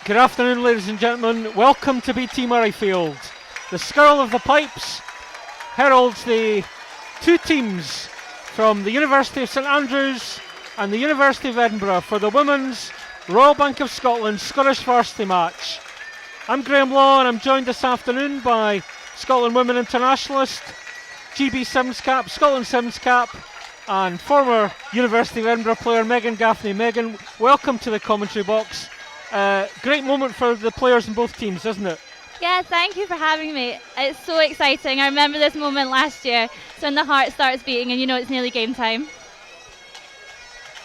Good afternoon, ladies and gentlemen. Welcome to BT Murrayfield. The skirl of the pipes heralds the two teams from the University of St Andrews and the University of Edinburgh for the Women's Royal Bank of Scotland Scottish Varsity match. I'm Graham Law and I'm joined this afternoon by Scotland Women Internationalist, GB Sevens Cap, Scotland Sevens Cap, and former University of Edinburgh player Megan Gaffney. Megan, welcome to the commentary box. Great moment for the players in both teams, isn't it? Yeah, thank you for having me. It's so exciting. I remember this moment last year. So when the heart starts beating and you know it's nearly game time.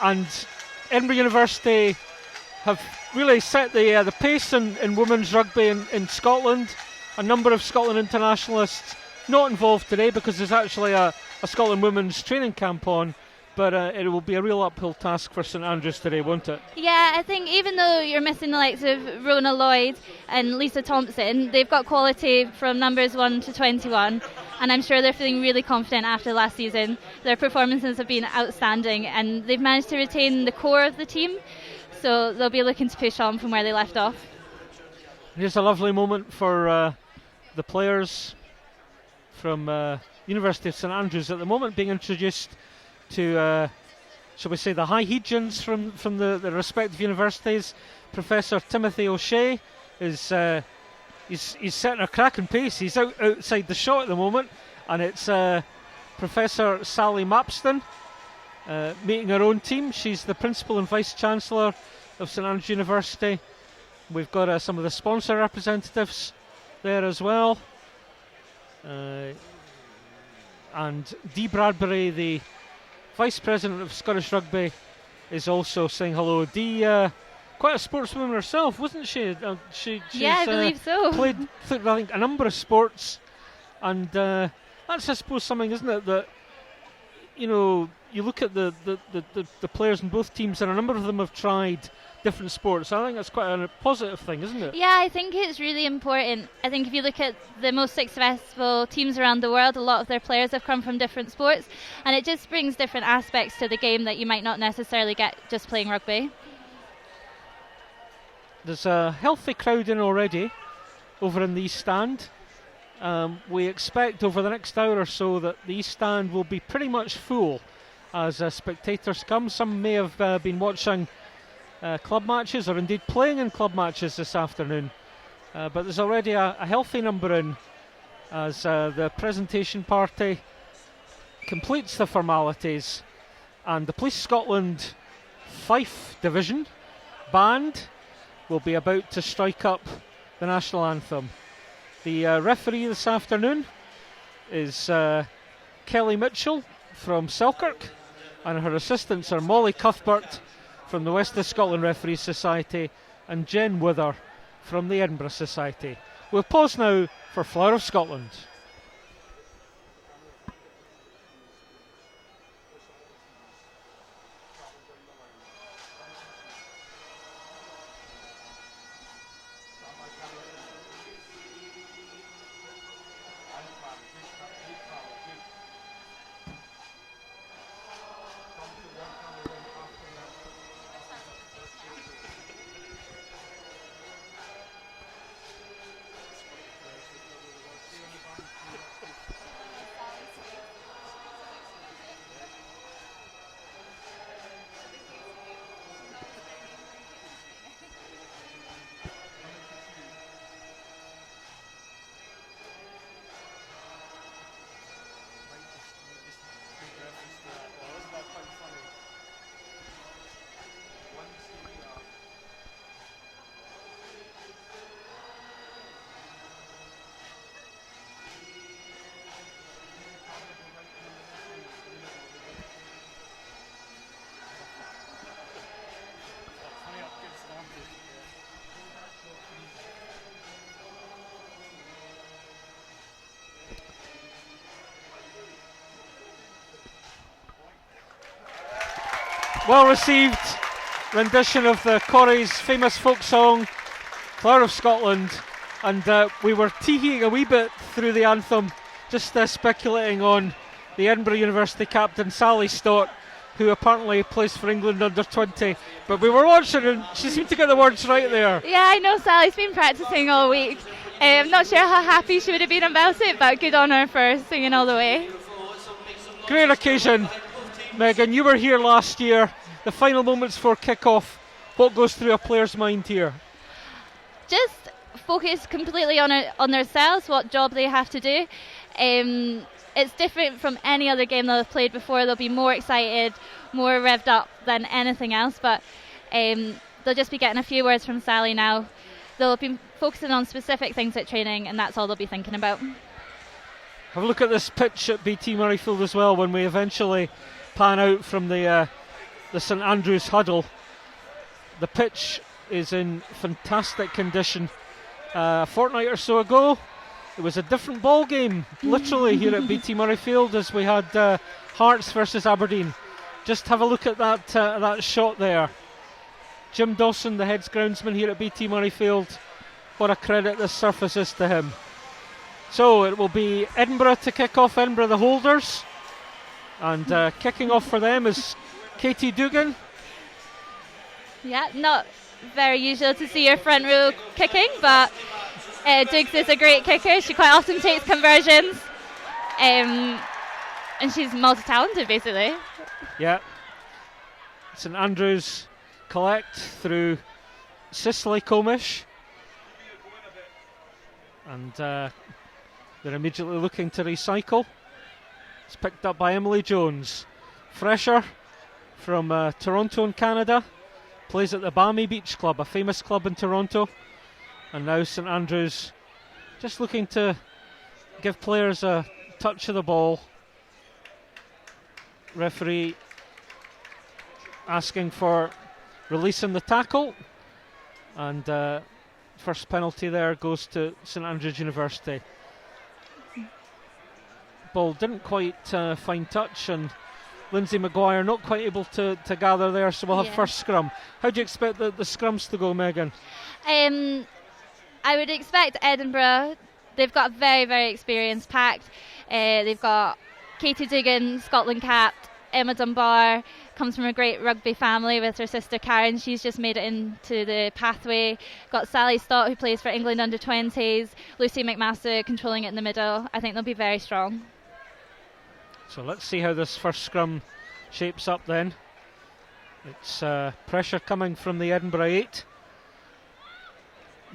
And Edinburgh University have really set the pace in women's rugby in Scotland. A number of Scotland internationalists not involved today because there's actually a Scotland women's training camp on. But it will be a real uphill task for St Andrews today, won't it? Yeah, I think even though you're missing the likes of Rona Lloyd and Lisa Thompson, they've got quality from numbers 1 to 21, and I'm sure they're feeling really confident after last season. Their performances have been outstanding, and they've managed to retain the core of the team, so they'll be looking to push on from where they left off. Here's a lovely moment for the players from University of St Andrews at the moment being introduced to, shall we say, the high Hegians from the respective universities. Professor Timothy O'Shea is he's setting a cracking pace. He's outside the shot at the moment, and it's Professor Sally Mapston meeting her own team. She's the Principal and Vice Chancellor of St Andrews University. We've got some of the sponsor representatives there as well. And Dee Bradbury, the Vice President of Scottish Rugby, is also saying hello. Dee, quite a sportswoman herself, wasn't she? She's I believe so. Played, I think, a number of sports, and that's, I suppose, something, isn't it, that, you know, you look at the players in both teams, and a number of them have tried different sports. I think that's quite a positive thing, isn't it? Yeah, I think it's really important. I think if you look at the most successful teams around the world, a lot of their players have come from different sports, and it just brings different aspects to the game that you might not necessarily get just playing rugby. There's a healthy crowd in already over in the East Stand. We expect over the next hour or so that the East Stand will be pretty much full as spectators come. Some may have been watching club matches or indeed playing in club matches this afternoon, but there's already a healthy number in as the presentation party completes the formalities, and the Police Scotland Fife Division band will be about to strike up the national anthem. The referee this afternoon is Kelly Mitchell from Selkirk, and her assistants are Molly Cuthbert from the West of Scotland Referees Society and Jen Wither from the Edinburgh Society. We'll pause now for Flower of Scotland. Well received rendition of the Corrie's famous folk song Flower of Scotland, and we were teeing a wee bit through the anthem, just speculating on the Edinburgh University captain Sally Stott who apparently plays for England under 20. But we were watching and she seemed to get the words right there. Yeah, I know Sally's been practicing all week. I'm not sure how happy she would have been about it, but good on her for singing all the way. Great occasion, Megan. You were here last year. The final moments for kick-off. What goes through a player's mind here? Just focus completely on themselves, what job they have to do. It's different from any other game they'll have played before. They'll be more excited, more revved up than anything else, but they'll just be getting a few words from Sally now. They'll be focusing on specific things at training, and that's all they'll be thinking about. Have a look at this pitch at BT Murrayfield as well when we eventually pan out from the St Andrews huddle. The pitch is in fantastic condition. A fortnight or so ago, it was a different ball game, literally, here at BT Murrayfield as we had Hearts versus Aberdeen. Just have a look at that shot there. Jim Dawson, the heads groundsman here at BT Murrayfield. What a credit this surface is to him. So it will be Edinburgh to kick off, Edinburgh the holders. And kicking off for them is Katie Dugan. Yeah, not very usual to see your front row kicking, but Dukes is a great kicker. She quite often takes conversions, and she's multi-talented basically. Yeah. St Andrews collect through Cicely Comish, and they're immediately looking to recycle. It's picked up by Emily Jones. Fresher from Toronto in Canada, plays at the Balmy Beach Club, a famous club in Toronto. And now St Andrews just looking to give players a touch of the ball. Referee asking for releasing the tackle, and first penalty there goes to St Andrews University. Ball didn't quite find touch, and Lindsey Mcguire not quite able to gather there, so we'll have first scrum. How do you expect the scrums to go, Megan? I would expect Edinburgh. They've got a very, very experienced pack. They've got Katie Dugan, Scotland capped. Emma Dunbar comes from a great rugby family with her sister Karen. She's just made it into the pathway. Got Sally Stott, who plays for England under 20s. Lucy McMaster controlling it in the middle. I think they'll be very strong. So let's see how this first scrum shapes up then. It's pressure coming from the Edinburgh 8.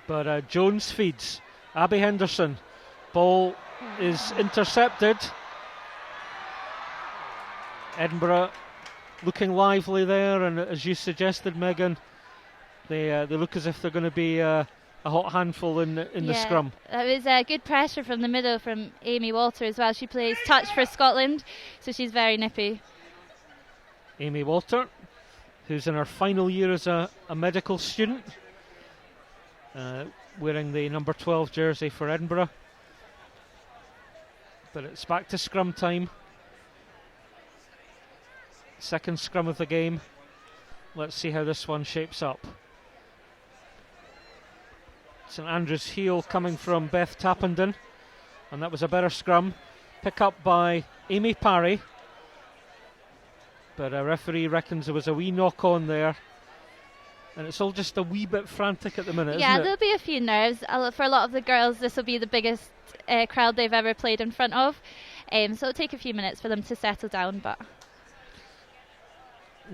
But Jones feeds. Abby Henderson. Ball is intercepted. Edinburgh looking lively there, and as you suggested, Megan, they look as if they're going to be a hot handful in the scrum. That was good pressure from the middle from Amy Walter as well. She plays touch for Scotland, so she's very nippy. Amy Walter, who's in her final year as a medical student, wearing the number 12 jersey for Edinburgh. But it's back to scrum time. Second scrum of the game. Let's see how this one shapes up. St Andrews heel coming from Beth Tappenden, and that was a better scrum. Pick up by Amy Parry, but a referee reckons there was a wee knock on there, and it's all just a wee bit frantic at the minute, isn't it? There'll be a few nerves. For a lot of the girls, this will be the biggest crowd they've ever played in front of, so it'll take a few minutes for them to settle down. But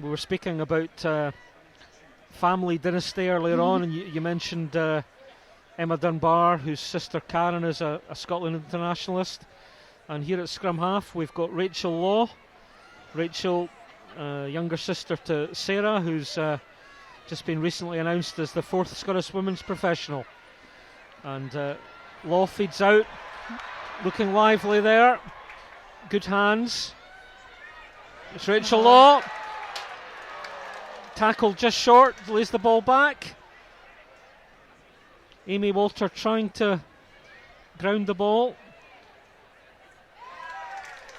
we were speaking about family dynasty earlier on, and you mentioned Emma Dunbar, whose sister Karen is a Scotland internationalist. And here at scrum half we've got Rachel Law. Rachel, younger sister to Sarah, who's just been recently announced as the 4th Scottish women's professional. And Law feeds out, looking lively there. Good hands. It's Rachel Law. Tackle just short, lays the ball back. Amy Walter trying to ground the ball.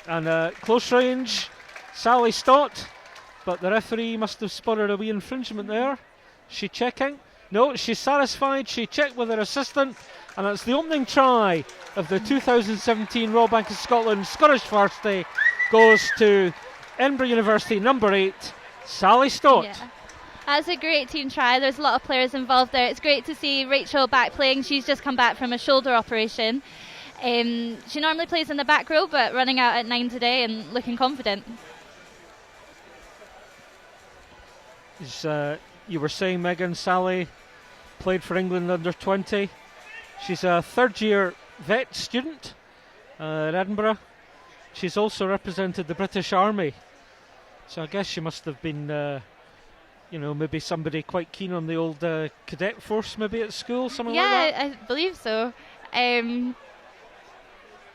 And close range, Sally Stott, but the referee must have spotted a wee infringement there. She checking? No, she's satisfied. She checked with her assistant, and that's the opening try of the 2017 Royal Bank of Scotland Scottish Varsity goes to Edinburgh University number 8, Sally Stott. Yeah. That's a great team try. There's a lot of players involved there. It's great to see Rachel back playing. She's just come back from a shoulder operation. She normally plays in the back row, but running out at 9 today and looking confident. You were saying, Megan, Sally played for England under 20. She's a third-year vet student at Edinburgh. She's also represented the British Army. So I guess she must have been, maybe somebody quite keen on the old cadet force, maybe at school, something like that. Yeah, I believe so.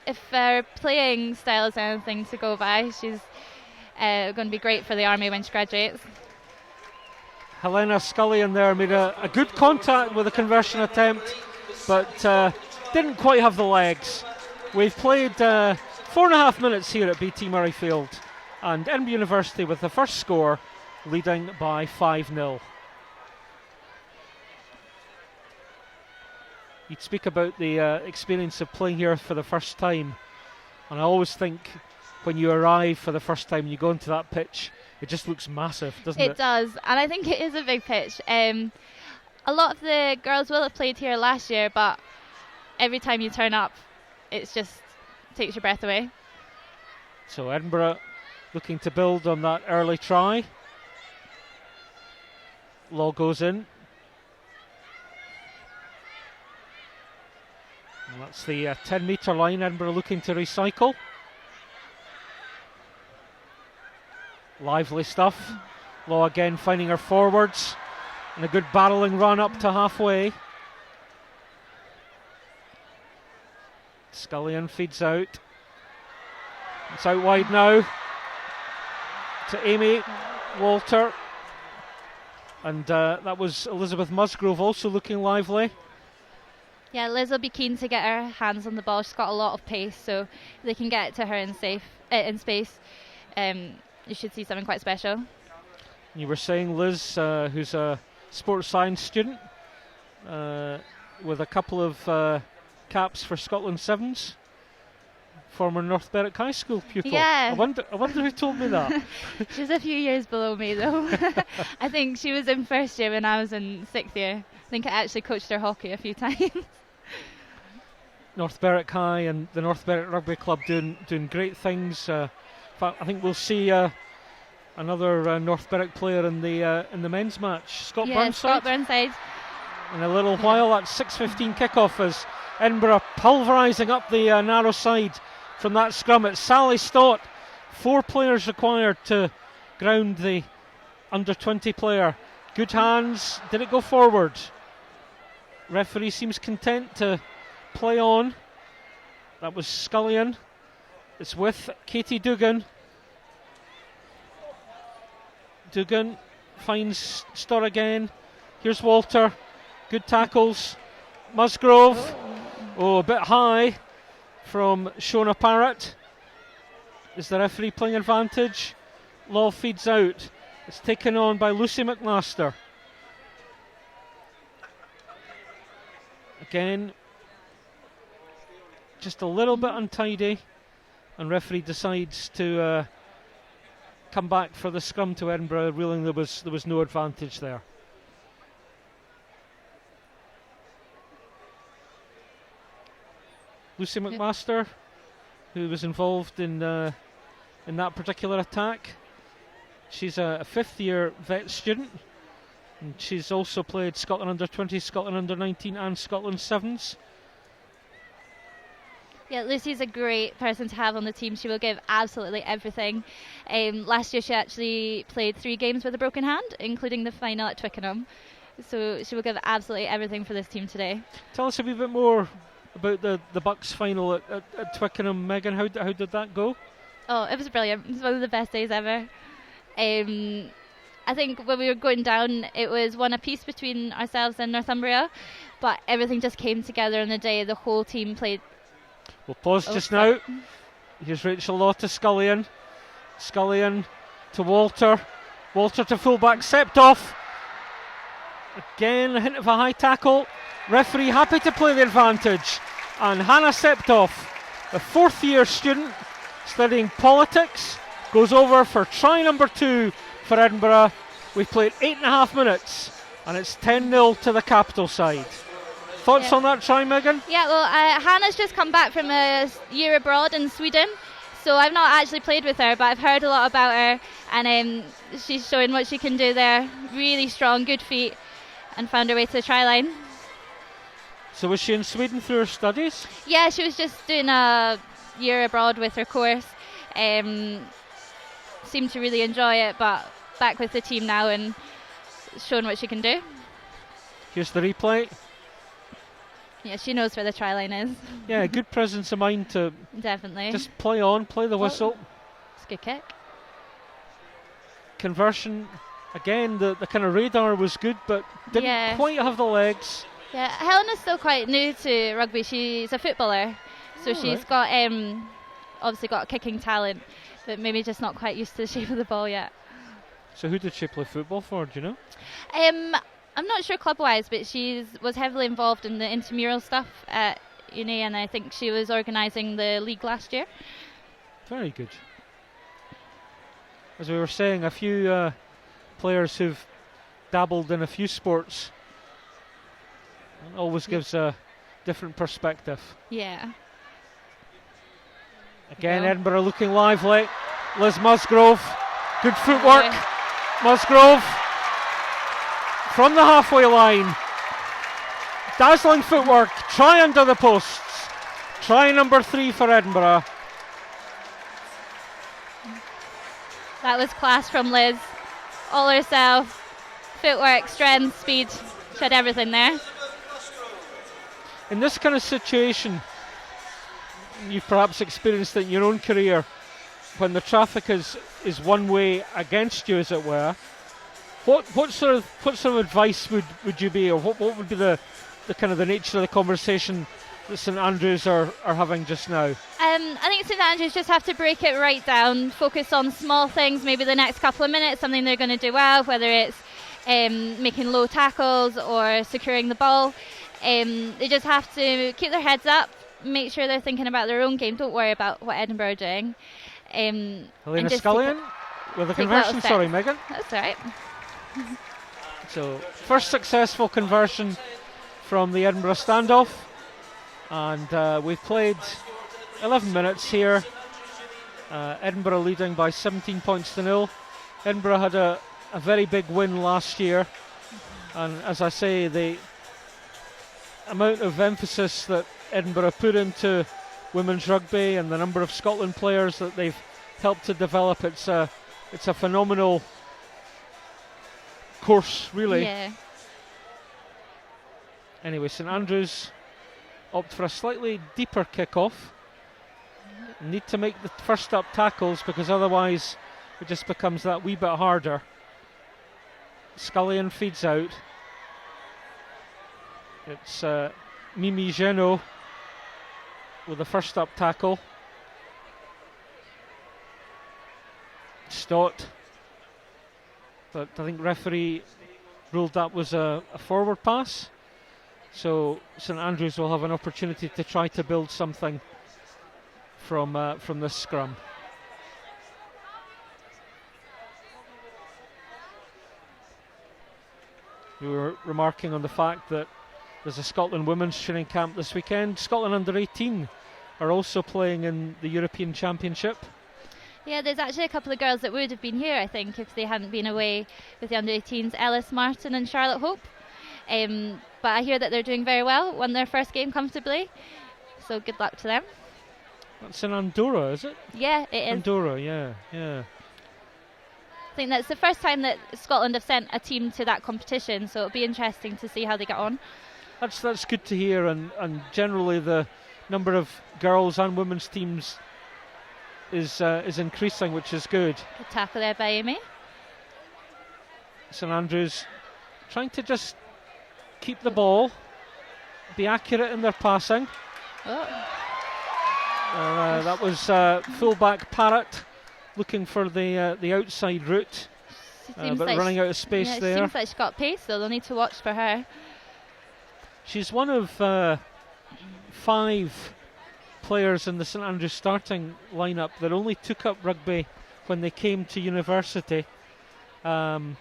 If her playing style is anything to go by, she's going to be great for the Army when she graduates. Helena Scullion there made a good contact with a conversion attempt, but didn't quite have the legs. We've played 4.5 minutes here at BT Murrayfield, and Edinburgh University with the first score, leading by 5-0. You'd speak about the experience of playing here for the first time, and I always think when you arrive for the first time and you go into that pitch, it just looks massive, doesn't it? It does, and I think it is a big pitch. A lot of the girls will have played here last year, but every time you turn up, it just takes your breath away. So Edinburgh looking to build on that early try. Law goes in. And that's the 10-metre line. Edinburgh looking to recycle. Lively stuff. Law again finding her forwards. And a good barrelling run up to halfway. Scullion feeds out. It's out wide now to Amy Walter. And that was Elizabeth Musgrove also looking lively. Yeah, Liz will be keen to get her hands on the ball. She's got a lot of pace, so if they can get it to her in space, you should see something quite special. You were saying Liz, who's a sports science student, with a couple of caps for Scotland Sevens, former North Berwick High School pupil. Yeah. I wonder who told me that. She's a few years below me though. I think she was in first year when I was in 6th year. I think I actually coached her hockey a few times. North Berwick High and the North Berwick Rugby Club doing great things. In fact, I think we'll see another North Berwick player in the men's match. Scott Burnside. In a little while, that 6:15 kickoff as Edinburgh pulverising up the narrow side from that scrum. It's Sally Stott. 4 players required to ground the under 20 player. Good hands. Did it go forward? Referee seems content to play on. That was Scullion. It's with Katie Dugan. Dugan finds Stott again. Here's Walter. Good tackles. Musgrove. A bit high from Shona Parrott. Is the referee playing advantage? Law feeds out. It's taken on by Lucy McMaster. Again, just a little bit untidy, and referee decides to come back for the scrum to Edinburgh, realising there was no advantage there. Lucy McMaster, who was involved in that particular attack. She's a 5th-year vet student, and she's also played Scotland under 20, Scotland under 19, and Scotland Sevens. Yeah, Lucy's a great person to have on the team. She will give absolutely everything. Last year she actually played 3 games with a broken hand, including the final at Twickenham. So she will give absolutely everything for this team today. Tell us a wee bit more about the Bucks final at Twickenham, Megan. How did that go? Oh, it was brilliant. It was one of the best days ever. I think when we were going down, it was one apiece between ourselves and Northumbria, but everything just came together on the day. The whole team played. We'll pause just now. Here's Rachel Law to Scullion. Scullion to Walter. Walter to fullback. Septoff. Again, a hint of a high tackle. Referee happy to play the advantage. And Hannah Septoff, a 4th-year student studying politics goes over for try number 2 for Edinburgh. We've played 8.5 minutes and it's 10-0 to the capital side. Thoughts on that try, Megan? Yeah, well, Hannah's just come back from a year abroad in Sweden, so I've not actually played with her, but I've heard a lot about her, and she's showing what she can do there. Really strong, good feet, and found her way to the try line. So was she in Sweden through her studies? Yeah, she was just doing a year abroad with her course. Seemed to really enjoy it, but back with the team now and showing what she can do. Here's the replay. Yeah, she knows where the try line is. Yeah, good presence of mind to definitely just play on, play the whistle. It's a good kick. Conversion, again, the kind of radar was good, but didn't quite have the legs. Yeah, Helena's still quite new to rugby. She's a footballer, so she's got obviously got kicking talent, but maybe just not quite used to the shape of the ball yet. So who did she play football for, do you know? I'm not sure club-wise, but she was heavily involved in the intramural stuff at uni, and I think she was organising the league last year. Very good. As we were saying, a few players who've dabbled in a few sports. It always gives a different perspective. Yeah. Again, Edinburgh looking lively. Liz Musgrove, good footwork. Musgrove from the halfway line. Dazzling footwork. Try under the posts. Try number 3 for Edinburgh. That was class from Liz. All herself. Footwork, strength, speed. She had everything there. In this kind of situation, you've perhaps experienced it in your own career, when the traffic is one way against you, as it were. What sort of advice would you be, or what would be the kind of the nature of the conversation that St Andrews are having just now? I think St Andrews just have to break it right down, focus on small things, maybe the next couple of minutes, something they're going to do well, whether it's making low tackles or securing the ball. They just have to keep their heads up, make sure they're thinking about their own game, don't worry about what Edinburgh are doing. Helena Scullion with a conversion. Sorry, Megan. That's all right. So, first successful conversion from the Edinburgh standoff, and we've played 11 minutes here. Edinburgh leading by 17 points to 0. Edinburgh had a very big win last year, and as I say, the amount of emphasis that Edinburgh put into women's rugby and the number of Scotland players that they've helped to develop, it's a phenomenal course, really. Yeah. Anyway, St Andrews opt for a slightly deeper kick-off. Need to make the first up tackles, because otherwise it just becomes that wee bit harder. Scullion feeds out. It's Mimi Geno with the first up tackle. Stott, but I think referee ruled that was a forward pass, so St Andrews will have an opportunity to try to build something from this scrum. We were remarking on the fact that there's a Scotland women's training camp this weekend. Scotland under 18 are also playing in the European Championship. Yeah, there's actually a couple of girls that would have been here, I think, if they hadn't been away with the under 18s, Ellis Martin and Charlotte Hope. But I hear that they're doing very well, won their first game comfortably, so good luck to them. That's in Andorra, is it? Yeah, it is. Andorra, yeah. I think that's the first time that Scotland have sent a team to that competition, so it'll be interesting to see how they get on. That's good to hear, and generally the number of girls and women's teams is increasing, which is good. Good tackle there by Amy. St Andrews trying to just keep the ball, be accurate in their passing. That was fullback Parrott looking for the outside route, but like running out of space there. Seems like she's got pace, so they'll need to watch for her. She's one of 5 players in the St Andrews starting lineup that only took up rugby when they came to university, and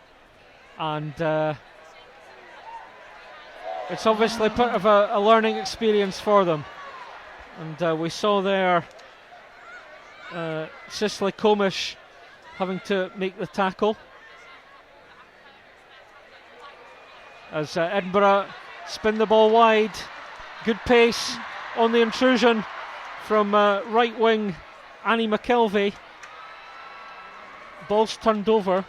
it's obviously part of a learning experience for them. And we saw there Cicely Comish having to make the tackle as Edinburgh spin the ball wide. Good pace on the intrusion from right wing Annie McKelvey. Ball's turned over.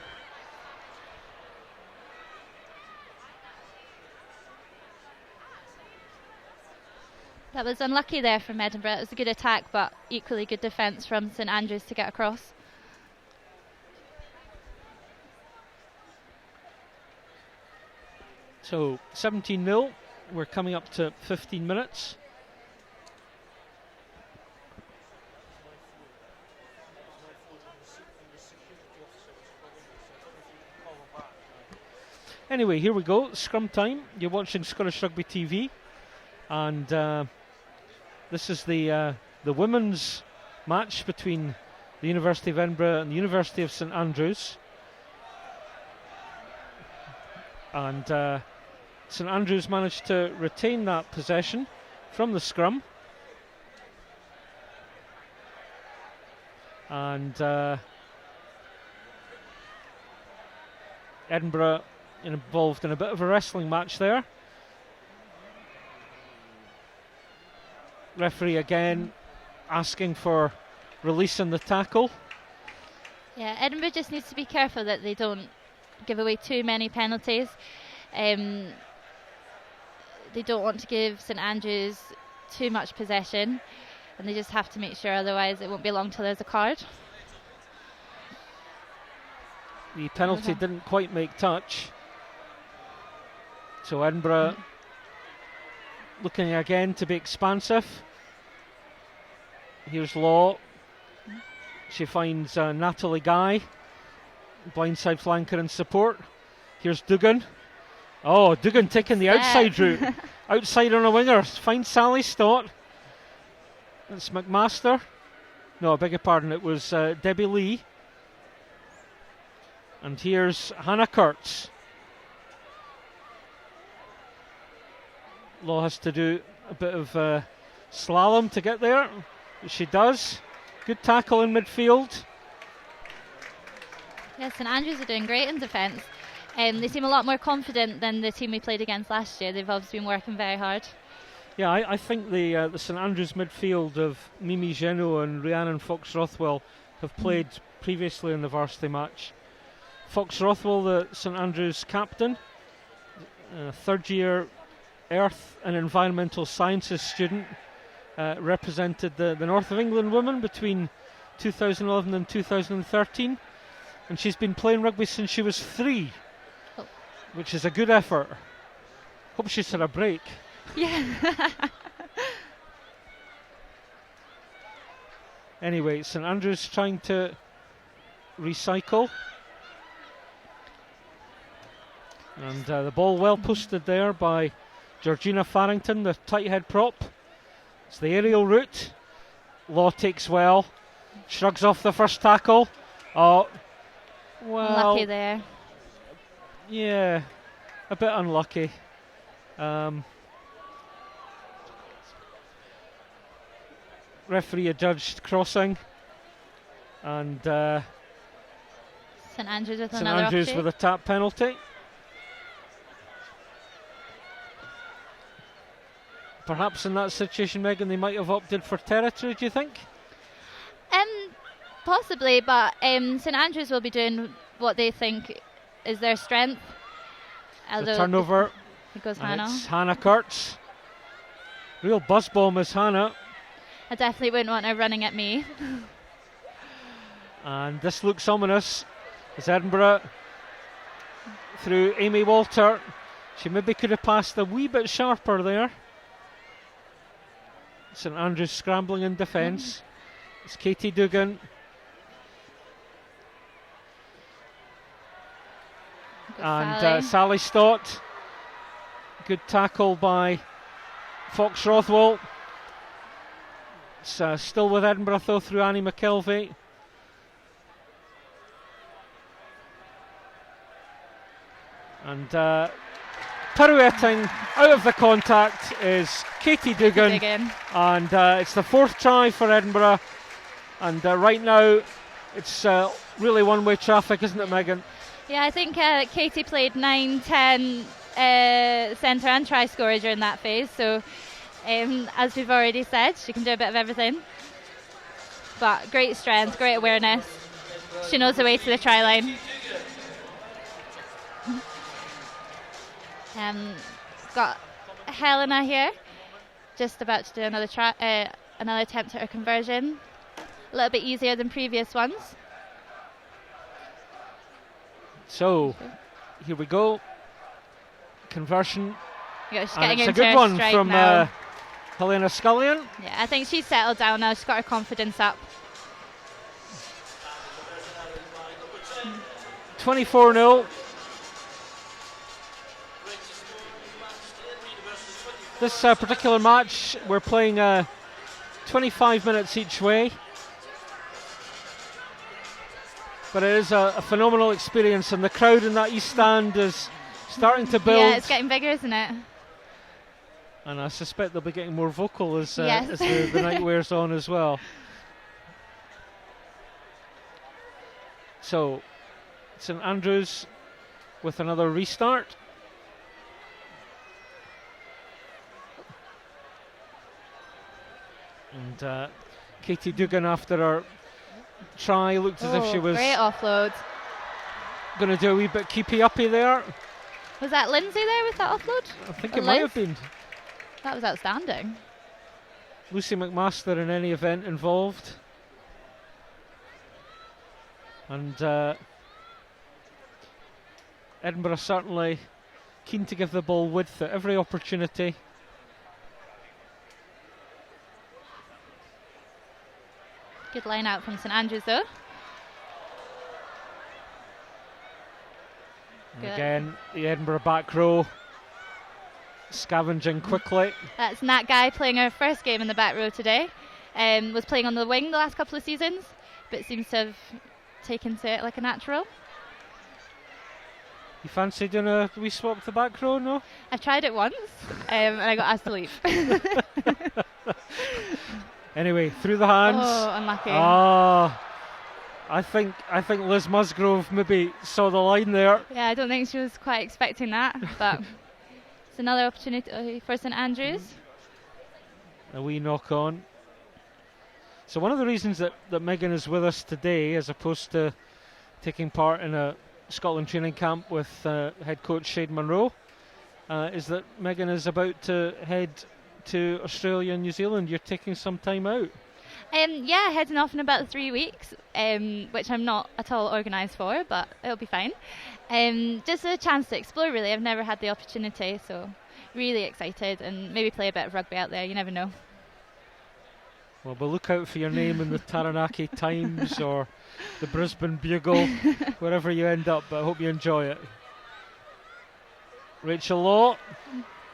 That was unlucky there from Edinburgh. It was a good attack, but equally good defence from St Andrews to get across. So 17-0. We're coming up to 15 minutes. Anyway, here we go. Scrum time. You're watching Scottish Rugby TV, and this is the women's match between the University of Edinburgh and the University of St Andrews. And St Andrews managed to retain that possession from the scrum. And Edinburgh involved in a bit of a wrestling match there. Referee again asking for releasing the tackle. Yeah, Edinburgh just needs to be careful that they don't give away too many penalties. They don't want to give St Andrews too much possession, and they just have to make sure, otherwise it won't be long till there's a card. The penalty didn't quite make touch. So Edinburgh looking again to be expansive. Here's Law. She finds Natalie Guy, blindside flanker in support. Here's Dugan. Oh, Dugan taking the outside route. Outside on a winger. Finds Sally Stott. It's McMaster. No, I beg your pardon. It was Debbie Lee. And here's Hannah Kurtz. Law has to do a bit of slalom to get there. She does. Good tackle in midfield. Yes, St Andrews are doing great in defence. They seem a lot more confident than the team we played against last year. They've obviously been working very hard. Yeah, I think the St Andrews midfield of Mimi Geno and Rhiannon Fox-Rothwell have played previously in the varsity match. Fox-Rothwell, the St Andrews captain, third year Earth and Environmental Sciences student, represented the North of England women between 2011 and 2013, and she's been playing rugby since she was 3, which is a good effort. Hope she's had a break. Yeah. Anyway, St Andrews trying to recycle. And the ball well posted there by Georgina Farrington, the tight head prop. It's the aerial route. Law takes well. Shrugs off the first tackle. Oh, well. Unlucky there. Yeah, a bit unlucky. Referee adjudged crossing. And St Andrews with St another Andrews offside. with a tap penalty. Perhaps in that situation, Megan, they might have opted for territory, do you think? Possibly, but St Andrews will be doing what they think is their strength. The turnover. It goes And Hannah. it's Hannah Kurtz. Real buzz bomb is Hannah. I definitely wouldn't want her running at me. And this looks ominous. It's Edinburgh through Amy Walter. She maybe could have passed a wee bit sharper there. St Andrews scrambling in defence. It's Katie Dugan. And Sally Stott. Good tackle by Fox Rothwell. It's still with Edinburgh though through Annie McKelvey. And pirouetting out of the contact is Katie Dugan. And it's the 4th try for Edinburgh. And right now it's really one-way traffic, isn't it, Megan? Yeah, I think Katie played 9-10 centre and try scorer during that phase. So as we've already said, she can do a bit of everything. But great strength, great awareness. She knows the way to the try line. Got Helena here, just about to do another attempt at her conversion. A little bit easier than previous ones. So, here we go. Conversion. Yeah, she's and getting it's a good one from Helena Scullion. Yeah, I think she's settled down now. She's got her confidence up. 24-0. This particular match, we're playing 25 minutes each way. But it is a phenomenal experience, and the crowd in that East Stand is starting to build. Yeah, it's getting bigger, isn't it? And I suspect they'll be getting more vocal as yes. as the night wears on as well. So, St Andrews with another restart. And Katie Dugan, after her try, looked as if she was great offload. Going to do a wee bit keepy-uppy there. Was that Lindsey there with that offload? I think it might have been. That was outstanding. Lucy McMaster in any event involved. And Edinburgh certainly keen to give the ball width at every opportunity. Good line out from St Andrews though. Again, the Edinburgh back row scavenging quickly. That's Nat Guy playing her first game in the back row today. Was playing on the wing the last couple of seasons, but seems to have taken to it like a natural. You fancy doing a wee swap to the back row, no? I've tried it once, and I got asked to leave. Anyway, through the hands. Oh, unlucky. I think Liz Musgrove maybe saw the line there. Yeah, I don't think she was quite expecting that, but it's another opportunity for St Andrews. A wee knock on. So one of the reasons that Megan is with us today, as opposed to taking part in a Scotland training camp with head coach Shade Munro, is that Megan is about to head to Australia and New Zealand. You're taking some time out. Yeah, heading off in about 3 weeks, which I'm not at all organised for, but it'll be fine. Just a chance to explore, really. I've never had the opportunity, so really excited, and maybe play a bit of rugby out there. You never know. Well, we'll look out for your name in the Taranaki Times or the Brisbane Bugle, wherever you end up, but I hope you enjoy it. Rachel Law,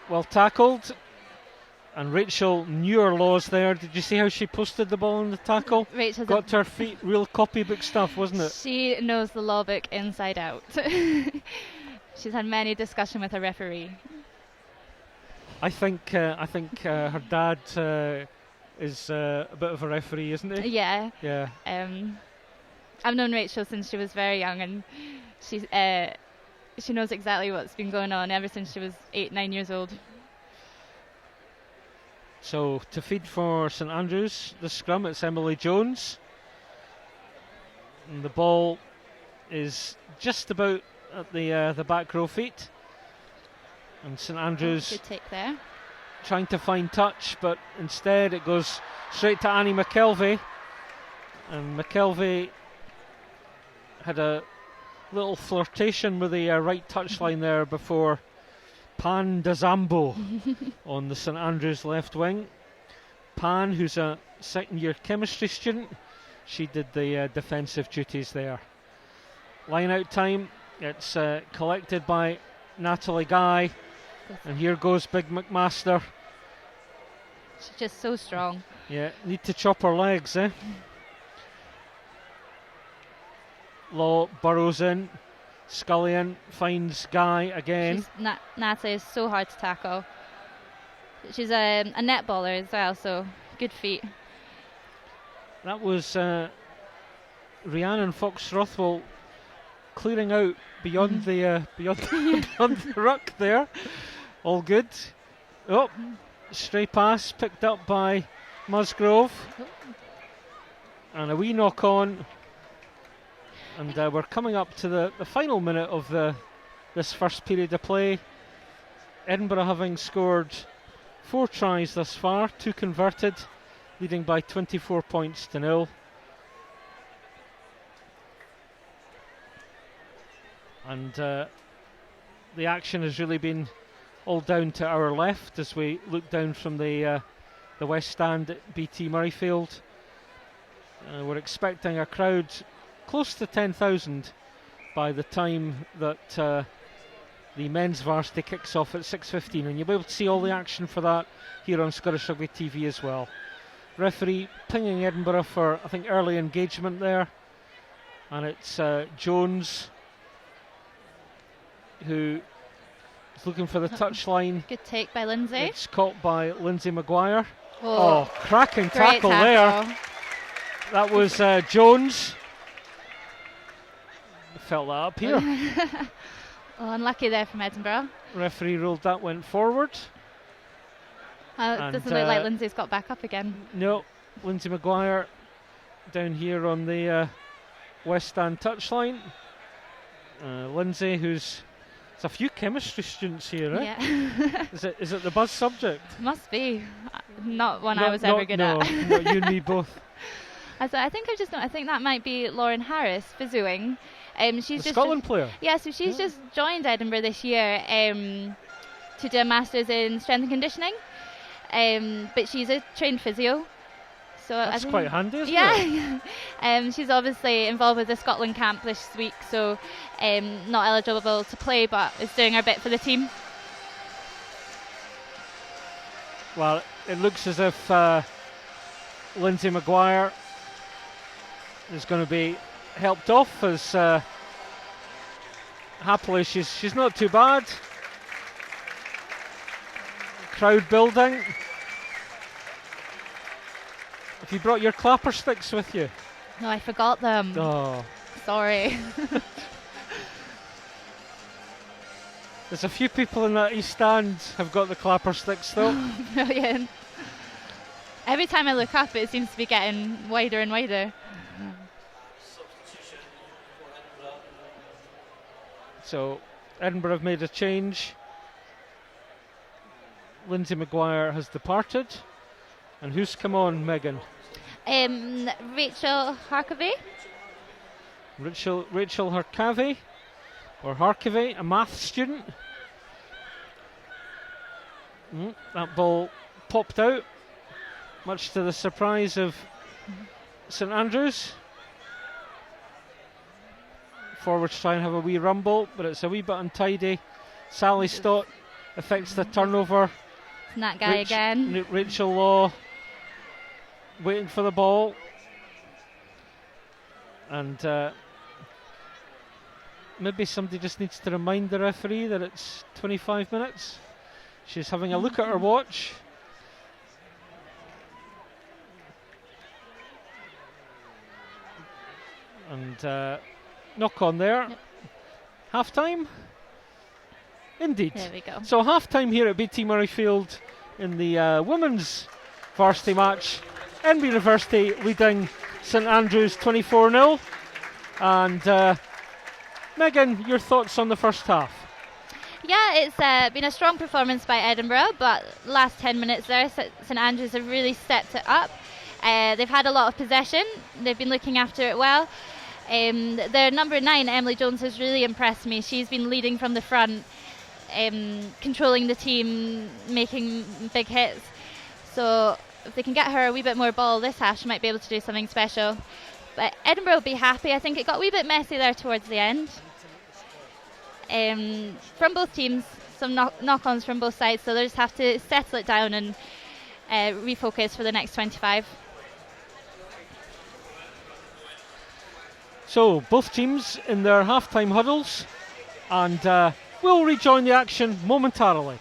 well tackled. And Rachel knew her laws there. Did you see how she posted the ball in the tackle? Rachel's got to her feet, real copybook stuff, wasn't it? She knows the law book inside out. She's had many discussions with her referee. I think her dad is a bit of a referee, isn't he? Yeah. Yeah. I've known Rachel since she was very young, and she knows exactly what's been going on ever since she was 8-9 years old. So to feed for St Andrews, the scrum, it's Emily Jones. And the ball is just about at the back row feet. And St Andrews good take there. Trying to find touch, but instead it goes straight to Annie McKelvey. And McKelvey had a little flirtation with the right touchline there before Pan Dazambo on the St Andrews left wing. Pan, who's a second-year chemistry student, she did the defensive duties there. Line-out time, it's collected by Natalie Guy, and here goes Big McMaster. She's just so strong. Yeah, need to chop her legs, eh? Law burrows in, Scullion finds Guy again. Natalie is so hard to tackle. She's a netballer as well, so good feet. That was Rhiannon Fox-Rothwell clearing out beyond the beyond the ruck there. All good. Oh, stray pass picked up by Musgrove, and a wee knock on. And we're coming up to the final minute of this first period of play. Edinburgh having scored 4 tries thus far, 2 converted, leading by 24 points to 0. And the action has really been all down to our left as we look down from the west stand at BT Murrayfield. We're expecting a crowd close to 10,000 by the time that the men's varsity kicks off at 6:15, and you'll be able to see all the action for that here on Scottish Rugby TV as well. Referee pinging Edinburgh for, I think, early engagement there, and it's Jones who is looking for the touchline. Good take by Lindsey. It's caught by Lindsey Mcguire. Oh, cracking tackle there. That was Jones. Felt that up here. Unlucky there from Edinburgh. Referee ruled that went forward. It doesn't look like Lindsay's got back up again. No, Lindsey Mcguire down here on the west stand touchline. Lindsay, there's a few chemistry students here, right? Yeah. Is it the buzz subject? Must be. Not one I was ever good at. No, you and me both. I think that might be Lauren Harris physioing. She's the Scotland player. Yeah, so she's just joined Edinburgh this year to do a master's in strength and conditioning. But she's a trained physio. So that's quite handy, isn't it? Yeah. She's obviously involved with the Scotland camp this week, so not eligible to play, but is doing her bit for the team. Well, it looks as if Lindsey Mcguire is going to be helped off, as happily she's not too bad. Crowd building. Have you brought your clapper sticks with you? No, I forgot them. Oh, sorry. There's a few people in that east stand have got the clapper sticks though. Brilliant. Every time I look up, it seems to be getting wider and wider. So Edinburgh have made a change. Lindsey Mcguire has departed. And who's come on, Megan? Rachel Harkavy. Rachel Harkavy, or Harkavy, a math student. That ball popped out, much to the surprise of St Andrews. Forwards try and have a wee rumble, but it's a wee bit untidy. Sally Stott affects the turnover. And that guy again. Rachel Law waiting for the ball. And maybe somebody just needs to remind the referee that it's 25 minutes. She's having a look at her watch. And knock on there. Yep. Half time? Indeed. There we go. So half time here at BT Murrayfield in the women's varsity match. Edinburgh University leading St Andrews 24-0. And Megan, your thoughts on the first half? Yeah, it's been a strong performance by Edinburgh, but last 10 minutes there, St Andrews have really stepped it up. They've had a lot of possession. They've been looking after it well. Their number 9, Emily Jones, has really impressed me. She's been leading from the front, controlling the team, making big hits. So if they can get her a wee bit more ball this half, she might be able to do something special. But Edinburgh will be happy. I think it got a wee bit messy there towards the end. From both teams, some knock-ons from both sides, so they'll just have to settle it down and refocus for the next 25. So both teams in their half-time huddles and we'll rejoin the action momentarily.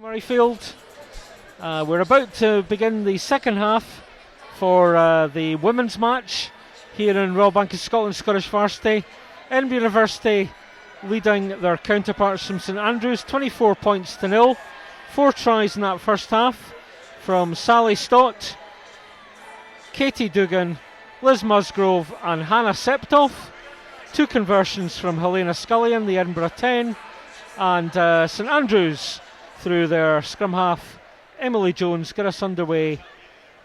Murrayfield. We're about to begin the second half for the women's match here in Royal Bank of Scotland, Scottish Varsity. Edinburgh University leading their counterparts from St Andrews 24 points to 0. 4 tries in that first half from Sally Stott, Katie Dugan, Liz Musgrove and Hannah Septoff. 2 conversions from Helena Scullion, the Edinburgh 10, and St Andrews through their scrum half Emily Jones get us underway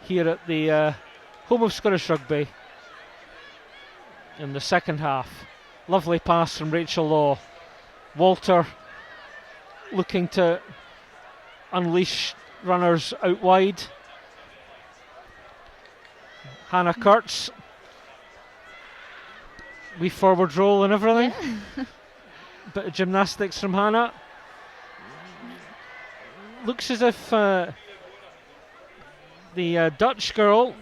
here at the home of Scottish Rugby in the second half. Lovely pass from Rachel Law. Walter looking to unleash runners out wide. Hannah Kurtz, wee forward roll and everything. Yeah. Bit of gymnastics from Hannah. Looks as if the Dutch girl,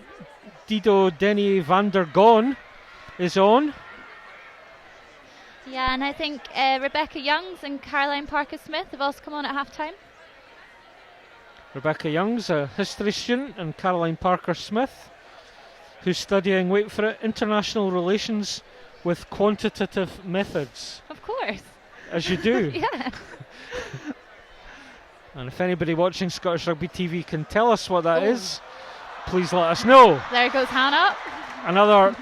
Dido Denny van der Goon, is on. Yeah, and I think Rebecca Youngs and Caroline Parker-Smith have also come on at half-time. Rebecca Youngs, a history student, and Caroline Parker-Smith, who's studying, wait for it, international relations with quantitative methods. Of course. As you do. Yeah. And if anybody watching Scottish Rugby TV can tell us what that is, please let us know. There goes Hannah. Another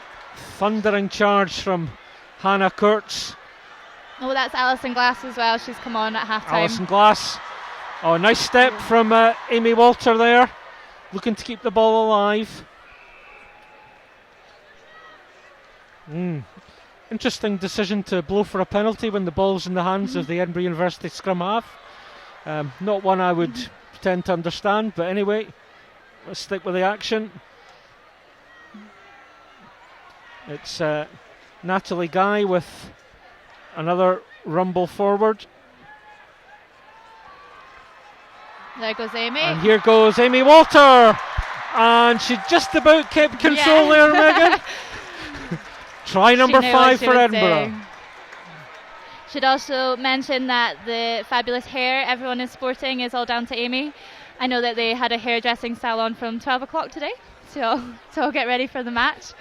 thundering charge from Hannah Kurtz. Oh, that's Alison Glass as well. She's come on at half-time. Alison Glass. Oh, nice step from Amy Walter there. Looking to keep the ball alive. Interesting decision to blow for a penalty when the ball's in the hands of the Edinburgh University scrum half. Not one I would tend to understand, but anyway, let's stick with the action. It's Natalie Guy with another rumble forward. There goes Amy. And here goes Amy Walter. And she just about kept control there, Megan. Try number 5 for Edinburgh. Should also mention that the fabulous hair everyone is sporting is all down to Amy. I know that they had a hairdressing salon from 12 o'clock today, so all get ready for the match.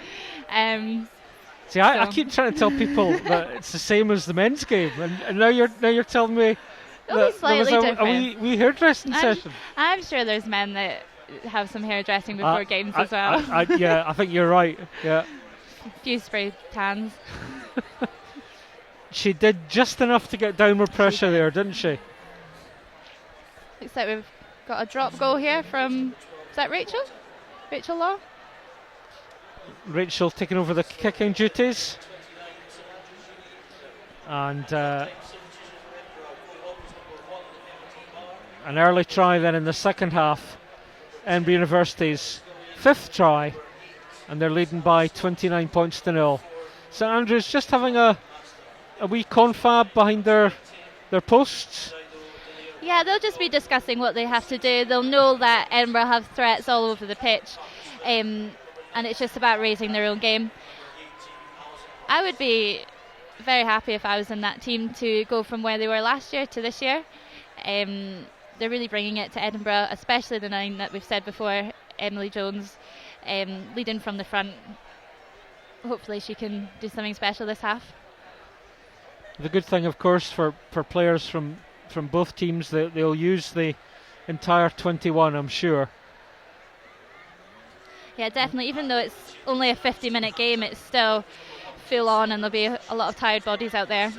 See, I keep trying to tell people that it's the same as the men's game, and now you're telling me that slightly there was different. a wee hairdressing session. I'm sure there's men that have some hairdressing before games as well. Yeah, I think you're right. Yeah, a few spray tans. She did just enough to get downward pressure there, didn't she? Looks like we've got a drop goal here from, is that Rachel? Rachel Law? Rachel taking over the kicking duties. And an early try then in the second half. Edinburgh University's 5th try. And they're leading by 29 points to 0. St Andrews just having a wee confab behind their posts. Yeah, they'll just be discussing what they have to do. They'll know that Edinburgh have threats all over the pitch, and it's just about raising their own game. I would be very happy if I was in that team to go from where they were last year to this year. They're really bringing it to Edinburgh, especially the 9 that we've said before, Emily Jones, leading from the front. Hopefully she can do something special this half. The good thing, of course, for players from both teams, they'll use the entire 21, I'm sure. Yeah, definitely. Even though it's only a 50-minute game, it's still full on, and there'll be a lot of tired bodies out there.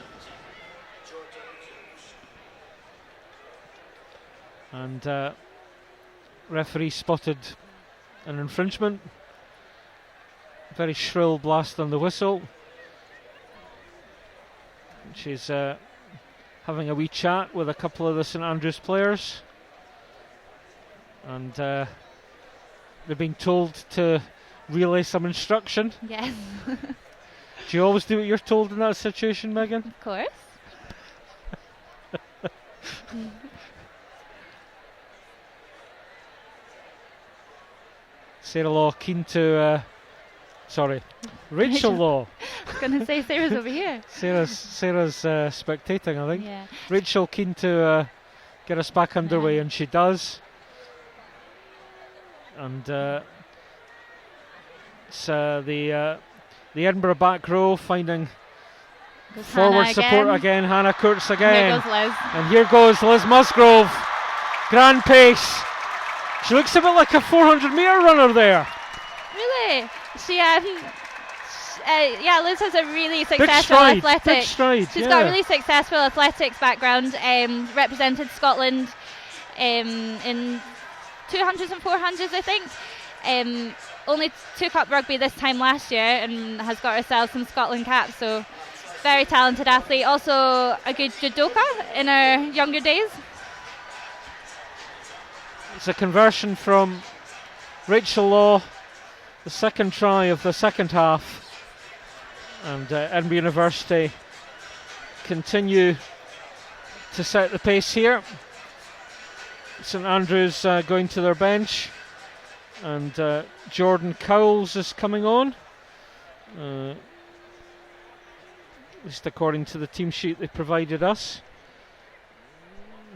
And referee spotted an infringement. Very shrill blast on the whistle. She's having a wee chat with a couple of the St Andrews players, and they're being told to relay some instruction. Yes. Do you always do what you're told in that situation, Megan? Of course. Sarah Law keen to Rachel Law. I was going to say Sarah's over here. Sarah's spectating, I think. Yeah. Rachel keen to get us back underway, and she does. And it's the Edinburgh back row finding forward support again. Hannah Kurtz again. Here goes Liz. And here goes Liz Musgrove. Grand pace. She looks a bit like a 400-metre runner there. Really? Liz has a really successful Big stride, She's got a really successful athletics background. Represented Scotland in 200s and 400s, I think. Only took up rugby this time last year and has got herself some Scotland caps. So very talented athlete. Also a good judoka in her younger days. It's a conversion from Rachel Law, the second try of the second half. And Edinburgh University continue to set the pace here. St Andrews going to their bench, and Jordan Cowles is coming on, at least according to the team sheet they provided us.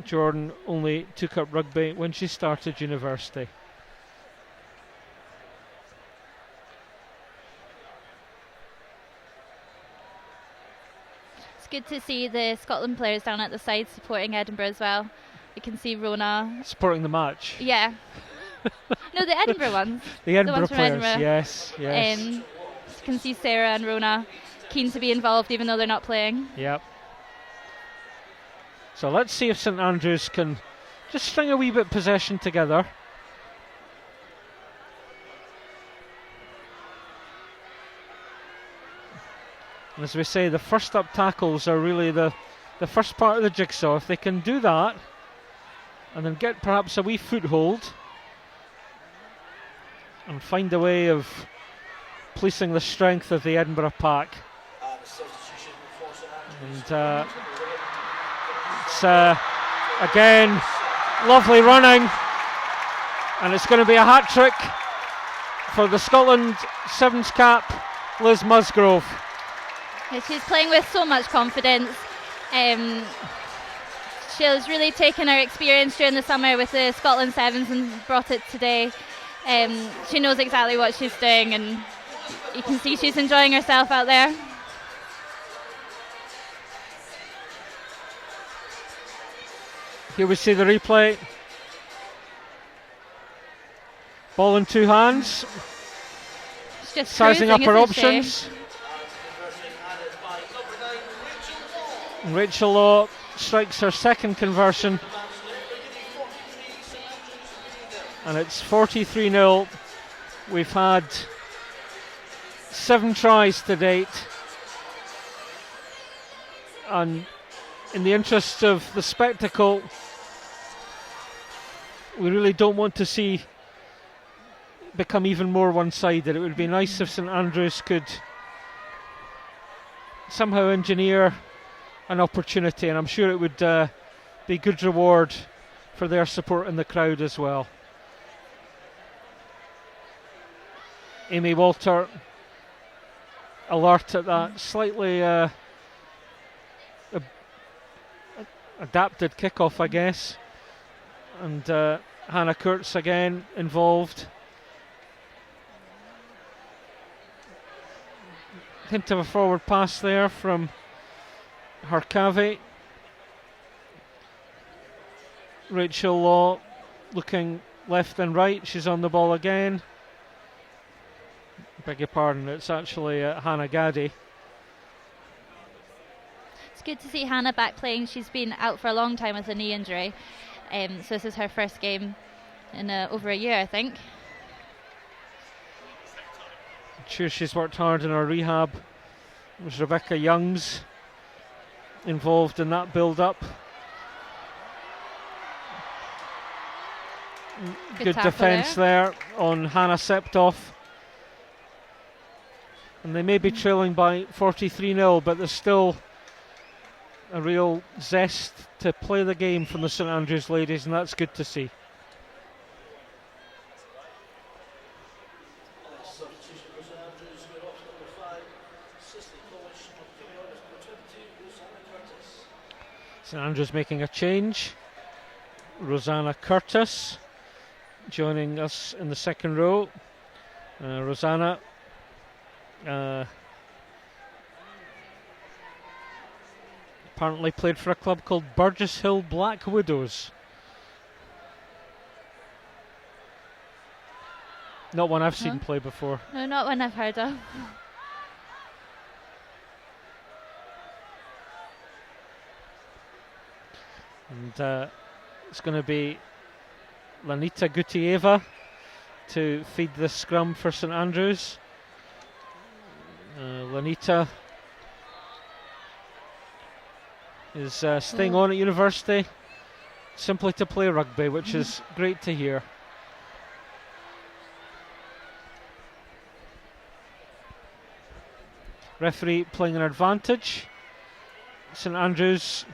Jordan only took up rugby when she started university. It's good to see the Scotland players down at the side supporting Edinburgh as well. You can see Rona supporting the match. Yeah. No, the Edinburgh ones. The Edinburgh ones from players, Edinburgh. yes. You can see Sarah and Rona keen to be involved even though they're not playing. Yep. So let's see if St Andrews can just string a wee bit possession together. And as we say, the first up tackles are really the first part of the jigsaw. If they can do that and then get perhaps a wee foothold and find a way of policing the strength of the Edinburgh pack. And it's again lovely running, and it's going to be a hat-trick for the Scotland Sevens cap, Liz Musgrove. Yeah, she's playing with so much confidence. She's really taken her experience during the summer with the Scotland Sevens and brought it today. She knows exactly what she's doing, and you can see she's enjoying herself out there. Here we see the replay. Ball in two hands. She's just sizing up her cruising, options. And Rachel Law strikes her second conversion. And it's 43-0. We've had 7 tries to date. And in the interest of the spectacle, we really don't want to see become even more one-sided. It would be nice if St Andrews could somehow engineer an opportunity, and I'm sure it would be good reward for their support in the crowd as well. Amy Walter alert at that slightly adapted kickoff, I guess, and Hannah Kurtz again involved. Hint of a forward pass there from Harkavi. Rachel Law looking left and right. She's on the ball again. Beg your pardon, it's actually Hannah Gaddy. It's good to see Hannah back playing. She's been out for a long time with a knee injury, so this is her first game in over a year, I think. I'm sure she's worked hard in her rehab. It was Rebecca Youngs involved in that build-up. Good defence there on Hannah Septoff. And they may be trailing by 43-0, but there's still a real zest to play the game from the St Andrews ladies, and that's good to see. St Andrews making a change. Rosanna Curtis joining us in the second row. Rosanna apparently played for a club called Burgess Hill Black Widows. Not one I've seen play before. No, not one I've heard of. And it's going to be Lanita Gutieva to feed the scrum for St Andrews. Lanita is staying on at university simply to play rugby, which is great to hear. Referee playing an advantage. St Andrews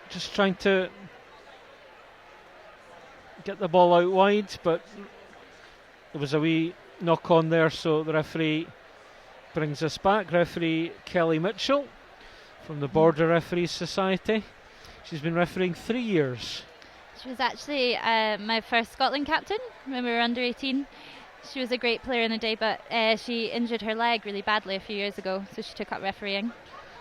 just trying to get the ball out wide, but there was a wee knock on there, so the referee brings us back. Referee Kelly Mitchell from the Border Referees Society. She's been refereeing 3 years. She was actually my first Scotland captain when we were under 18. She was a great player in the day, but she injured her leg really badly a few years ago, so she took up refereeing.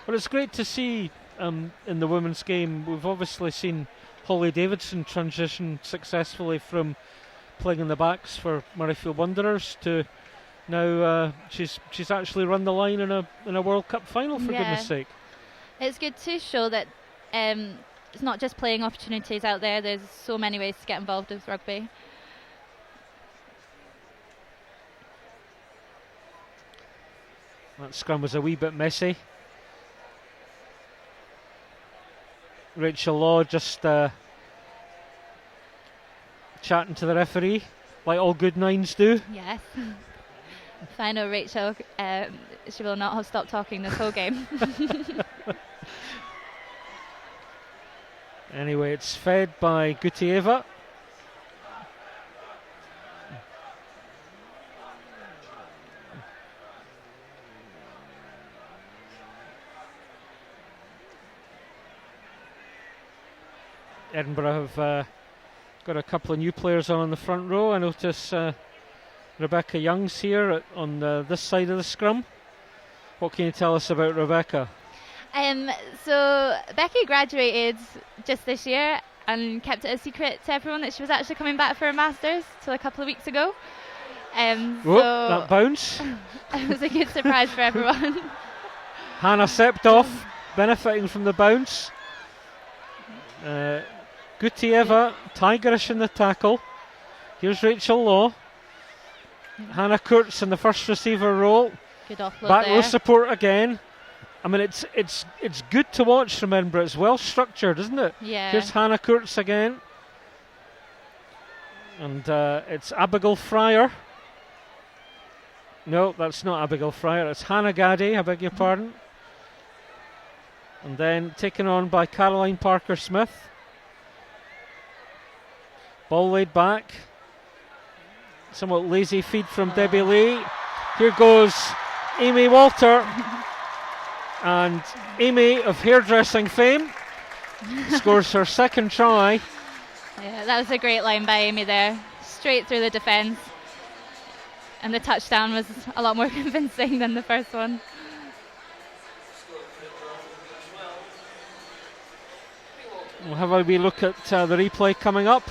Well, it's great to see in the women's game. We've obviously seen Holly Davidson transition successfully from playing in the backs for Murrayfield Wanderers to now she's actually run the line in a World Cup final, for goodness sake. It's good to show that it's not just playing opportunities out there. There's so many ways to get involved with rugby. That scrum was a wee bit messy. Rachel Law just chatting to the referee, like all good nines do. Yes. If I know Rachel, she will not have stopped talking this whole game. Anyway, it's fed by Gutieva. Edinburgh have got a couple of new players on the front row. I notice Rebecca Young's here on this side of the scrum. What can you tell us about Rebecca? So Becky graduated just this year and kept it a secret to everyone that she was actually coming back for her Masters till a couple of weeks ago. Whoop, that bounce. It was a good surprise for everyone. Hannah Septoff benefiting from the bounce. Gutieva, tigerish in the tackle. Here's Rachel Law. Hannah Kurtz in the first receiver role. Good offload Back there. row support again. I mean, it's good to watch from Edinburgh. It's well structured, isn't it? Yeah. Here's Hannah Kurtz again. And it's Abigail Fryer. No, that's not Abigail Fryer. It's Hannah Gaddy, I beg your pardon. And then taken on by Caroline Parker-Smith. Ball laid back. Somewhat lazy feed from Debbie Lee. Here goes Amy Walter. And Amy of hairdressing fame scores her second try. Yeah, that was a great line by Amy there. Straight through the defence. And the touchdown was a lot more convincing than the first one. We'll have a wee look at the replay coming up.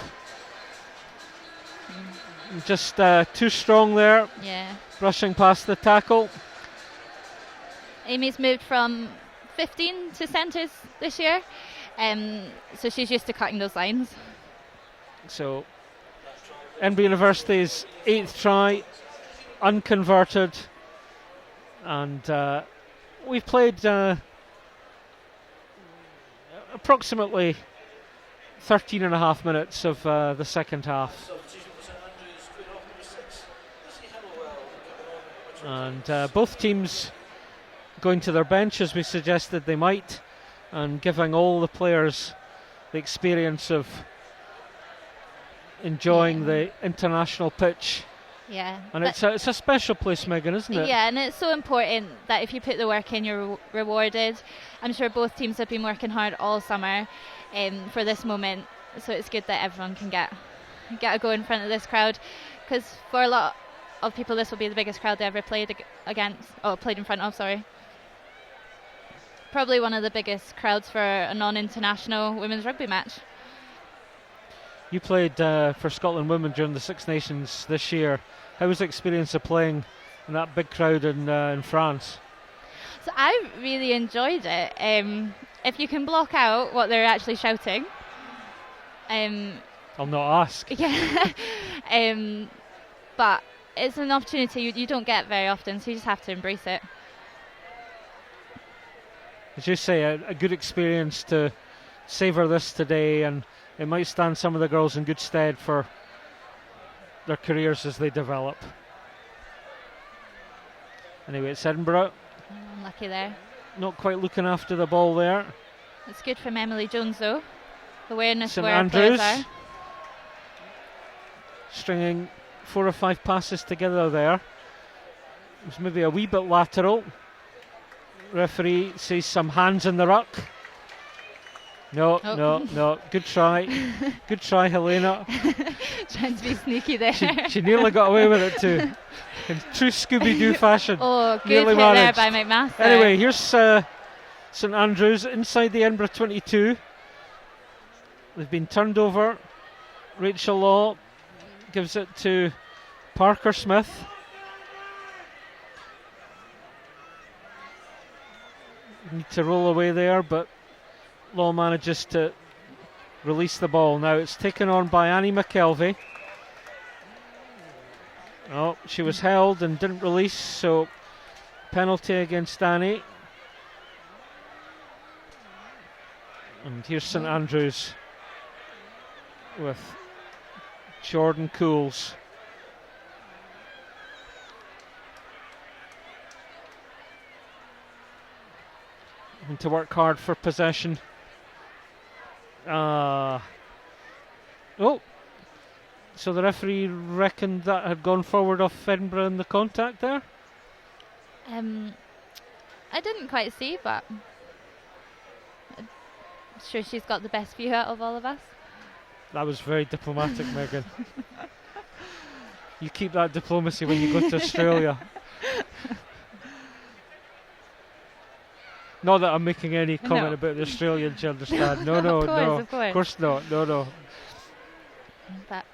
Just too strong there. Yeah. Rushing past the tackle. Amy's moved from 15 to centres this year. So she's used to cutting those lines. So Edinburgh University's 8th try, unconverted. And we've played approximately 13 and a half minutes of the second half. And both teams going to their bench as we suggested they might, and giving all the players the experience of enjoying the international pitch. Yeah. And it's a special place, Megan, isn't it? Yeah, and it's so important that if you put the work in, you're rewarded. I'm sure both teams have been working hard all summer for this moment, so it's good that everyone can get a go in front of this crowd, because for a lot of people this will be the biggest crowd they ever played in front of, sorry. Probably one of the biggest crowds for a non-international women's rugby match. You played for Scotland women during the Six Nations this year. How was the experience of playing in that big crowd in France? So I really enjoyed it. If you can block out what they're actually shouting. I'll not ask. Yeah. But it's an opportunity you don't get very often, so you just have to embrace it. As you say, a good experience to savour this today, and it might stand some of the girls in good stead for their careers as they develop. Anyway, it's Edinburgh. Unlucky there. Not quite looking after the ball there. It's good from Emily Jones though. Awareness St where Andrews players are. stringing 4 or 5 passes together there. It was maybe a wee bit lateral. Referee sees some hands in the ruck. No. Good try. Good try, Helena. Trying to be sneaky there. She nearly got away with it too. In true Scooby-Doo fashion. Oh, good Nearly hit there managed. by McMaster. Anyway, here's St Andrews inside the Edinburgh 22. They've been turned over. Rachel Law gives it to Parker Smith. Need to roll away there, but Law manages to release the ball. Now it's taken on by Annie McKelvey. Oh, she was held and didn't release, so penalty against Annie. And here's St Andrews with Jordan Cools. and to work hard for possession. So the referee reckoned that had gone forward off Edinburgh in the contact there? I didn't quite see, but I'm sure she's got the best view out of all of us. That was very diplomatic, Megan. You keep that diplomacy when you go to Australia. Not that I'm making any comment about the Australians, you understand. No, Of course not. No. But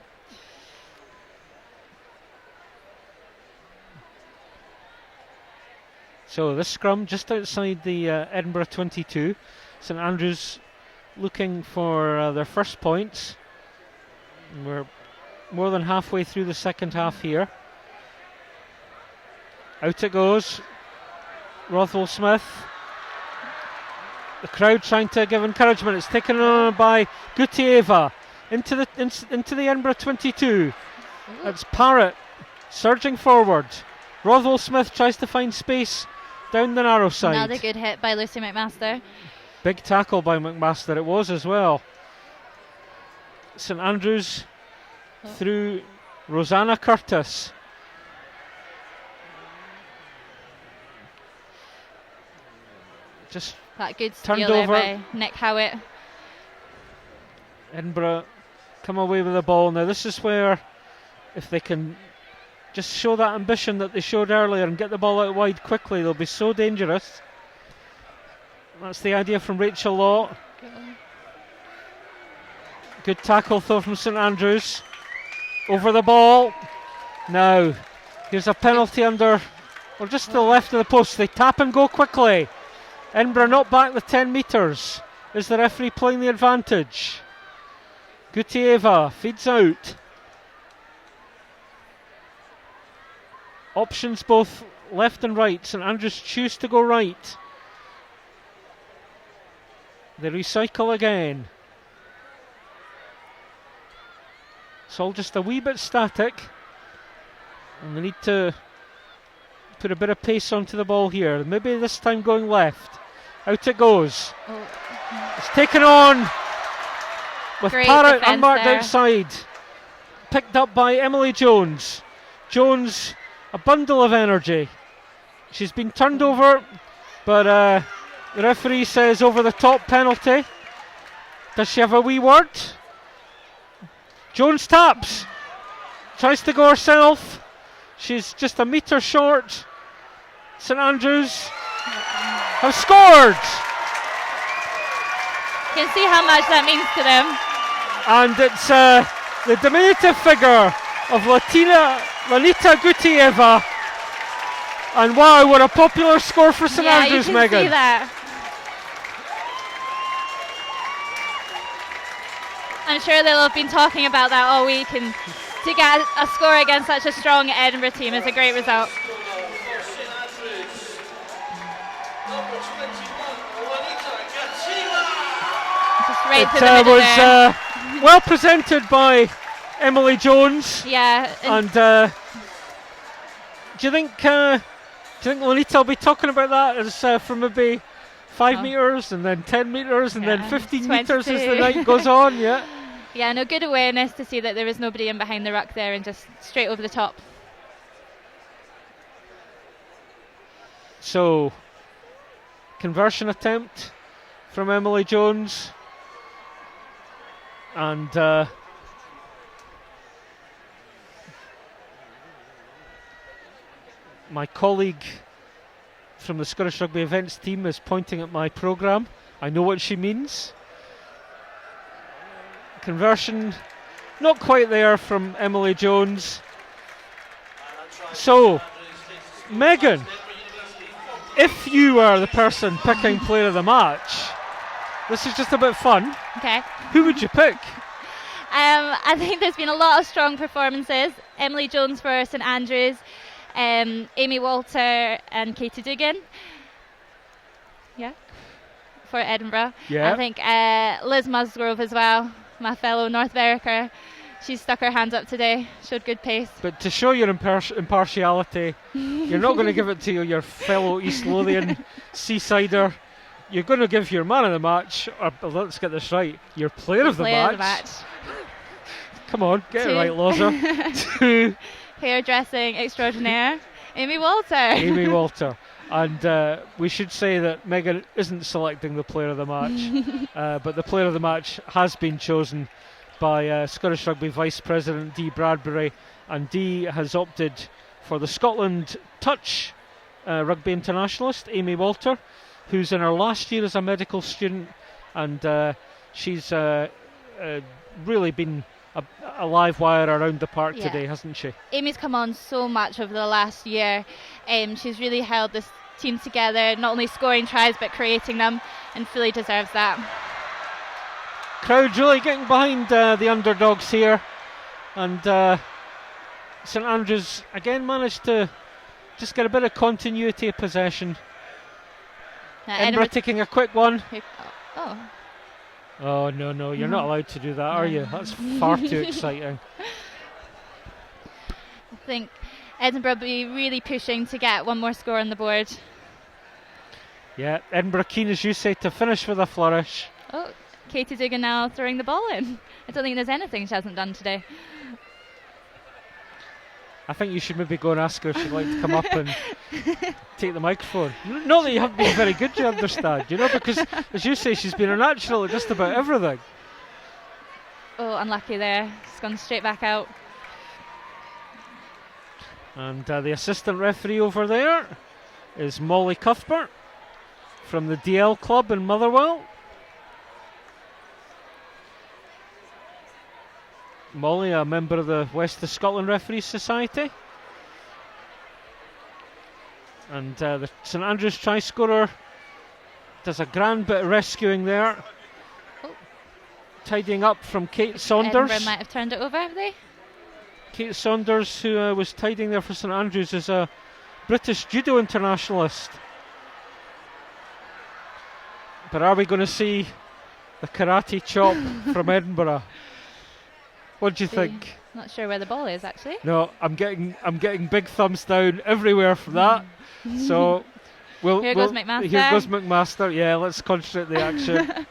so this scrum just outside the Edinburgh 22. St Andrews looking for their first points. We're more than halfway through the second half here. Out it goes. Rothwell Smith. The crowd trying to give encouragement. It's taken on by Gutieva into the Edinburgh 22. That's Parrott surging forward. Rothwell Smith tries to find space down the narrow side. Another good hit by Lucy McMaster. Big tackle by McMaster it was as well. St Andrews through Rosanna Curtis. Just that good turned steal there over by Nick Howitt. Edinburgh come away with the ball. Now this is where, if they can just show that ambition that they showed earlier and get the ball out wide quickly, they'll be so dangerous. That's the idea from Rachel Law. Good tackle though from St Andrews. Over the ball. Now, here's a penalty under, or just to the left of the post. They tap and go quickly. Edinburgh not back with 10 metres. Is the referee playing the advantage? Gutieva feeds out. Options both left and right. St Andrews choose to go right. They recycle again. It's all just a wee bit static. And they need to put a bit of pace onto the ball here. Maybe this time going left. Out it goes. It's taken on with Parrott unmarked outside. Picked up by Emily Jones. Jones, a bundle of energy. She's been turned over, but the referee says over the top penalty. Does she have a wee word? Jones taps. Tries to go herself. She's just a metre short. St Andrews have scored. You can see how much that means to them. And it's the diminutive figure of Lanita Gutieva. And wow, what a popular score for St Andrews, you can Megan. See that. I'm sure they'll have been talking about that all week, and to get a score against such a strong Edinburgh team is a great result. Just right to the middle was there. Well presented by Emily Jones. Yeah. And do you think Lanita will be talking about that as from maybe 5 metres and then 10 metres and then 15 metres as the night goes on? Yeah. Yeah, no, good awareness to see that there was nobody in behind the ruck there and just straight over the top. So, conversion attempt from Emily Jones. And my colleague from the Scottish Rugby events team is pointing at my programme. I know what she means. Conversion not quite there from Emily Jones. So, Megan, if you were the person picking player of the match, this is just a bit fun. Okay. Who would you pick? I think there's been a lot of strong performances. Emily Jones for St Andrews, Amy Walter and Katie Dugan. Yeah. For Edinburgh. Yeah. I think Liz Musgrove as well, my fellow North Berwicker. She stuck her hands up today, showed good pace. But to show your impartiality, you're not going to give it to your fellow East Lothian Seasider, you're going to give your man of the match, or let's get this right, your player of the match. Come on, get it right, Loza. To hairdressing extraordinaire, Amy Walter. Amy Walter. And we should say that Megan isn't selecting the player of the match, but the player of the match has been chosen by Scottish Rugby Vice President Dee Bradbury, and Dee has opted for the Scotland Touch Rugby Internationalist, Amy Walter, who's in her last year as a medical student, and she's really been a live wire around the park today, hasn't she? Amy's come on so much over the last year. She's really held this team together, not only scoring tries but creating them, and fully deserves that. Crowd really getting behind the underdogs here, and St Andrews again managed to just get a bit of continuity of possession. Edinburgh taking a quick one. Oh, no, you're not allowed to do that, are you? That's far too exciting. I think Edinburgh will be really pushing to get one more score on the board. Yeah, Edinburgh keen, as you say, to finish with a flourish. Oh, Katie Dugan now throwing the ball in. I don't think there's anything she hasn't done today. I think you should maybe go and ask her if she'd like to come up and take the microphone. Not that you haven't been very good, you understand, because, as you say, she's been a natural at just about everything. Oh, unlucky there. It's gone straight back out. And the assistant referee over there is Molly Cuthbert from the DL Club in Motherwell. Molly, a member of the West of Scotland Referees Society. And the St Andrews try scorer does a grand bit of rescuing there. Tidying up from Kate Saunders. Edinburgh might have turned it over, have they? Kate Saunders, who was tidying there for St Andrews, is a British judo internationalist. But are we going to see the karate chop from Edinburgh? What do you think? Not sure where the ball is, actually. No, I'm getting big thumbs down everywhere from that. So here goes McMaster. Here goes McMaster. Yeah, let's concentrate the action.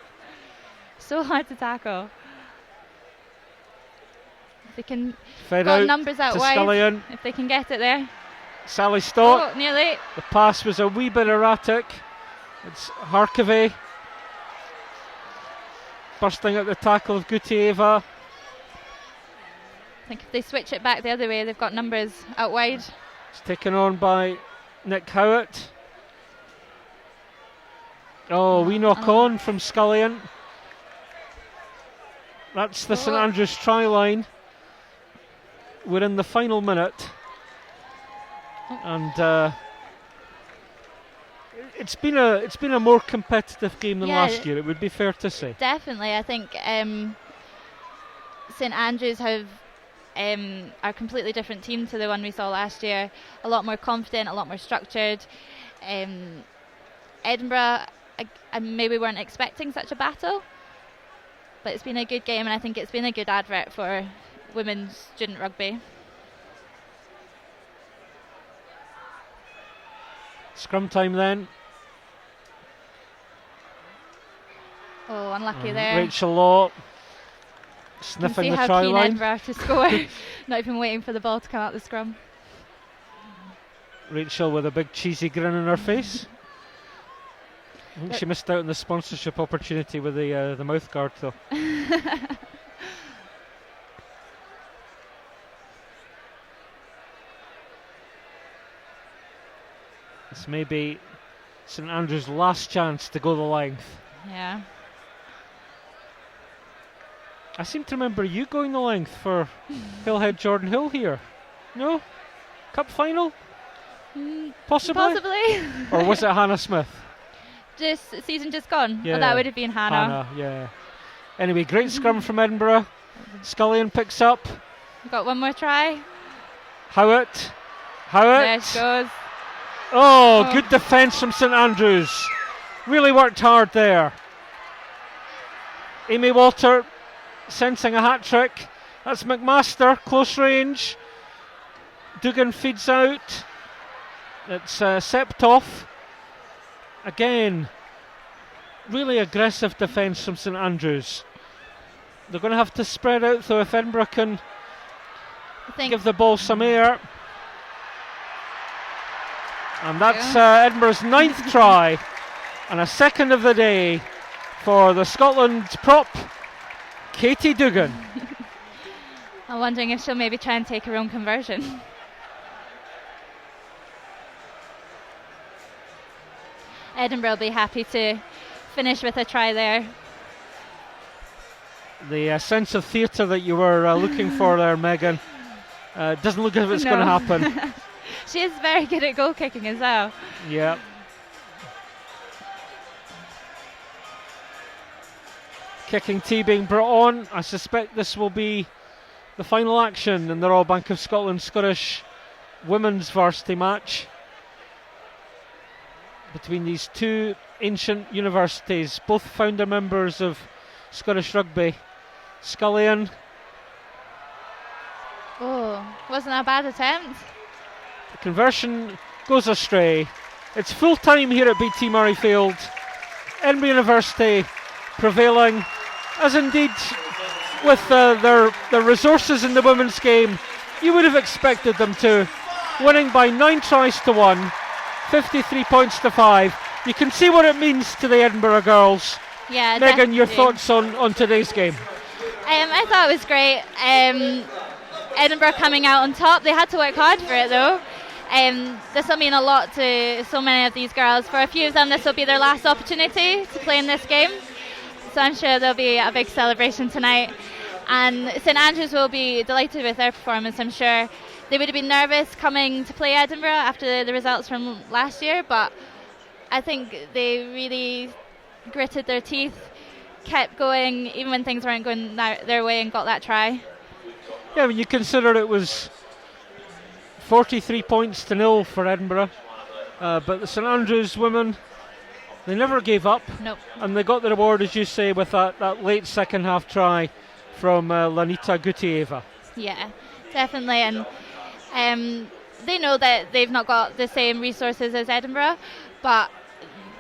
So hard to tackle. If they can Fed got out numbers out to wide. Scullion. If they can get it there. Sally Stott. Oh, nearly. The pass was a wee bit erratic. It's Harkavy bursting at the tackle of Gutieva. I think if they switch it back the other way, they've got numbers out wide. It's taken on by Nick Howitt. Oh, we knock on from Scullion. That's the St Andrews try line. We're in the final minute. And it's been a more competitive game than last year, it would be fair to say. Definitely. I think St Andrews have a completely different team to the one we saw last year. A lot more confident, a lot more structured. Edinburgh, I maybe weren't expecting such a battle, but it's been a good game, and I think it's been a good advert for women's student rugby. Scrum time then. Oh, unlucky there. Rachel Law sniffing the try line. Edinburgh to score. Not even waiting for the ball to come out the scrum. Rachel with a big cheesy grin on her face. I think she missed out on the sponsorship opportunity with the mouth guard though. This may be St Andrews' last chance to go the length. Yeah. I seem to remember you going the length for Hillhead Jordan Hill here. No? Cup final? Possibly? Or was it Hannah Smith? Just season just gone? Yeah. Oh, that would have been Hannah. Yeah. Anyway, great scrum from Edinburgh. Scullion picks up. We've got one more try. Howitt. There she goes. Oh, good defence from St Andrews. Really worked hard there. Amy Walter sensing a hat-trick. That's McMaster, close range. Dugan feeds out. It's Septoff. Again, really aggressive defence from St Andrews. They're going to have to spread out, though, if Edinburgh can give the ball some air. And that's Edinburgh's 9th try and a second of the day for the Scotland prop, Katie Dugan. I'm wondering if she'll maybe try and take her own conversion. Edinburgh will be happy to finish with a try there. The sense of theatre that you were looking for there, Megan, doesn't look as if it's going to happen. She is very good at goal kicking as well. Yeah. Kicking tee being brought on. I suspect this will be the final action in the Royal Bank of Scotland Scottish Women's Varsity match between these two ancient universities, both founder members of Scottish Rugby. Scullion. Oh, wasn't a bad attempt. The conversion goes astray. It's full time here at BT Murrayfield. Edinburgh University prevailing, as indeed with their resources in the women's game, you would have expected them to, winning by 9 tries to 1, 53 points to 5. You can see what it means to the Edinburgh girls. Yeah, Megan, your thoughts on today's game? I thought it was great. Edinburgh coming out on top. They had to work hard for it, though. This will mean a lot to so many of these girls. For a few of them, this will be their last opportunity to play in this game. So I'm sure there'll be a big celebration tonight. And St Andrews will be delighted with their performance, I'm sure. They would have been nervous coming to play Edinburgh after the results from last year, but I think they really gritted their teeth, kept going even when things weren't going their way, and got that try. Yeah, when you consider it was 43 points to 0 for Edinburgh, but the St Andrews women, they never gave up. Nope. And they got the reward, as you say, with that late second half try from Lanita Gutieva. Yeah, definitely. And they know that they've not got the same resources as Edinburgh, but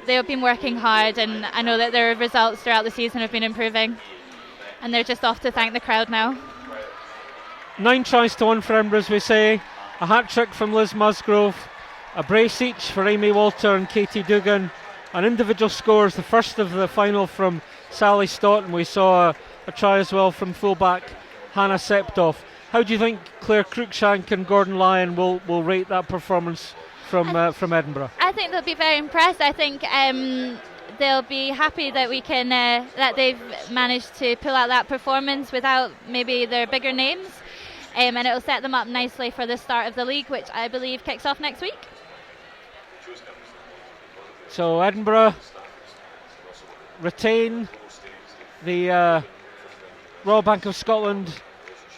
they've been working hard, and I know that their results throughout the season have been improving, and they're just off to thank the crowd now. 9 tries to 1 for Edinburgh, as we say. A hat-trick from Liz Musgrove, a brace each for Amy Walter and Katie Dugan, and individual scores, the first of the final from Sally Stott, and we saw a try as well from fullback Hannah Septoff. How do you think Claire Cruikshank and Gordon Lyon will rate that performance from Edinburgh? I think they'll be very impressed. I think they'll be happy that we can that they've managed to pull out that performance without maybe their bigger names, and it'll set them up nicely for the start of the league, which I believe kicks off next week. So Edinburgh retain the Royal Bank of Scotland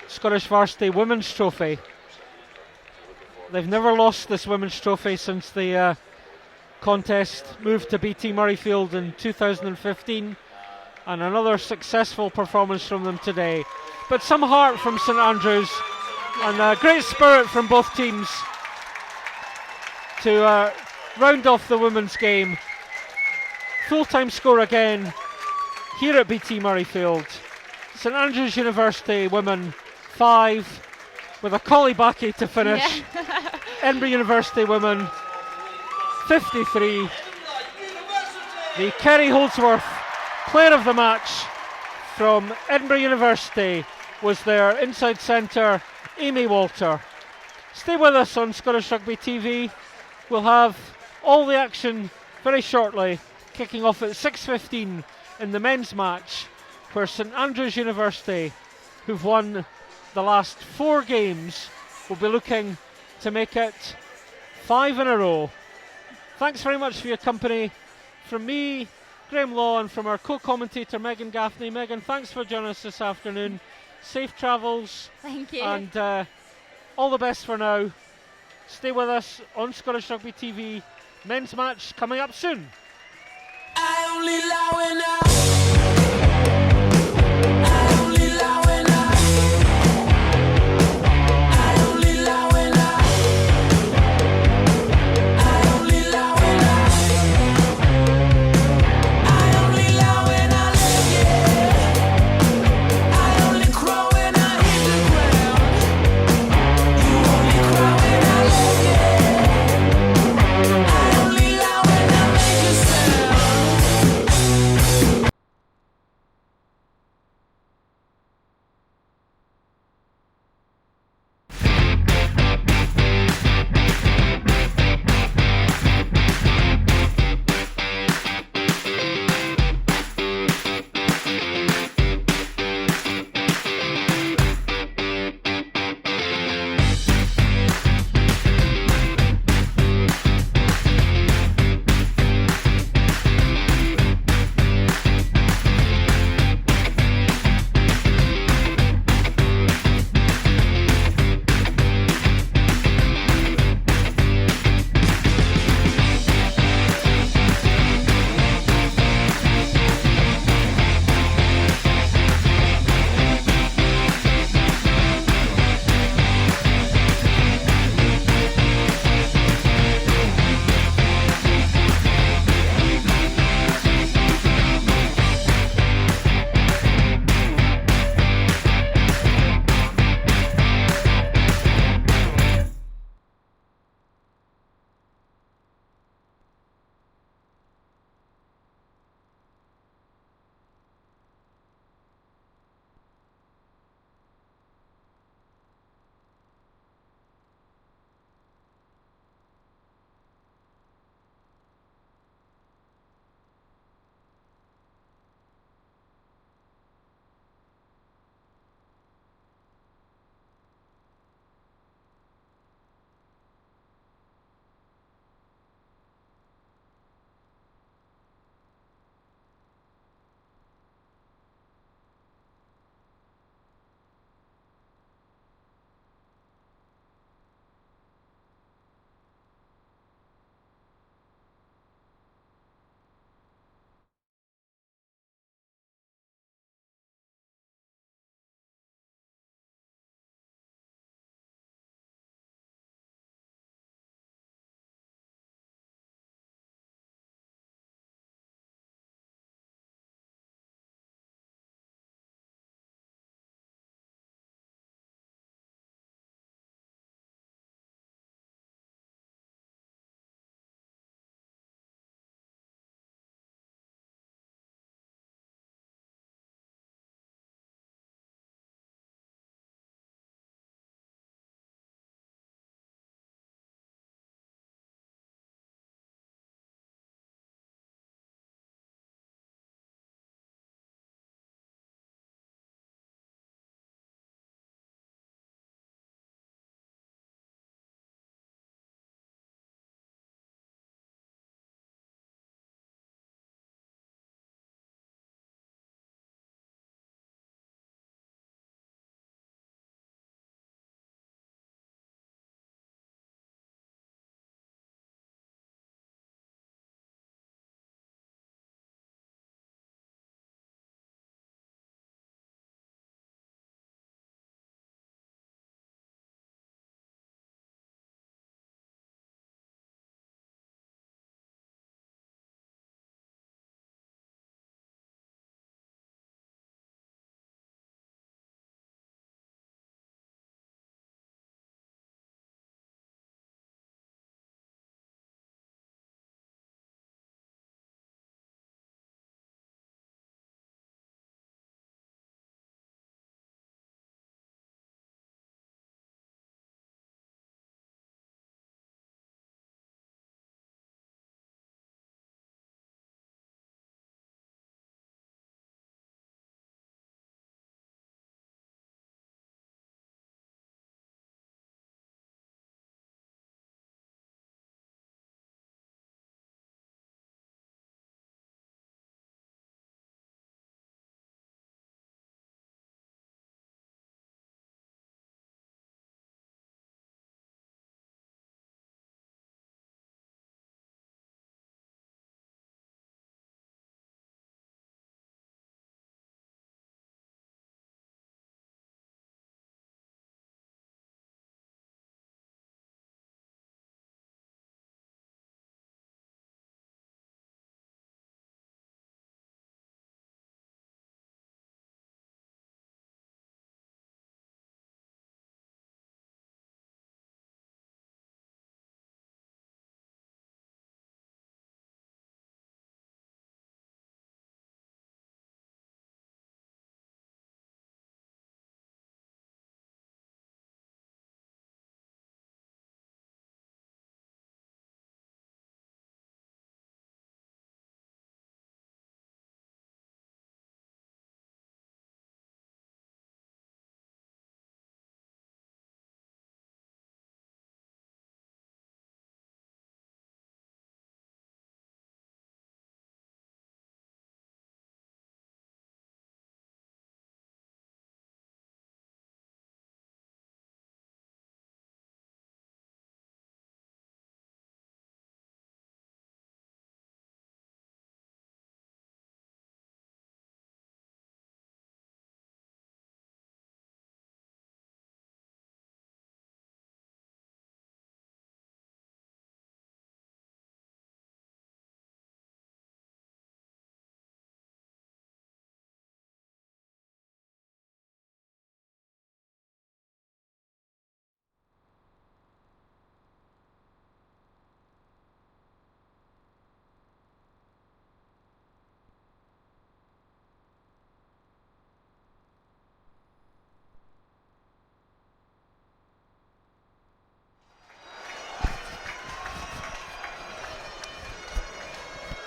Scottish Varsity Women's Trophy. They've never lost this Women's Trophy since the contest moved to BT Murrayfield in 2015, and another successful performance from them today. But some heart from St Andrews, and great spirit from both teams to round off the women's game. Full-time score again here at BT Murrayfield. St Andrews University women 5 with a Collibaki to finish. Yeah. Edinburgh University women 53. The Kerry Holdsworth player of the match from Edinburgh University was their inside centre, Amy Walter. Stay with us on Scottish Rugby TV. We'll have all the action very shortly, kicking off at 6:15 in the men's match, where St Andrews University, who've won the last 4 games, will be looking to make it 5 in a row. Thanks very much for your company. From me, Graham Law, and from our co-commentator Megan Gaffney. Megan, thanks for joining us this afternoon. Safe travels. Thank you. And all the best for now. Stay with us on Scottish Rugby TV. Men's match coming up soon. I only lie when I I only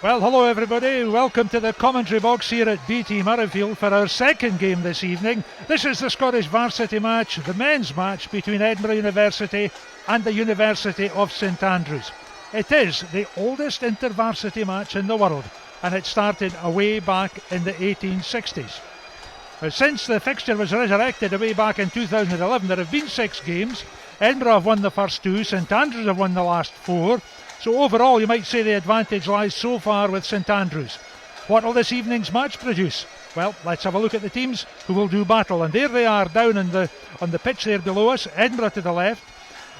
Well, hello everybody. Welcome to the commentary box here at BT Murrayfield for our second game this evening. This is the Scottish Varsity match, the men's match between Edinburgh University and the University of St Andrews. It is the oldest inter-varsity match in the world, and it started away back in the 1860s. Since the fixture was resurrected away back in 2011, there have been 6 games. Edinburgh have won the first 2, St Andrews have won the last 4. So overall, you might say the advantage lies so far with St Andrews. What will this evening's match produce? Well, let's have a look at the teams who will do battle. And there they are down on the pitch there below us. Edinburgh to the left.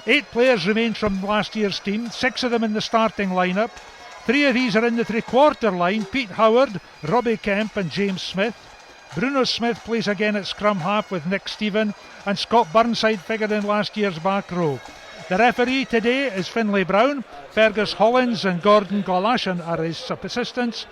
8 players remain from last year's team. 6 of them in the starting lineup. 3 of these are in the three-quarter line. Pete Howard, Robbie Kemp and James Smith. Bruno Smith plays again at scrum half with Nick Stephen. And Scott Burnside figured in last year's back row. The referee today is Finlay Brown. Fergus Hollins and Gordon Golashan are his assistants.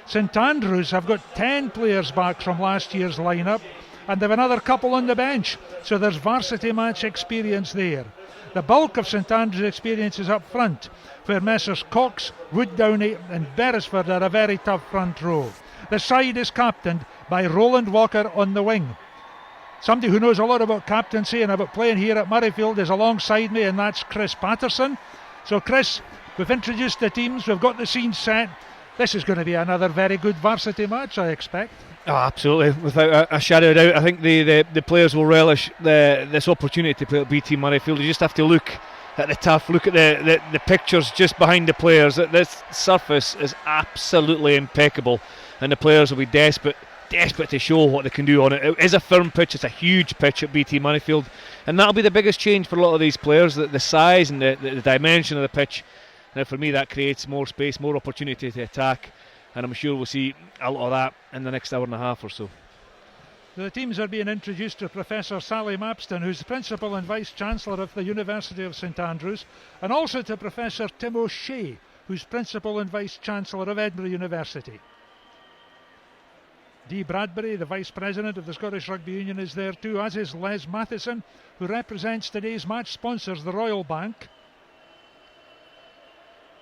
St Andrews have got 10 players back from last year's lineup, and they've another couple on the bench, so there's varsity match experience there. The bulk of St Andrews' experience is up front, where Messrs Cox, Wooddowney and Beresford are a very tough front row. The side is captained by Roland Walker on the wing. Somebody who knows a lot about captaincy and about playing here at Murrayfield is alongside me, and that's Chris Patterson. So Chris, we've introduced the teams, we've got the scene set. This is going to be another very good varsity match, I expect. Oh, absolutely, without a shadow of a doubt. I think the players will relish this opportunity to play at BT Murrayfield. You just have to look at the turf, look at the pictures just behind the players. This surface is absolutely impeccable, and the players will be desperate to show what they can do on it. It is a firm pitch, it's a huge pitch at BT Murrayfield, and that'll be the biggest change for a lot of these players, the size and the dimension of the pitch. Now for me that creates more space, more opportunity to attack, and I'm sure we'll see a lot of that in the next hour and a half or so. The teams are being introduced to Professor Sally Mapston, who's the Principal and Vice Chancellor of the University of St Andrews, and also to Professor Tim O'Shea, who's Principal and Vice Chancellor of Edinburgh University. Dee Bradbury, the Vice President of the Scottish Rugby Union, is there too, as is Les Matheson, who represents today's match sponsors, the Royal Bank.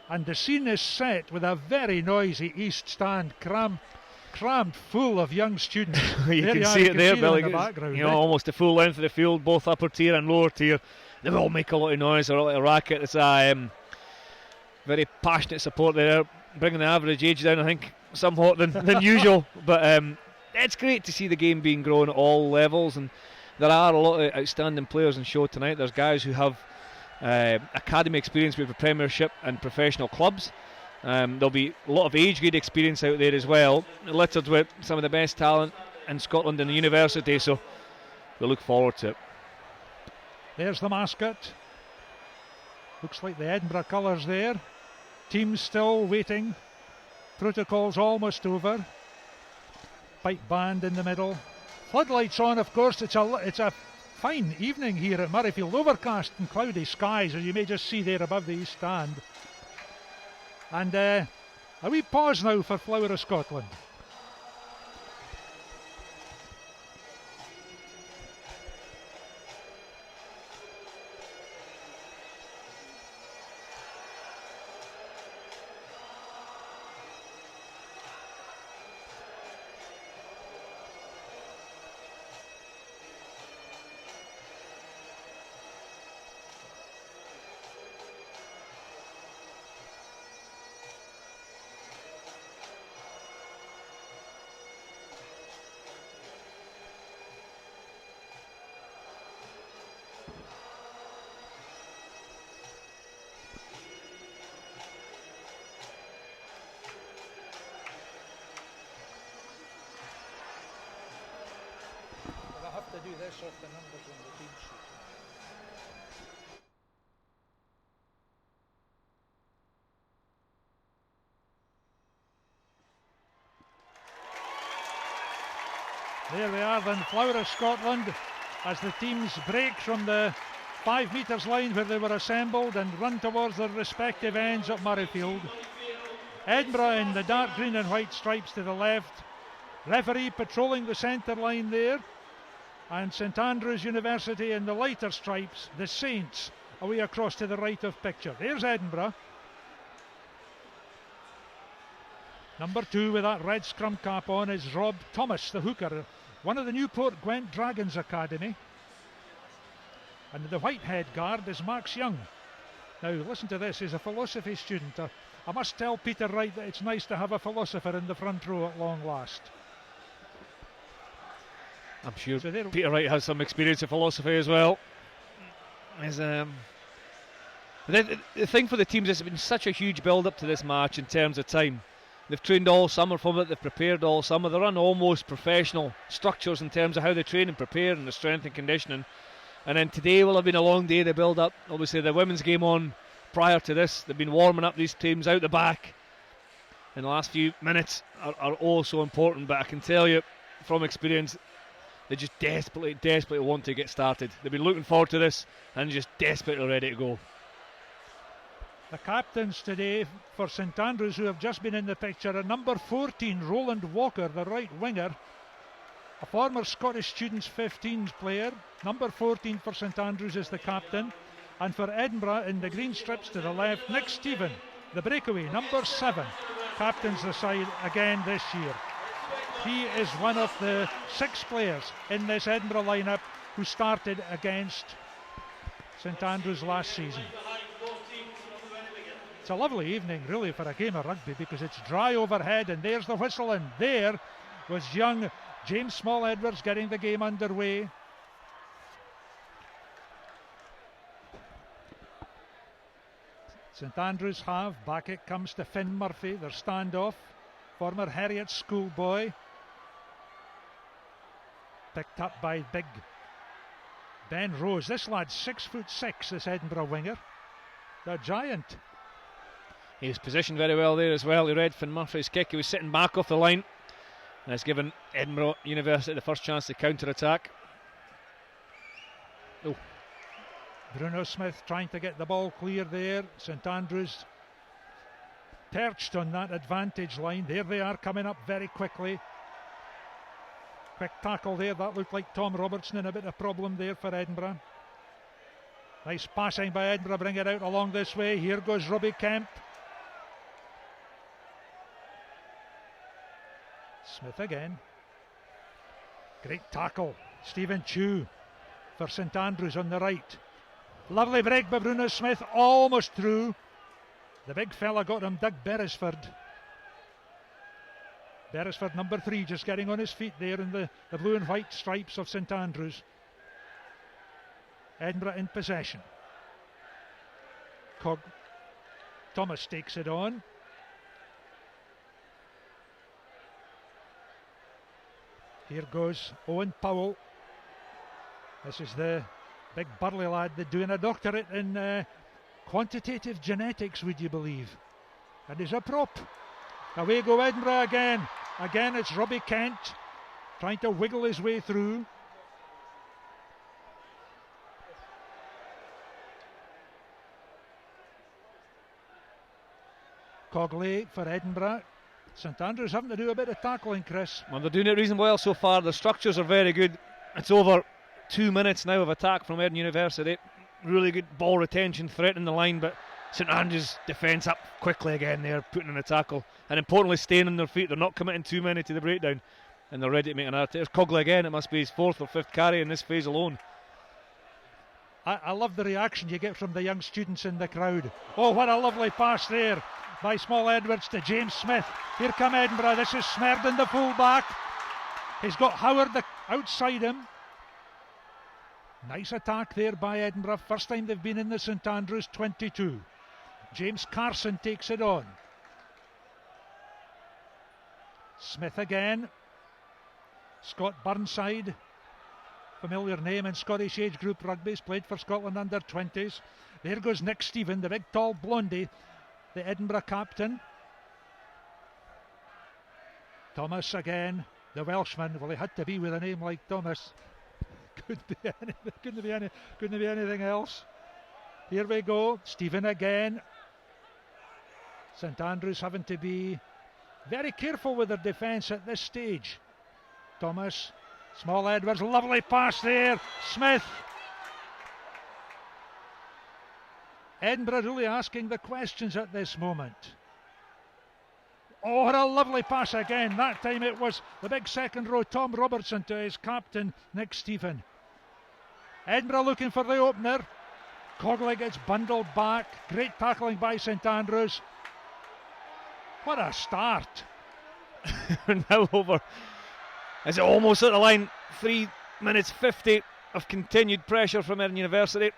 And the scene is set with a very noisy East Stand, crammed full of young students. You can see it there, Billy. In the background, almost the full length of the field, both upper tier and lower tier. They all make a lot of noise, a lot of racket. It's a very passionate support there, bringing the average age down, I think, somewhat than usual, but it's great to see the game being grown at all levels, and there are a lot of outstanding players in show tonight. There's guys who have academy experience with the Premiership and professional clubs. There'll be a lot of age grade experience out there as well, littered with some of the best talent in Scotland and the university, so we look forward to it. There's the mascot. Looks like the Edinburgh colours there. Teams still waiting. Protocol's almost over. Pipe band in the middle. Floodlights on, of course. It's a fine evening here at Murrayfield. Overcast and cloudy skies, as you may just see there above the East Stand. And a wee pause now for Flower of Scotland. Do this off the numbers on the team sheet. There they are then, Flower of Scotland, as the teams break from the 5 metres line where they were assembled and run towards their respective ends at Murrayfield. Edinburgh in the dark green and white stripes to the left, referee patrolling the centre line there, and St Andrews University in the lighter stripes, the Saints, away across to the right of picture. There's Edinburgh. Number 2 with that red scrum cap on is Rob Thomas, the hooker, one of the Newport Gwent Dragons Academy. And the white head guard is Max Young. Now listen to this, he's a philosophy student. I must tell Peter Wright that it's nice to have a philosopher in the front row at long last. I'm sure Peter Wright has some experience of philosophy as well. The thing for the teams is it's been such a huge build up to this match in terms of time. They've trained all summer from it, they've prepared all summer. They run almost professional structures in terms of how they train and prepare and the strength and conditioning. And then today will have been a long day to build up. Obviously the women's game on prior to this, they've been warming up these teams out the back. And the last few minutes are all so important. But I can tell you from experience, they just desperately want to get started. They've been looking forward to this and just desperately ready to go. The captains today for St Andrews, who have just been in the picture, are number 14, Roland Walker, the right winger, a former Scottish Students 15s player. Number 14 for St Andrews is the captain. And for Edinburgh, in the green strips to the left, Nick Stephen, the breakaway, number 7, captains the side again this year. He is one of the 6 players in this Edinburgh lineup who started against St Andrews last season. It's a lovely evening really for a game of rugby because it's dry overhead, and there's the whistle, and there was young James Small-Edwards getting the game underway. St Andrews have, back it comes to Finn Murphy, their standoff, former Heriot schoolboy, picked up by big Ben Rose. This lad's 6'6", this Edinburgh winger, the giant. He was positioned very well there as well. He read Finn Murphy's kick. He was sitting back off the line, and it's given Edinburgh University the first chance to counter-attack. Oh. Bruno Smith trying to get the ball clear there. St Andrews perched on that advantage line. There they are coming up very quickly. Quick tackle there. That looked like Tom Robertson, and a bit of problem there for Edinburgh. Nice passing by Edinburgh, bring it out along this way. Here goes Robbie Kemp. Smith again. Great tackle. Stephen Chew for St Andrews on the right. Lovely break by Bruno Smith, almost through. The big fella got him, Doug Beresford. Beresford, number 3, just getting on his feet there in the blue and white stripes of St Andrews. Edinburgh in possession. Thomas takes it on. Here goes Owen Powell. This is the big burly lad doing a doctorate in quantitative genetics, would you believe? And he's a prop. Away go Edinburgh again. Again it's Robbie Kent trying to wiggle his way through. Cogley for Edinburgh. St Andrews having to do a bit of tackling, Chris. Well, they're doing it reasonably well so far. The structures are very good. It's over 2 minutes now of attack from Edinburgh University. Really good ball retention, threatening the line, but St Andrews defence up quickly again there, putting in a tackle, and importantly staying on their feet. They're not committing too many to the breakdown, and they're ready to make an arc. There's Cogley again. It must be his 4th or 5th carry in this phase alone. I love the reaction you get from the young students in the crowd. Oh, what a lovely pass there by Small-Edwards to James Smith. Here come Edinburgh. This is Smerdon, the fullback. He's got Howard outside him. Nice attack there by Edinburgh. First time they've been in the St Andrews 22. James Carson takes it on. Smith again. Scott Burnside, familiar name in Scottish age group rugby, has played for Scotland under 20s. There goes Nick Stephen, the big tall blondie, the Edinburgh captain. Thomas again, the Welshman. Well, he had to be with a name like Thomas. Couldn't be anything else. Here we go, Stephen again. St Andrews having to be very careful with their defence at this stage. Thomas, Small-Edwards, lovely pass there. Smith. Edinburgh really asking the questions at this moment. Oh, what a lovely pass again. That time it was the big second row, Tom Robertson, to his captain, Nick Stephen. Edinburgh looking for the opener. Cogley gets bundled back. Great tackling by St Andrews. What a start. Now over. Is it almost at the line? 3 minutes 50 of continued pressure from Edinburgh University.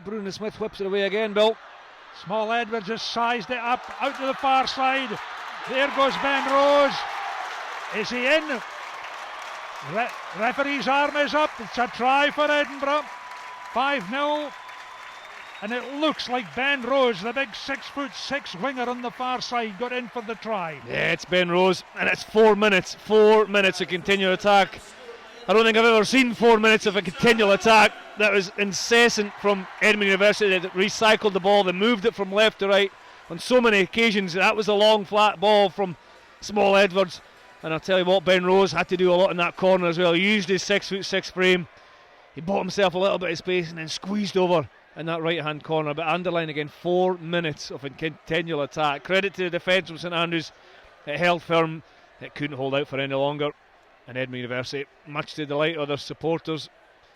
Bruno Smith whips it away again, Bill. Small Edwards has sized it up out to the far side. There goes Ben Rose. Is he in? Referee's arm is up. It's a try for Edinburgh. 5-0. And it looks like Ben Rose, the big 6'6" winger on the far side, got in for the try. Yeah, it's Ben Rose, and it's 4 minutes. 4 minutes of continual attack. I don't think I've ever seen 4 minutes of a continual attack that was incessant from Edinburgh University. They recycled the ball, they moved it from left to right on so many occasions. That was a long flat ball from Small Edwards, and I'll tell you what, Ben Rose had to do a lot in that corner as well. He used his 6'6" frame, he bought himself a little bit of space and then squeezed over in that right hand corner. But underline again, 4 minutes of a continual attack. Credit to the defence from St Andrews, it held firm, it couldn't hold out for any longer. And Edinburgh University, much to the delight of their supporters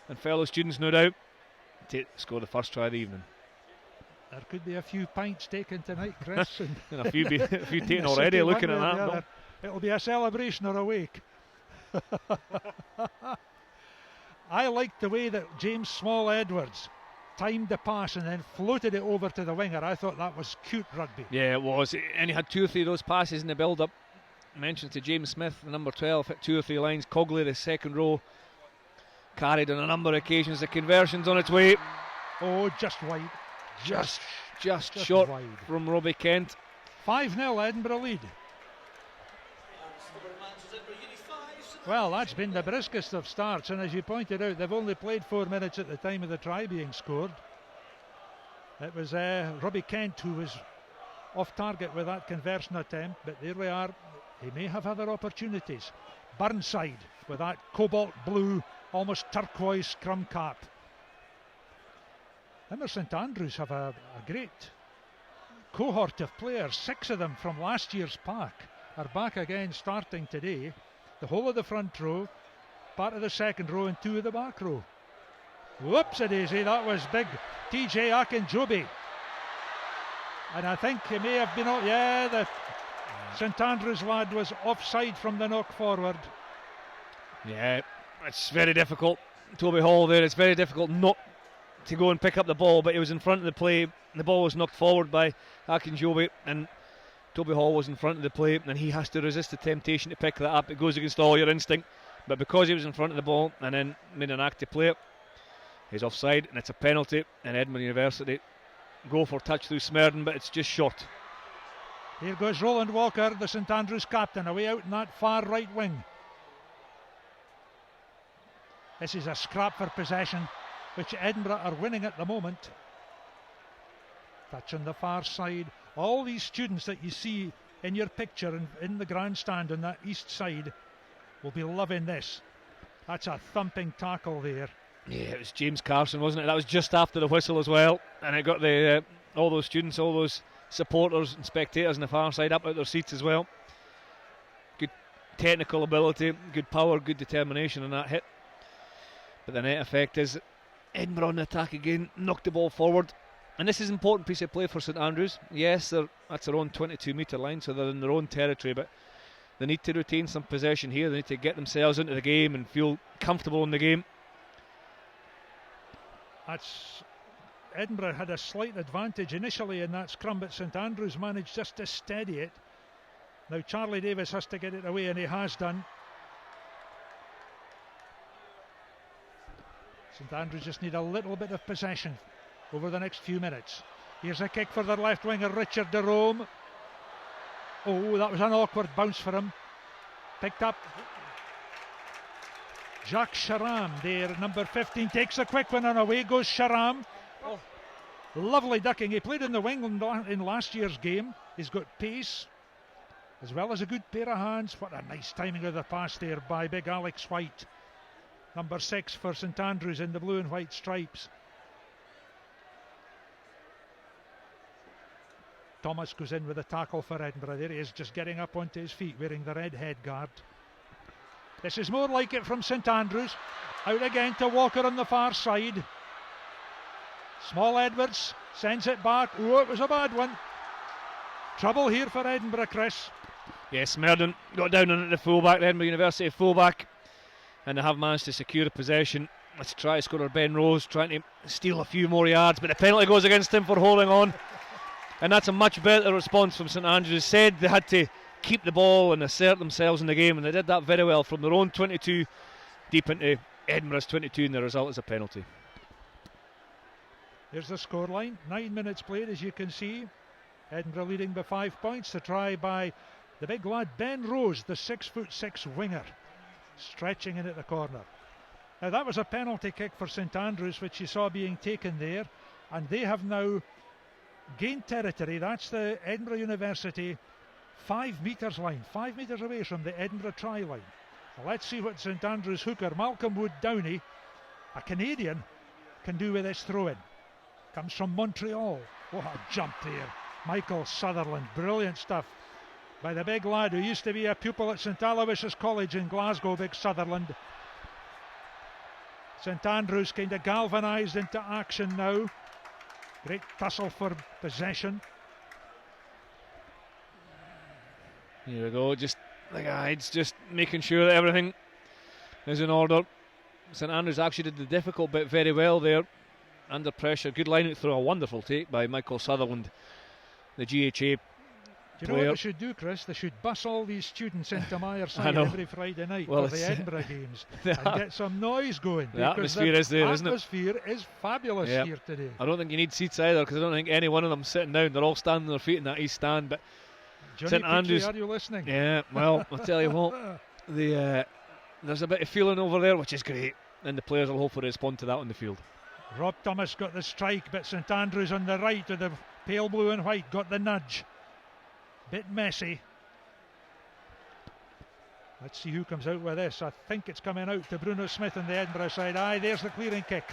and fellow students, no doubt, to score the first try of the evening. There could be a few pints taken tonight, Chris. And a few taken already, looking at that. No? It'll be a celebration or a wake. I liked the way that James Small Edwards timed the pass and then floated it over to the winger. I thought that was cute rugby. Yeah, it was. And he had 2 or 3 of those passes in the build-up. Mentioned to James Smith, the number 12, hit 2 or 3 lines. Cogley, the second row, carried on a number of occasions. The conversion's on its way. Oh, just wide. Just short wide from Robbie Kent. 5-0 Edinburgh lead. Well, that's been the briskest of starts, and as you pointed out, they've only played 4 minutes at the time of the try being scored. It was Robbie Kent who was off target with that conversion attempt, but there we are. He may have other opportunities. Burnside with that cobalt blue, almost turquoise scrum cap. St Andrews have a great cohort of players. 6 of them from last year's pack are back again starting today. The whole of the front row, part of the second row, and 2 of the back row. Whoops-a-daisy, that was big. TJ Akinjobi. And I think he may have been out. Yeah, the St Andrews lad was offside from the knock forward. Yeah, it's very difficult. Toby Hall there, it's very difficult not to go and pick up the ball, but he was in front of the play. The ball was knocked forward by Akinjobi, and Toby Hall was in front of the play, and he has to resist the temptation to pick that up. It goes against all your instinct, but because he was in front of the ball and then made an act to play it, he's offside, and it's a penalty. And Edinburgh University go for touch through Smerdon, but it's just short. Here goes Roland Walker, the St Andrews captain, away out in that far right wing. This is a scrap for possession, which Edinburgh are winning at the moment. Touch on the far side. All these students that you see in your picture in the grandstand on that east side will be loving this. That's a thumping tackle there. Yeah, it was James Carson, wasn't it? That was just after the whistle as well, and it got the all those students, all those supporters and spectators on the far side up out their seats as well. Good technical ability, good power, good determination in that hit. But the net effect is Edinburgh on the attack again, knocked the ball forward. And this is an important piece of play for St Andrews. Yes, that's their own 22 metre line, so they're in their own territory, but they need to retain some possession here. They need to get themselves into the game and feel comfortable in the game. Edinburgh had a slight advantage initially in that scrum, but St Andrews managed just to steady it. Now Charlie Davis has to get it away, and he has done. St Andrews just need a little bit of possession over the next few minutes. Here's a kick for their left winger, Richard de Rome. Oh, that was an awkward bounce for him. Picked up. Jacques Charam there, number 15, takes a quick one, and away goes Charam. Oh. Lovely ducking. He played in the wing in last year's game. He's got pace as well as a good pair of hands. What a nice timing of the pass there by big Alex White, number 6 for St Andrews in the blue and white stripes. Thomas goes in with a tackle for Edinburgh. There he is, just getting up onto his feet, wearing the red head guard. This is more like it from St Andrews. Out again to Walker on the far side. Small Edwards sends it back. Oh, it was a bad one. Trouble here for Edinburgh, Chris. Yes, Merden got down on it, the fullback, the Edinburgh University fullback, and they have managed to secure a possession. Let's try to score Ben Rose, trying to steal a few more yards, but the penalty goes against him for holding on. And that's a much better response from St Andrews. Said they had to keep the ball and assert themselves in the game, and they did that very well from their own 22 deep into Edinburgh's 22, and the result is a penalty. Here's the scoreline. 9 minutes played, as you can see. Edinburgh leading by 5 points. The try by the big lad Ben Rose, the 6'6" winger, stretching in at the corner. Now that was a penalty kick for St Andrews, which you saw being taken there, and they have now gained territory. That's the Edinburgh University 5 metres line, 5 metres away from the Edinburgh try line. Well, let's see what St Andrews hooker Malcolm Wood Downey, a Canadian, can do with this throw-in. Comes from Montreal. What a jump there. Michael Sutherland, brilliant stuff by the big lad who used to be a pupil at St Aloysius College in Glasgow, big Sutherland. St Andrews kind of galvanised into action now. Great tussle for possession. Here we go, just the guides, just making sure that everything is in order. St Andrews actually did the difficult bit very well there, under pressure. Good line out through, a wonderful take by Michael Sutherland, the GHA. Do you know what they should do, Chris? They should bus all these students into Myerside every Friday night for the Edinburgh games and get some noise going. The atmosphere is there, isn't it? The atmosphere is fabulous here today. I don't think you need seats either, because I don't think any one of them sitting down. They're all standing on their feet in that east stand. But St Andrews, are you listening? Yeah, well, I'll tell you what, there's a bit of feeling over there, which is great, and the players will hopefully respond to that on the field. Rob Thomas got the strike, but St Andrews on the right with the pale blue and white got the nudge. Bit messy. Let's see who comes out with this. I think it's coming out to Bruno Smith on the Edinburgh side. Aye, there's the clearing kick.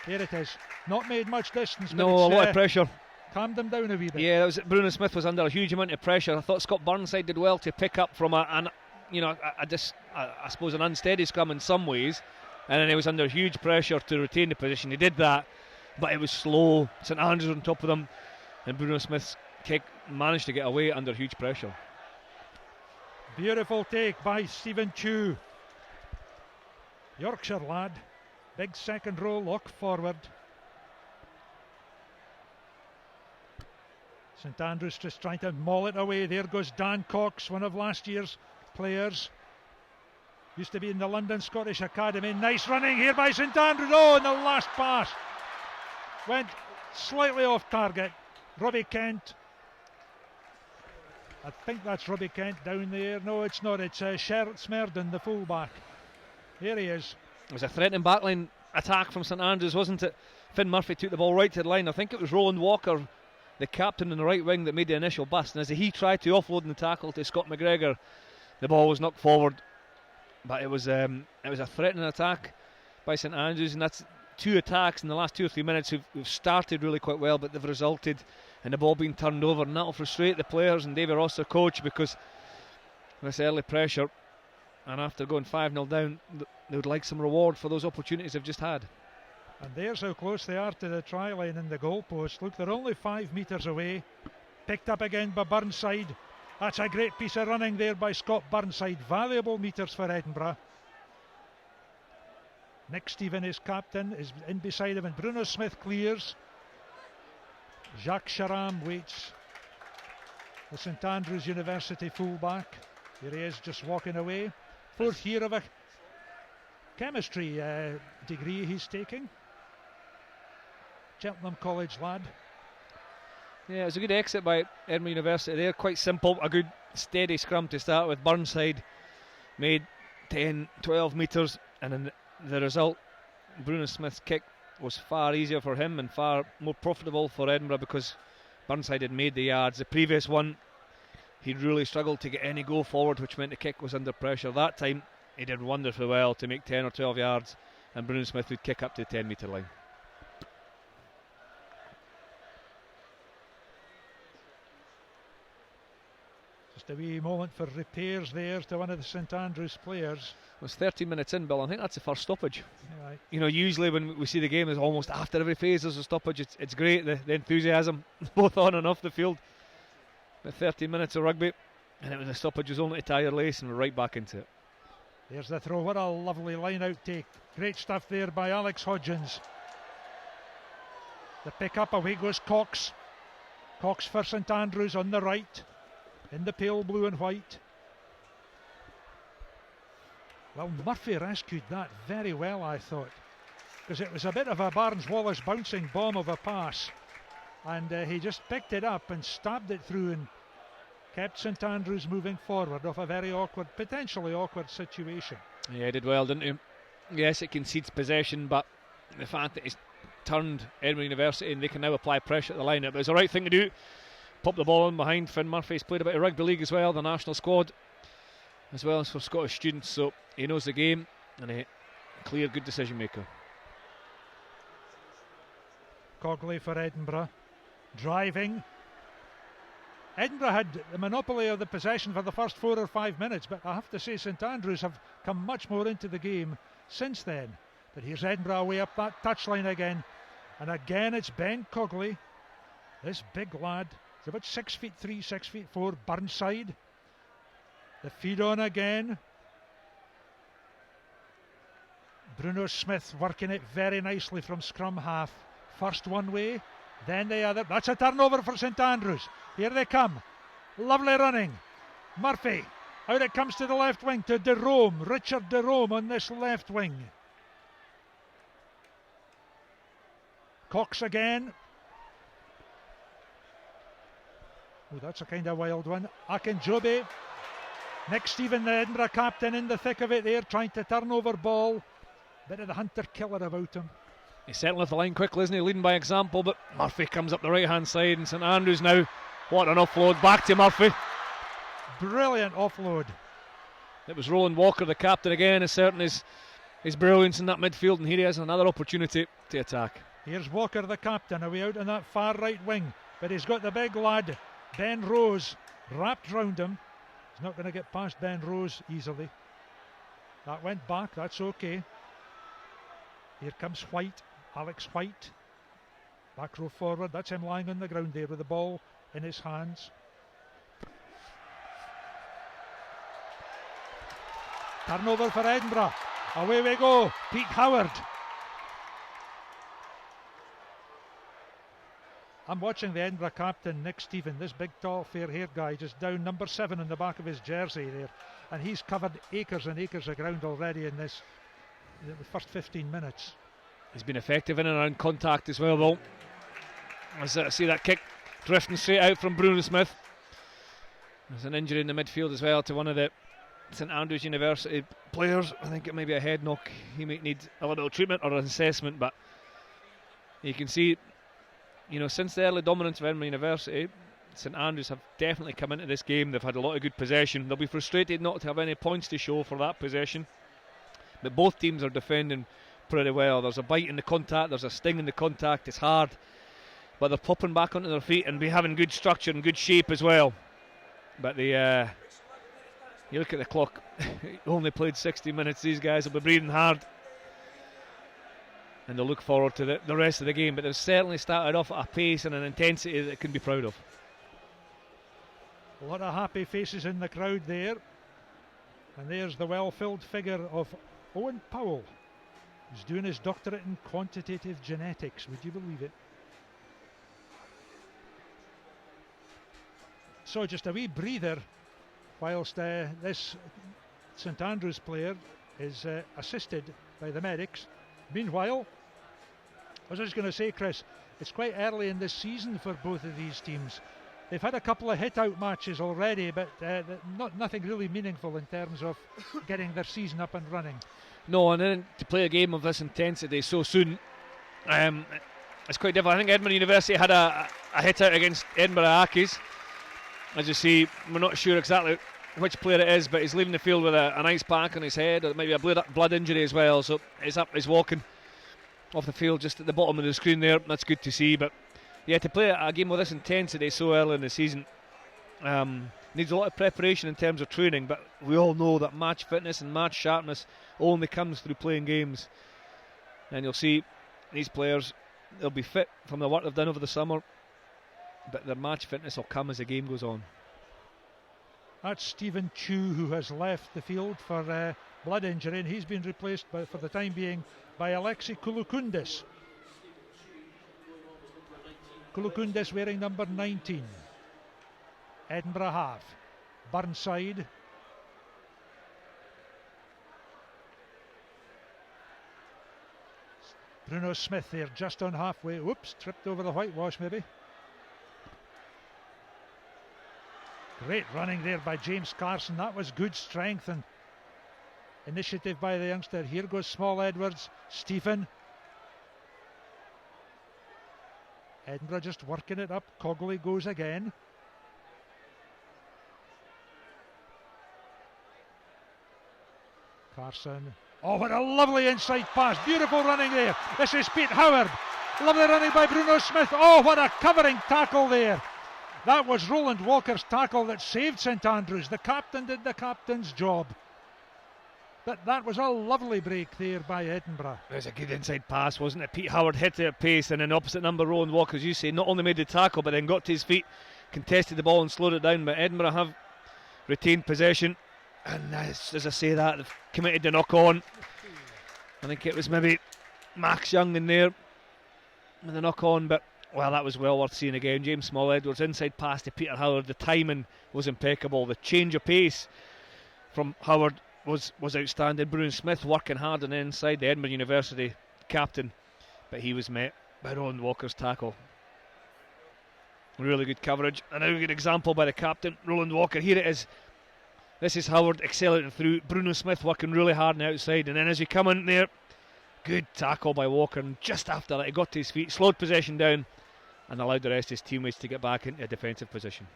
There it is. Not made much distance. No, a lot of pressure. Calmed them down a wee bit. Yeah, Bruno Smith was under a huge amount of pressure. I thought Scott Burnside did well to pick up from I suppose an unsteady scrum in some ways, and then he was under huge pressure to retain the position. He did that, but it was slow. St Andrews on top of them, and Bruno Smith's kick managed to get away under huge pressure. Beautiful take by Stephen Chew, Yorkshire lad. Big second row lock forward. St Andrews just trying to maul it away. There goes Dan Cox, one of last year's players. Used to be in the London Scottish Academy. Nice running here by St Andrews. Oh, and the last pass went slightly off target. Robbie Kent. I think that's Robbie Kent down there. No, it's not. It's Smerden, the fullback. Here he is. It was a threatening backline attack from St Andrews, wasn't it? Finn Murphy took the ball right to the line. I think it was Roland Walker, the captain in the right wing, that made the initial bust, and as he tried to offload the tackle to Scott McGregor, the ball was knocked forward. But it was a threatening attack by St Andrews, and that's two attacks in the last 2 or 3 minutes who've started really quite well, but they've resulted in the ball being turned over, and that'll frustrate the players and David Ross, their coach, because this early pressure, and after going 5-0 down, they would like some reward for those opportunities they've just had. And there's how close they are to the try line and the goalpost. Look, they're only 5 metres away. Picked up again by Burnside. That's a great piece of running there by Scott Burnside. Valuable metres for Edinburgh. Nick Stephen is captain, is in beside him, and Bruno Smith clears. Jacques Charam waits. The St Andrews University fullback. Here he is, just walking away. Fourth year of a chemistry degree he's taking. Cheltenham College lad. Yeah, it was a good exit by Edinburgh University there. Quite simple, a good steady scrum to start with. Burnside made 10-12 metres, and then the result, Bruno Smith's kick, was far easier for him and far more profitable for Edinburgh, because Burnside had made the yards. The previous one, he'd really struggled to get any go forward, which meant the kick was under pressure. That time he did wonderfully well to make 10 or 12 yards, and Bruno Smith would kick up to the 10 metre line. Just a wee moment for repairs there to one of the St Andrews players. It was 13 minutes in, Bill. I think that's the first stoppage. Yeah, right. You know, usually when we see the game, there's almost after every phase there's a stoppage. It's great, the enthusiasm, both on and off the field. But 13 minutes of rugby, and it was a stoppage, was only to tie your lace, and we're right back into it. There's the throw. What a lovely line out take. Great stuff there by Alex Hodgins. The pick up, away goes Cox. Cox for St Andrews on the right, in the pale blue and white. Well, Murphy rescued that very well, I thought, because it was a bit of a Barnes-Wallace bouncing bomb of a pass, and he just picked it up and stabbed it through and kept St Andrews moving forward off a very awkward, potentially awkward situation. Yeah, he did well, didn't he? Yes, it concedes possession, but the fact that he's turned Edinburgh University and they can now apply pressure at the line, it was the right thing to do. Pop the ball in behind. Finn Murphy's played a bit of rugby league as well, the national squad, as well as for Scottish students, so he knows the game and a clear, good decision maker. Cogley for Edinburgh, driving. Edinburgh had the monopoly of the possession for the first 4 or 5 minutes, but I have to say St Andrews have come much more into the game since then. But here's Edinburgh away up that touchline again, and again it's Ben Cogley, this big lad. He's about 6'3", 6'4", Burnside. The feed on again. Bruno Smith working it very nicely from scrum half. First one way, then the other. That's a turnover for St Andrews. Here they come. Lovely running. Murphy. Out it comes to the left wing to Derome. Richard Derome on this left wing. Cox again. Oh, that's a kind of wild one. Akinjobe. Nick Stephen, the Edinburgh captain, in the thick of it there, trying to turn over ball. Bit of the hunter-killer about him. He's settling off the line quickly, isn't he? Leading by example, but Murphy comes up the right-hand side, and St Andrews now, what an offload, back to Murphy. Brilliant offload. It was Roland Walker, the captain, again, asserting his brilliance in that midfield, and here he has another opportunity to attack. Here's Walker, the captain, away out on that far right wing, but he's got the big lad, Ben Rose, wrapped round him. He's not going to get past Ben Rose easily. That went back, that's okay. Here comes White, Alex White. Back row forward, that's him lying on the ground there with the ball in his hands. Turnover for Edinburgh. Away we go, Pete Howard. I'm watching the Edinburgh captain, Nick Stephen, this big tall fair-haired guy, just down number 7 on the back of his jersey there, and he's covered acres and acres of ground already in the first 15 minutes. He's been effective in and around contact as well, though. As I see that kick drifting straight out from Bruno Smith. There's an injury in the midfield as well to one of the St Andrews University players. I think it may be a head knock. He might need a little treatment or an assessment, but you can see, you know, since the early dominance of Edinburgh University, St Andrews have definitely come into this game. They've had a lot of good possession. They'll be frustrated not to have any points to show for that possession, but both teams are defending pretty well. There's a bite in the contact, there's a sting in the contact. It's hard, but they're popping back onto their feet and be having good structure and good shape as well. But the you look at the clock, only played 60 minutes. These guys will be breathing hard, and they'll look forward to the rest of the game. But they've certainly started off at a pace and an intensity that can be proud of. A lot of happy faces in the crowd there. And there's the well-filled figure of Owen Powell, who's doing his doctorate in quantitative genetics. Would you believe it? So just a wee breather whilst this St Andrews player is assisted by the medics. Meanwhile, I was just going to say, Chris, it's quite early in this season for both of these teams. They've had a couple of hit-out matches already, but nothing really meaningful in terms of getting their season up and running. No, and then to play a game of this intensity so soon, it's quite difficult. I think Edinburgh University had a hit-out against Edinburgh Accies. As you see, we're not sure exactly which player it is, but he's leaving the field with an ice pack on his head, or maybe a blood injury as well. So he's walking off the field just at the bottom of the screen there. That's good to see. But yeah, to play a game with this intensity so early in the season, needs a lot of preparation in terms of training, but we all know that match fitness and match sharpness only comes through playing games. And you'll see these players, they'll be fit from the work they've done over the summer, but their match fitness will come as the game goes on. That's Stephen Chu, who has left the field for blood injury, and he's been replaced for the time being by Alexi Kulukundis. Kulukundis wearing number 19. Edinburgh half. Burnside. Bruno Smith there just on halfway. Whoops, tripped over the whitewash maybe. Great running there by James Carson. That was good strength and initiative by the youngster. Here goes Small Edwards. Stephen. Edinburgh just working it up. Cogley goes again. Carson. Oh, what a lovely inside pass. Beautiful running there. This is Pete Howard. Lovely running by Bruno Smith. Oh, what a covering tackle there. That was Roland Walker's tackle that saved St Andrews. The captain did the captain's job. But that was a lovely break there by Edinburgh. It was a good inside pass, wasn't it? Pete Howard hit it at pace, and then opposite number Roland Walker, as you say, not only made the tackle but then got to his feet, contested the ball and slowed it down. But Edinburgh have retained possession, and as I say that, they've committed the knock on. I think it was maybe Max Young in there with the knock on, but well, that was well worth seeing again. James Small Edwards inside pass to Peter Howard. The timing was impeccable. The change of pace from Howard was outstanding. Bruno Smith working hard on the inside, the Edinburgh University captain, but he was met by Roland Walker's tackle. Really good coverage. Another good example by the captain, Roland Walker. Here it is. This is Howard accelerating through. Bruno Smith working really hard on the outside, and then as you come in there, good tackle by Walker, and just after that he got to his feet, slowed possession down and allowed the rest of his teammates to get back into a defensive position.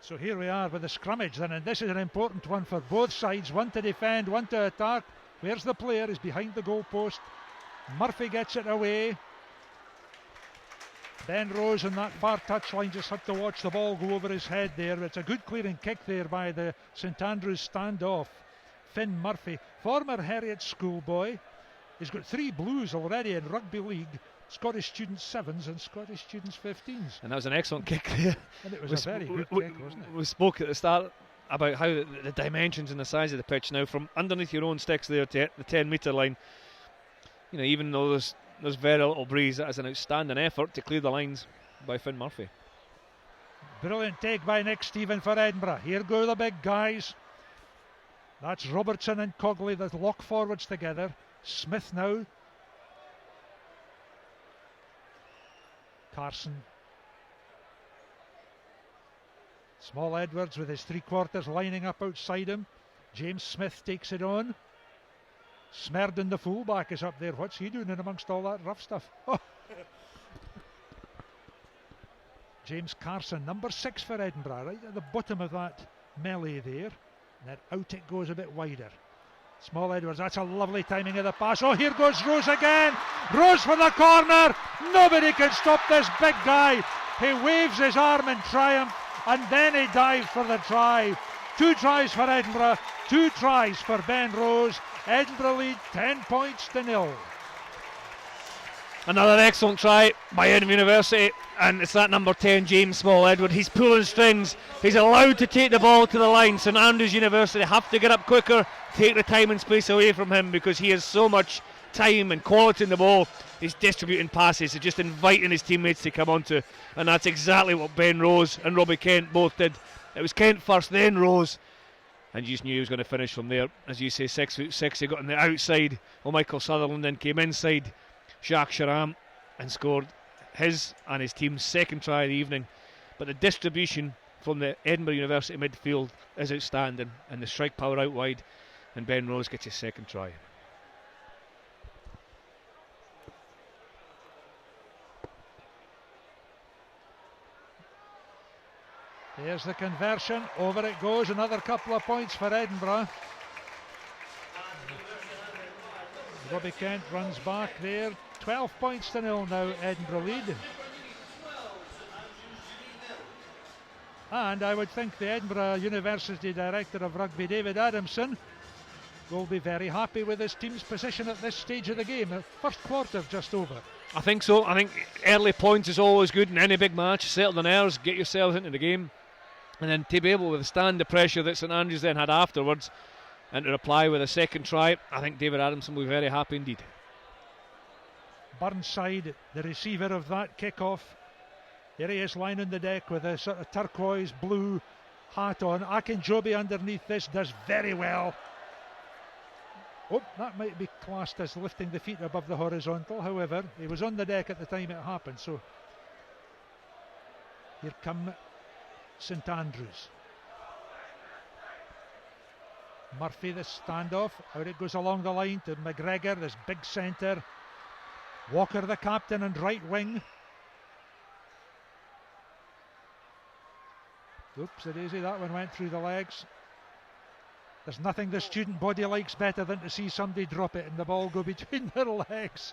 So here we are with the scrummage then, and this is an important one for both sides. One to defend, one to attack. Where's the player? He's behind the goalpost. Murphy gets it away. Ben Rose on that far touchline just had to watch the ball go over his head there. It's a good clearing kick there by the St Andrews standoff. Finn Murphy, former Heriot schoolboy. He's got 3 blues already in rugby league. Scottish Students 7s and Scottish Students 15s. And that was an excellent kick there. And it was a very good kick, wasn't it? We spoke at the start about how the dimensions and the size of the pitch now, from underneath your own sticks there to the 10 metre line. You know, even though there's very little breeze, that is an outstanding effort to clear the lines by Finn Murphy. Brilliant take by Nick Stephen for Edinburgh. Here go the big guys. That's Robertson and Cogley, the lock forwards together. Smith now. Carson. Small Edwards with his 3/4 lining up outside him. James Smith takes it on. Smerdon, the fullback, is up there. What's he doing in amongst all that rough stuff? Oh. James Carson, number 6 for Edinburgh, right at the bottom of that melee there. And then out it goes a bit wider. Small Edwards, that's a lovely timing of the pass. Oh, here goes Rose again. Rose for the corner. Nobody can stop this big guy. He waves his arm in triumph, and then he dives for the try. 2 tries for Edinburgh, 2 tries for Ben Rose. Edinburgh lead 10 points to 0. Another excellent try by Edinburgh University, and it's that number 10, James Small Edward. He's pulling strings. He's allowed to take the ball to the line. St Andrews University have to get up quicker, take the time and space away from him, because he has so much time and quality in the ball. He's distributing passes, he's just inviting his teammates to come onto, and that's exactly what Ben Rose and Robbie Kent both did. It was Kent first, then Rose, and you just knew he was going to finish from there. As you say, 6'6", he got on the outside. Michael Sutherland then came inside Jacques Charam and scored his and his team's second try of the evening. But the distribution from the Edinburgh University midfield is outstanding, and the strike power out wide, and Ben Rose gets his second try. There's the conversion, over it goes, another couple of points for Edinburgh. Robbie Kent runs back there, 12 points to 0 now, Edinburgh lead. And I would think the Edinburgh University Director of Rugby, David Adamson, will be very happy with his team's position at this stage of the game. The first quarter just over. I think so. I think early points is always good in any big match. Settle the nerves, get yourselves into the game, and then to be able to withstand the pressure that St Andrews then had afterwards and to reply with a second try, I think David Adamson will be very happy indeed. Burnside, the receiver of that kick-off. Here he is lying on the deck with a sort of turquoise blue hat on. Akinjobi underneath this does very well. Oh, that might be classed as lifting the feet above the horizontal. However, he was on the deck at the time it happened. So here come St Andrews. Murphy, the standoff. Out it goes along the line to McGregor, this big centre. Walker, the captain, and right wing. Oops, a daisy, that one went through the legs. There's nothing the student body likes better than to see somebody drop it and the ball go between their legs.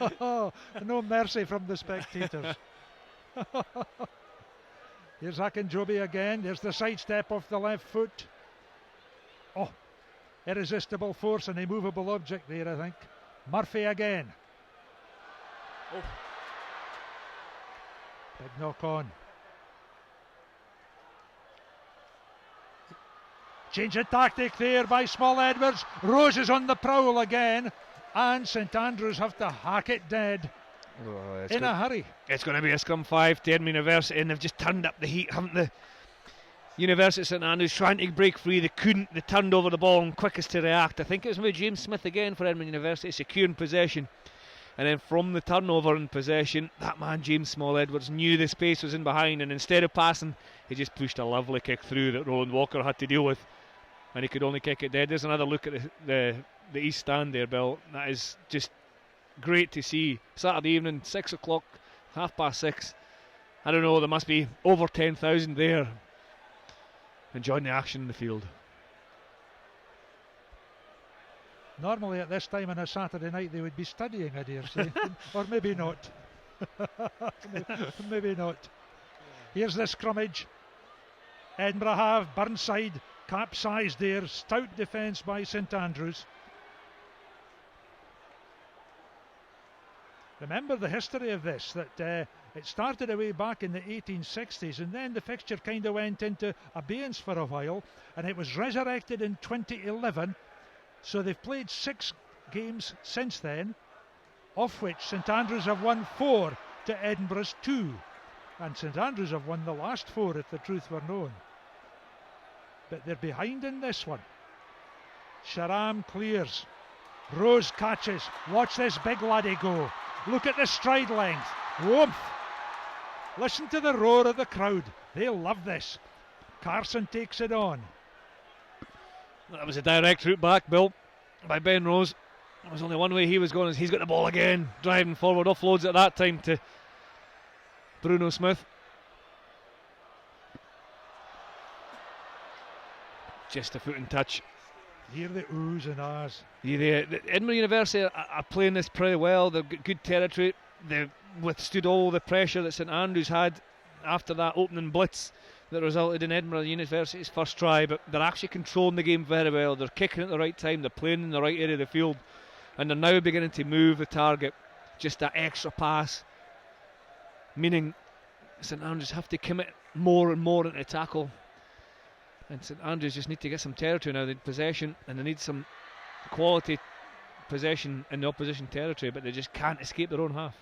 No mercy from the spectators. Here's Akinjobi again. There's the sidestep off the left foot. Oh, irresistible force, an immovable object there, I think. Murphy again. Oh. Big knock on. Change of tactic there by Small Edwards. Rose is on the prowl again, and St Andrews have to hack it dead in a hurry. It's going to be a scrum 5 to Edinburgh University, and they've just turned up the heat, haven't they? University of St Andrews trying to break free. They couldn't. They turned over the ball and quickest to react. I think it was maybe James Smith again for Edinburgh University, securing possession. And then from the turnover in possession, that man James Small Edwards knew the space was in behind, and instead of passing, he just pushed a lovely kick through that Roland Walker had to deal with, and he could only kick it dead. There's another look at the east stand there, Bill. That is just great to see. Saturday evening, 6 o'clock, 6:30. I don't know, there must be over 10,000 there enjoying the action in the field. Normally at this time on a Saturday night they would be studying, I dare say. Or maybe not. Maybe not. Here's the scrummage. Edinburgh have Burnside capsized there. Stout defence by St Andrews. Remember the history of this, that it started away back in the 1860s, and then the fixture kind of went into abeyance for a while, and it was resurrected in 2011. So they've played 6 games since then, of which St Andrews have won 4 to Edinburgh's 2. And St Andrews have won the last 4 if the truth were known. But they're behind in this one. Sharam clears. Rose catches. Watch this big laddie go. Look at the stride length. Woomph! Listen to the roar of the crowd. They love this. Carson takes it on. That was a direct route back, Bill, by Ben Rose. There was only one way he was going, as he's got the ball again, driving forward, offloads at that time to Bruno Smith. Just a foot and touch. Hear the oohs and ahs. Yeah, the Edinburgh University are playing this pretty well. They've got good territory. They've withstood all the pressure that St Andrews had after that opening blitz that resulted in Edinburgh University's first try, but they're actually controlling the game very well. They're kicking at the right time, they're playing in the right area of the field, and they're now beginning to move the target. Just that extra pass, meaning St Andrews have to commit more and more into tackle, and St Andrews just need to get some territory now. They need possession, and they need some quality possession in the opposition territory, but they just can't escape their own half.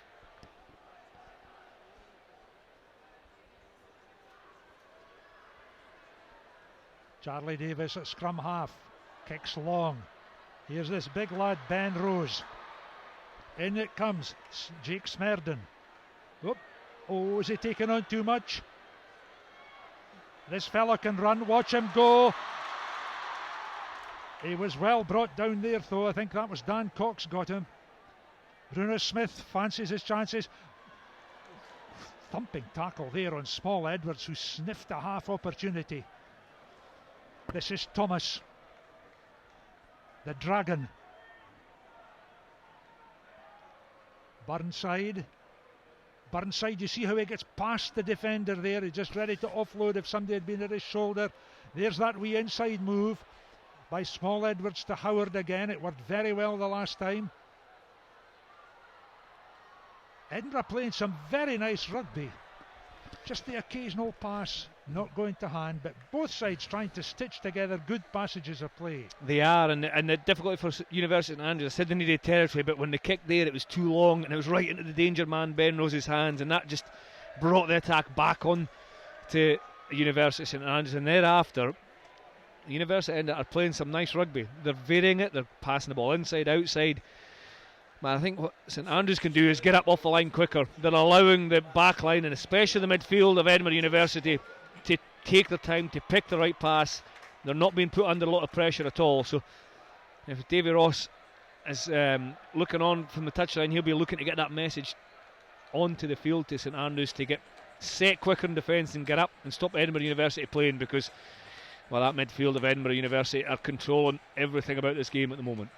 Charlie Davis at scrum half, kicks long. Here's this big lad, Ben Rose. In it comes, Jake Smerden. Oh, is he taking on too much? This fella can run, watch him go. He was well brought down there, though. I think that was Dan Cox got him. Bruno Smith fancies his chances. Thumping tackle there on Small Edwards, who sniffed a half opportunity. This is Thomas, the Dragon. Burnside. Burnside, you see how he gets past the defender there. He's just ready to offload if somebody had been at his shoulder. There's that wee inside move by Small Edwards to Howard again. It worked very well the last time. Edinburgh playing some very nice rugby. Just the occasional pass not going to hand, but both sides trying to stitch together good passages of play. They are, and the difficulty for University St Andrews, I said they needed territory, but when they kicked there it was too long and it was right into the danger man Ben Rose's hands, and that just brought the attack back on to University St Andrews. And thereafter University are playing some nice rugby. They're varying it, they're passing the ball inside, outside. But I think what St Andrews can do is get up off the line quicker. They're allowing the back line and especially the midfield of Edinburgh University to take their time to pick the right pass. They're not being put under a lot of pressure at all. So if Davy Ross is looking on from the touchline, he'll be looking to get that message onto the field to St Andrews to get set quicker in defence and get up and stop Edinburgh University playing, because that midfield of Edinburgh University are controlling everything about this game at the moment.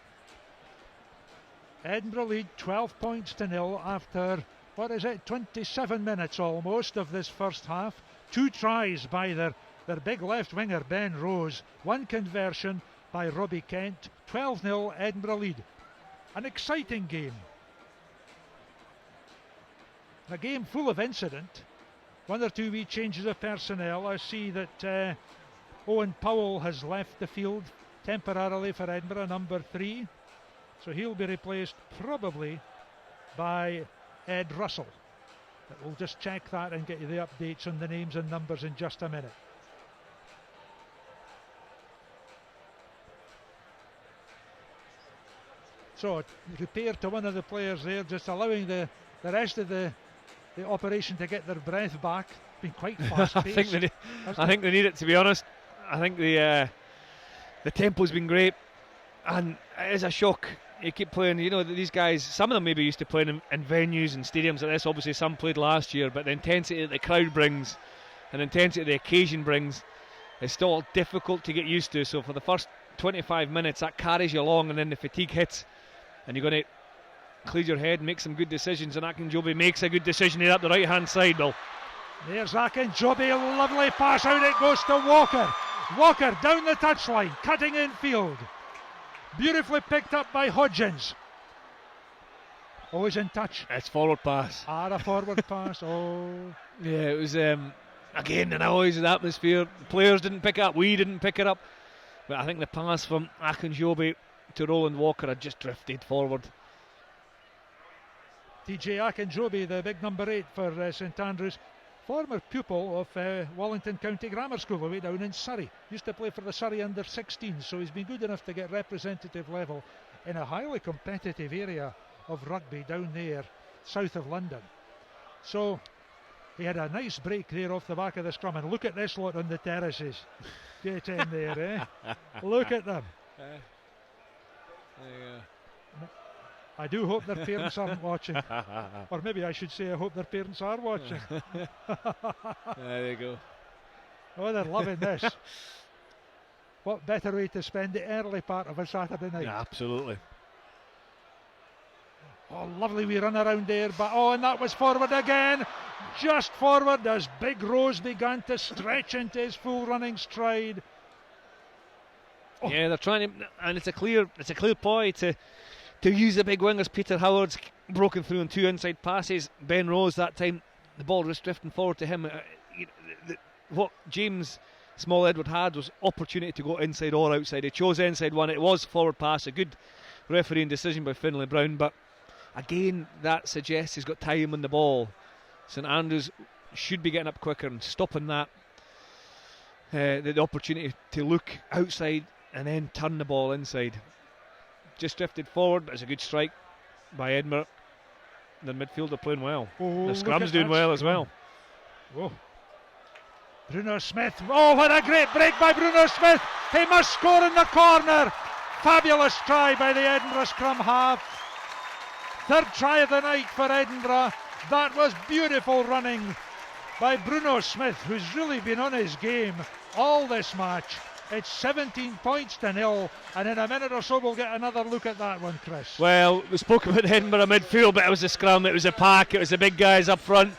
Edinburgh lead 12 points to 0 after, 27 minutes almost of this first half. 2 tries by their big left winger Ben Rose, 1 conversion by Robbie Kent. 12-0 Edinburgh lead. An exciting game. A game full of incident. 1 or 2 wee changes of personnel. I see that Owen Powell has left the field temporarily for Edinburgh, number 3. So he'll be replaced probably by Ed Russell. But we'll just check that and get you the updates on the names and numbers in just a minute. So repair to one of the players there, just allowing the rest of the operation to get their breath back. Been quite fast paced. I think they need it, to be honest. I think the tempo's been great, and it is a shock. You keep playing, these guys, some of them maybe used to playing in venues and stadiums like this. Obviously some played last year, but the intensity that the crowd brings and the intensity the occasion brings is still difficult to get used to. So for the first 25 minutes that carries you along, and then the fatigue hits and you're going to clear your head and make some good decisions, and Akinjobi makes a good decision here up the right hand side. Bill, there's Akinjobi, lovely pass, out it goes to Walker. Walker down the touchline, cutting in field. Beautifully picked up by Hodgins. Always in touch. It's forward pass. A forward pass. Oh. Yeah, it was again the noise and atmosphere. The players didn't pick it up. We didn't pick it up. But I think the pass from Akinjobi to Roland Walker had just drifted forward. TJ Akinjobi, the big number 8 for St Andrews. Former pupil of Wallington County Grammar School away down in Surrey. Used to play for the Surrey under 16s, so he's been good enough to get representative level in a highly competitive area of rugby down there south of London. So he had a nice break there off the back of the scrum, and look at this lot on the terraces. Get in there, eh? Look at them. There you go. I do hope their parents aren't watching. Or maybe I should say I hope their parents are watching. There you go. Oh, they're loving this. What better way to spend the early part of a Saturday night? Yeah, absolutely. Oh, lovely wee run around there. But and that was forward again. Just forward as Big Rose began to stretch into his full running stride. Oh. Yeah, they're trying to, and it's a clear ploy to use the big wingers. Peter Howard's broken through on 2 inside passes. Ben Rose that time, the ball was drifting forward to him. What James Small Edward had was opportunity to go inside or outside. He chose inside one. It was forward pass, a good refereeing decision by Finlay Brown, but again that suggests he's got time on the ball. St Andrews should be getting up quicker and stopping that the opportunity to look outside and then turn the ball inside. Just drifted forward, but it's a good strike by Edinburgh. The midfield are playing well. The scrum's doing well as well. Whoa. Bruno Smith. Oh, what a great break by Bruno Smith. He must score in the corner. Fabulous try by the Edinburgh scrum half. 3rd try of the night for Edinburgh. That was beautiful running by Bruno Smith, who's really been on his game all this match. It's 17 points to 0, and in a minute or so we'll get another look at that one, Chris. Well, we spoke about the Edinburgh midfield, but it was the scrum, it was the pack, it was the big guys up front.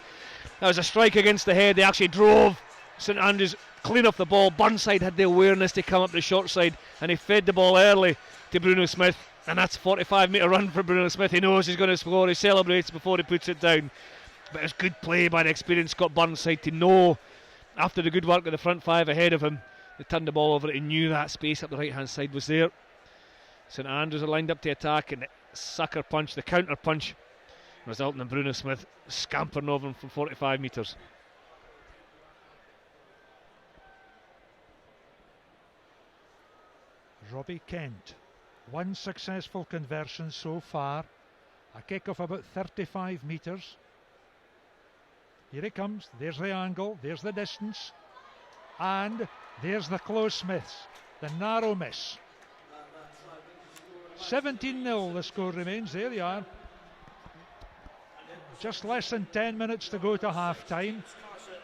That was a strike against the head. They actually drove St Andrews clean off the ball. Burnside had the awareness to come up the short side, and he fed the ball early to Bruno Smith, and that's a 45-metre run for Bruno Smith. He knows he's going to score, he celebrates before he puts it down. But it was good play by the experienced Scott Burnside to know, after the good work of the front five ahead of him, they turned the ball over. He knew that space up the right hand side was there. St Andrews are lined up to attack, and the sucker punch, the counter punch, resulting in Bruno Smith scampering over him from 45 metres. Robbie Kent, one successful conversion so far, a kick of about 35 metres. Here he comes, there's the angle, there's the distance, and there's the close miss, the narrow miss. 17-0 the score remains, there you are. Just less than 10 minutes to go to half time.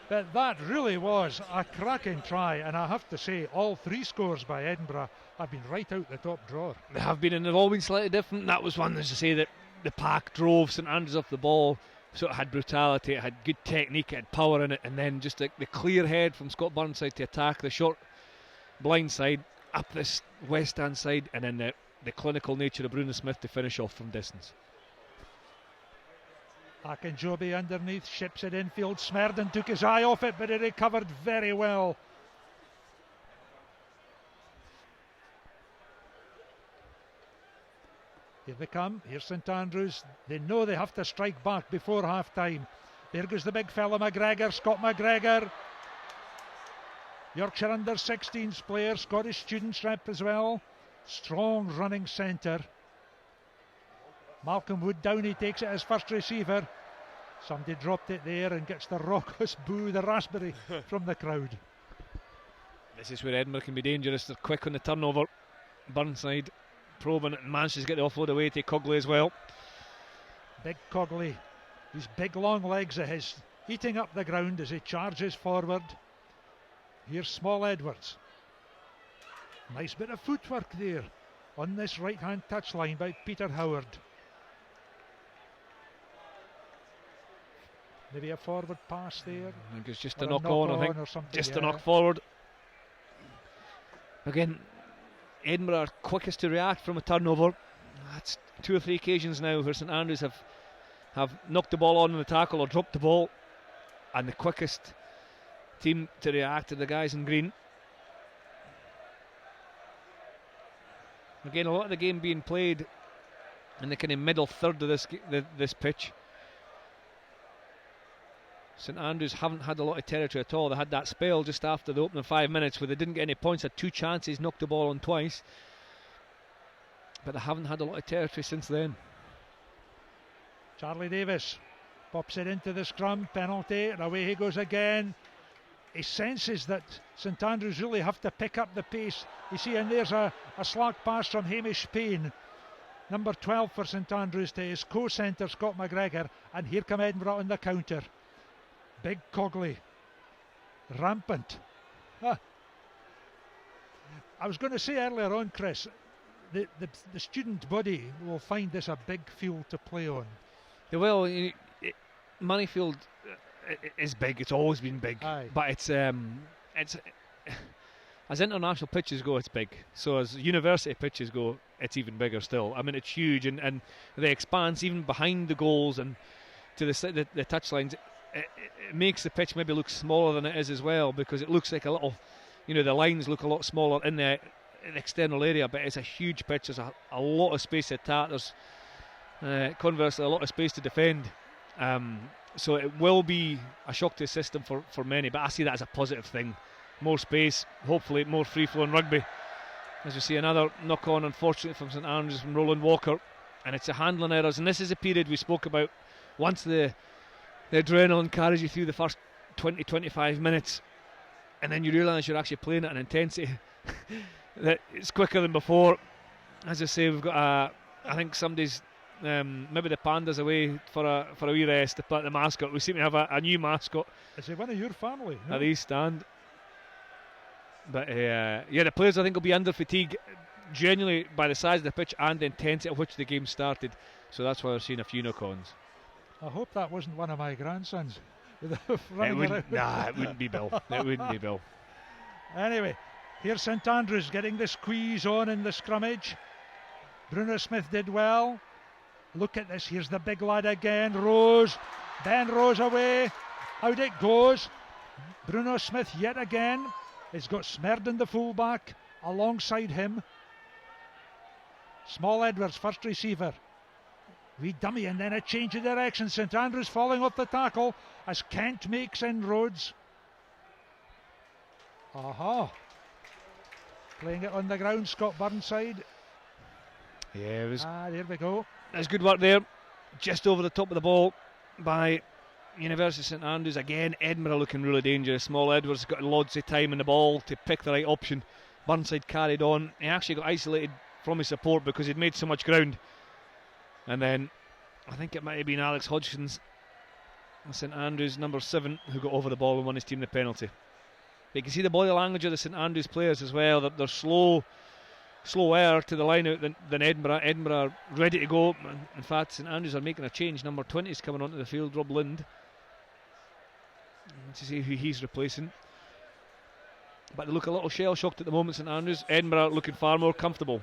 But that really was a cracking try, and I have to say, all three scores by Edinburgh have been right out the top drawer. They have been, and they've all been slightly different. That was one, as I say, that the pack drove St Andrews off the ball, so it had brutality, it had good technique, it had power in it, and then just the clear head from Scott Burnside to attack the short blind side, up this west hand side, and then the clinical nature of Bruno Smith to finish off from distance. Akinjobi underneath, ships it infield. Smerden took his eye off it, but he recovered very well. Here they come, here's St Andrews. They know they have to strike back before half time. There goes the big fella McGregor, Scott McGregor. Yorkshire under-16s player, Scottish students rep as well. Strong running centre. Malcolm Wood down, he takes it as first receiver. Somebody dropped it there and gets the raucous boo, the raspberry from the crowd. This is where Edinburgh can be dangerous. They're quick on the turnover. Burnside probing it and manages to get the offload away to Cogley as well. Big Cogley, these big long legs of his, eating up the ground as he charges forward. Here's Small Edwards. Nice bit of footwork there on this right hand touchline by Peter Howard. Maybe a forward pass there. I think it's just a knock on, I think. Just a knock forward. Again, Edinburgh are quickest to react from a turnover. That's 2 or 3 occasions now where St Andrews have knocked the ball on in the tackle or dropped the ball, and the quickest team to react to the guys in green. Again, a lot of the game being played in the kind of middle third of this pitch. St Andrews haven't had a lot of territory at all. They had that spell just after the opening 5 minutes where they didn't get any points, had 2 chances, knocked the ball on twice, but they haven't had a lot of territory since then. Charlie Davis pops it into the scrum, penalty, and away he goes again. He senses that St Andrews really have to pick up the pace. You see, and there's a slack pass from Hamish Payne, number 12 for St Andrews, to his co-centre Scott McGregor, and here come Edinburgh on the counter. Big Cogley, rampant. I was going to say earlier on, Chris, the student body will find this a big field to play on. They will. Moneyfield is big. It's always been big. Aye. But it's as international pitches go, it's big. So as university pitches go, it's even bigger still. I mean, it's huge, and the expanse even behind the goals and to the touchlines. It makes the pitch maybe look smaller than it is as well, because it looks like a little, the lines look a lot smaller in the external area, but it's a huge pitch. There's a lot of space to attack. There's conversely a lot of space to defend. So it will be a shock to the system for many, but I see that as a positive thing. More space, hopefully more free-flowing rugby. As we see another knock-on, unfortunately, from St Andrews from Roland Walker, and it's a handling errors, and this is a period we spoke about. Once the adrenaline carries you through the first 20-25 minutes, and then you realise you're actually playing at an intensity that it's quicker than before. As I say, we've got I think somebody's maybe the Panda's away for a wee rest. The mascot, we seem to have a new mascot. Is it one of your family? No? At East Stand. But the players I think will be under fatigue genuinely by the size of the pitch and the intensity at which the game started. So that's why we're seeing a few knock-ons. I hope that wasn't one of my grandsons. It wouldn't be Bill. It wouldn't be Bill. Anyway, here's St Andrews getting the squeeze on in the scrummage. Bruno Smith did well. Look at this, here's the big lad again, Rose. Ben Rose away. Out it goes. Bruno Smith yet again. He's got Smerdon the fullback alongside him. Small Edwards, first receiver. Wee dummy, and then a change of direction. St Andrews falling off the tackle as Kent makes inroads. Aha. Playing it on the ground, Scott Burnside. Yeah, it was. There we go. There's good work there. Just over the top of the ball by University of St Andrews. Again, Edinburgh looking really dangerous. Small Edwards got loads of time in the ball to pick the right option. Burnside carried on. He actually got isolated from his support because he'd made so much ground. And then I think it might have been Alex Hodgkins, St Andrews number 7, who got over the ball and won his team the penalty. But you can see the body language of the St Andrews players as well, that they're slower to the line out than Edinburgh. Edinburgh are ready to go. In fact, St Andrews are making a change. Number 20 is coming onto the field, Rob Lind. Let's see who he's replacing. But they look a little shell-shocked at the moment, St Andrews. Edinburgh looking far more comfortable.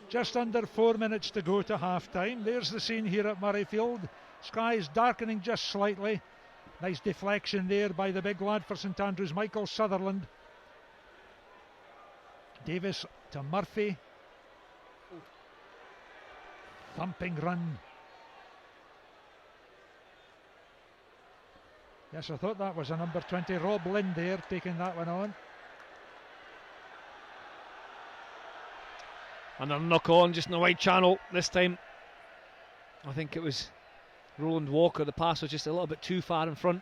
Just under 4 minutes to go to half-time. There's the scene here at Murrayfield. Sky is darkening just slightly. Nice deflection there by the big lad for St Andrews, Michael Sutherland. Davis to Murphy. Thumping run. Yes, I thought that was a number 20. Rob Lind there taking that one on. And a knock on just in the wide channel this time. I think it was Roland Walker. The pass was just a little bit too far in front.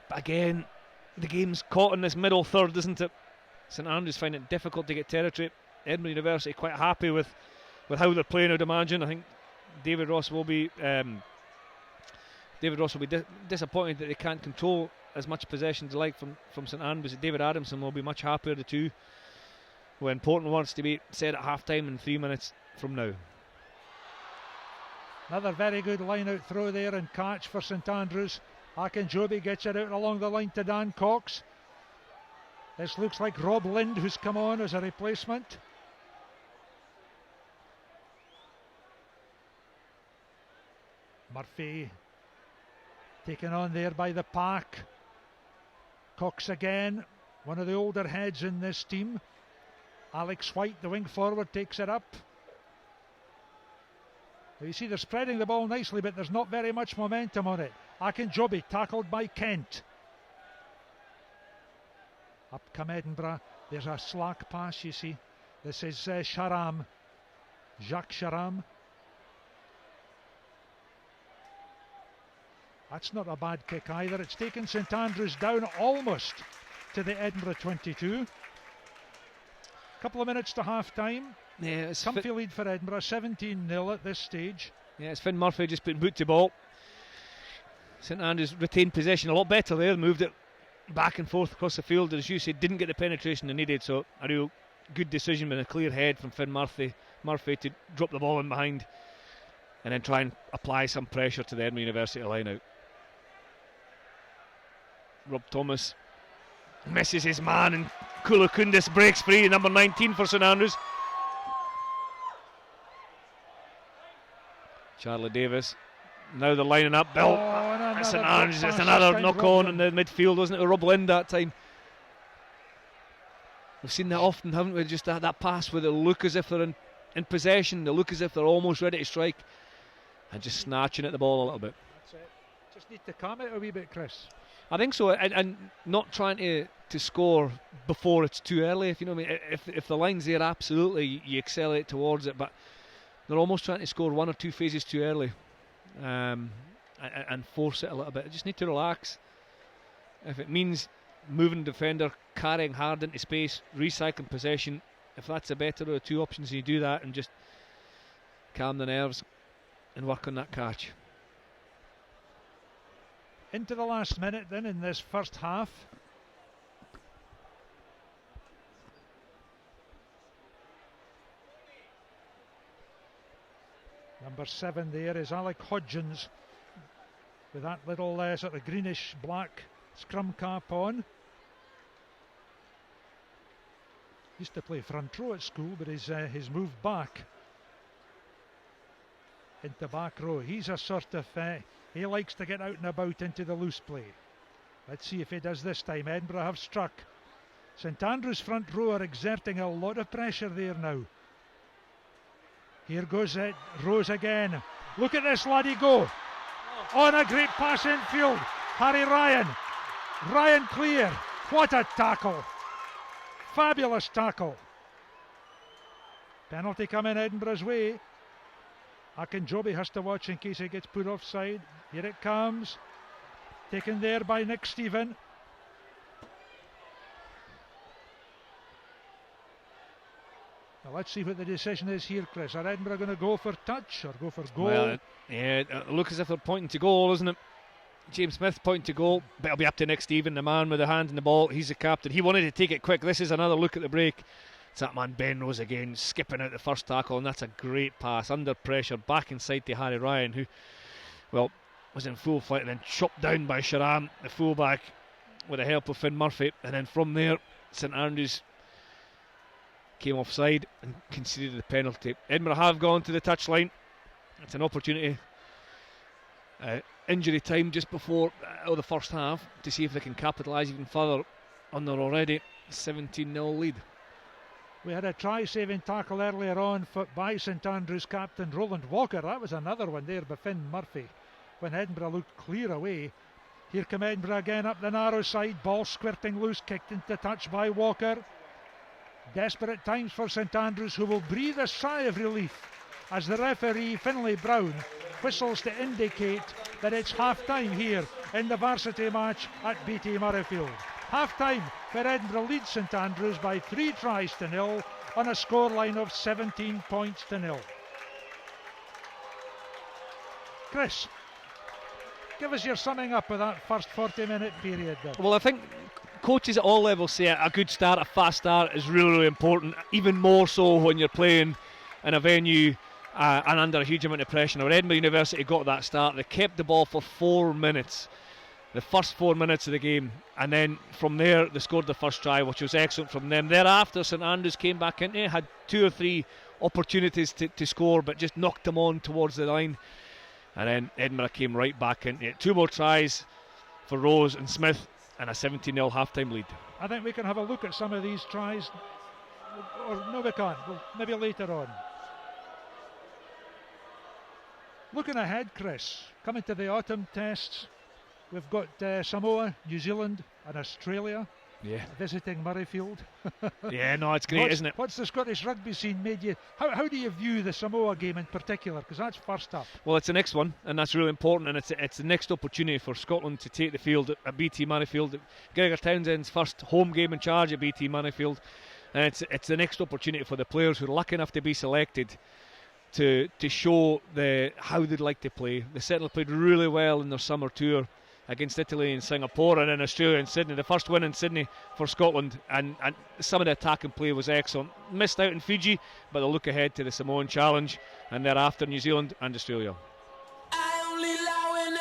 But again, the game's caught in this middle third, isn't it? St Andrews find it difficult to get territory. Edinburgh University quite happy with how they're playing, I'd imagine. I think David Ross will be disappointed that they can't control as much possession as they like from St Andrews. David Adamson will be much happier, the two. When important words to be said at half time in 3 minutes from now. Another very good line out throw there and catch for St Andrews. Akinjobi gets it out along the line to Dan Cox. This looks like Rob Lind who's come on as a replacement. Murphy taken on there by the pack. Cox again, one of the older heads in this team. Alex White, the wing forward, takes it up. Now you see they're spreading the ball nicely, but there's not very much momentum on it. Akinjobi tackled by Kent. Up come Edinburgh. There's a slack pass, you see. This is Sharam. Jacques Sharam. That's not a bad kick either. It's taken St Andrews down almost to the Edinburgh 22. Couple of minutes to half time. Yeah, it's comfy lead for Edinburgh, 17-0 at this stage. Yeah, it's Finn Murphy just putting boot to ball. St Andrews retained possession a lot better there, moved it back and forth across the field, and as you said, didn't get the penetration they needed. So a real good decision with a clear head from Finn Murphy to drop the ball in behind and then try and apply some pressure to the Edinburgh University line out. Rob Thomas misses his man, and Kula Kundis breaks free, number 19 for St Andrews. Charlie Davis, now they're lining up. Bill, St Andrews, it's another knock on in the midfield, wasn't it? Rob Lind that time. We've seen that often, haven't we? Just that pass where they look as if they're in possession, they look as if they're almost ready to strike, and just snatching at the ball a little bit. That's it. Just need to calm it a wee bit, Chris. I think so, and not trying to score before it's too early, if you know what I mean. If the line's there, absolutely, you accelerate towards it, but they're almost trying to score one or two phases too early and force it a little bit. They just need to relax. If it means moving defender, carrying hard into space, recycling possession, if that's the better of the two options, you do that and just calm the nerves and work on that catch. Into the last minute then in this first half. Number 7 there is Alec Hodgins with that little sort of greenish black scrum cap on. Used to play front row at school, but he's moved back into back row. He's a sort of, he likes to get out and about into the loose play. Let's see if he does this time. Edinburgh have struck. St Andrews front row are exerting a lot of pressure there now. Here goes Rose again. Look at this laddie go. On a great pass infield. Harry Ryan. Ryan clear. What a tackle. Fabulous tackle. Penalty coming Edinburgh's way. Akinjobi has to watch in case he gets put offside. Here it comes. Taken there by Nick Stephen. Now let's see what the decision is here, Chris. Are Edinburgh going to go for touch or go for goal? Well, yeah, it looks as if they're pointing to goal, isn't it? James Smith pointing to goal, but it'll be up to Nick Stephen, the man with the hand in the ball. He's the captain. He wanted to take it quick. This is another look at the break. It's that man Ben Rose again, skipping out the first tackle, and that's a great pass under pressure back inside to Harry Ryan, who, well, was in full flight and then chopped down by Sharam, the fullback, with the help of Finn Murphy. And then from there, St Andrews came offside and conceded the penalty. Edinburgh have gone to the touchline. It's an opportunity. Injury time just before the first half to see if they can capitalise even further on their already 17-0 lead. We had a try-saving tackle earlier on by St Andrews captain Roland Walker. That was another one there by Finn Murphy when Edinburgh looked clear away. Here come Edinburgh again up the narrow side. Ball squirting loose, kicked into touch by Walker. Desperate times for St Andrews, who will breathe a sigh of relief as the referee Finlay Brown whistles to indicate that it's half-time here in the varsity match at BT Murrayfield. Half-time for Edinburgh leads St Andrews by 3 tries to 0 on a scoreline of 17 points to 0. Chris, give us your summing up of that first 40-minute period then. Well, I think coaches at all levels say a good start, a fast start is really, really important, even more so when you're playing in a venue and under a huge amount of pressure. Now, Edinburgh University got that start. They kept the ball for 4 minutes, the first 4 minutes of the game, and then from there they scored the first try, which was excellent from them. Thereafter, St Andrews came back in, had 2 or 3 opportunities to score, but just knocked them on towards the line, and then Edinburgh came right back into it. 2 more tries for Rose and Smith, and a 17-0 half-time lead. I think we can have a look at some of these tries, or no we can't, maybe later on. Looking ahead, Chris, coming to the autumn tests, we've got Samoa, New Zealand and Australia visiting Murrayfield. Yeah, no, it's great, isn't it? What's the Scottish rugby scene made you, how do you view the Samoa game in particular, because that's first up? Well, it's the next one, and that's really important, and it's the next opportunity for Scotland to take the field at BT Murrayfield. Gregor Townsend's first home game in charge at BT Murrayfield, and it's the next opportunity for the players who are lucky enough to be selected to show how they'd like to play. They certainly played really well in their summer tour against Italy and Singapore, and in Australia and Sydney. The first win in Sydney for Scotland, and some of the attack and play was excellent. Missed out in Fiji, but they'll look ahead to the Samoan Challenge, and thereafter New Zealand and Australia. I only lie when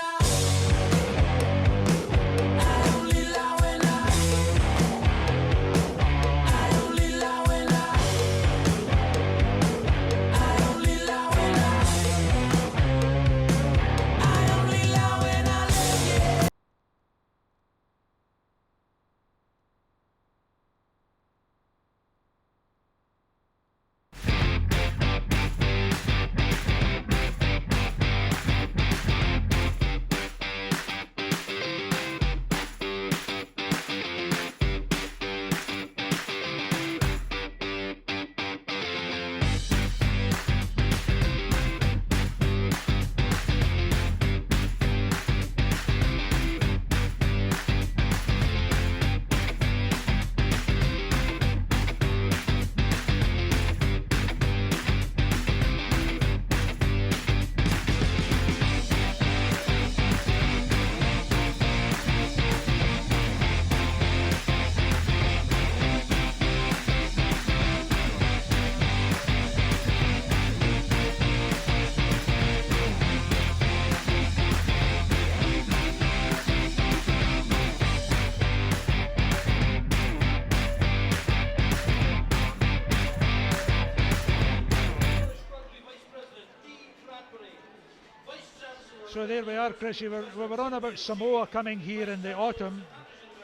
So there we are, Chris. We were on about Samoa coming here in the autumn.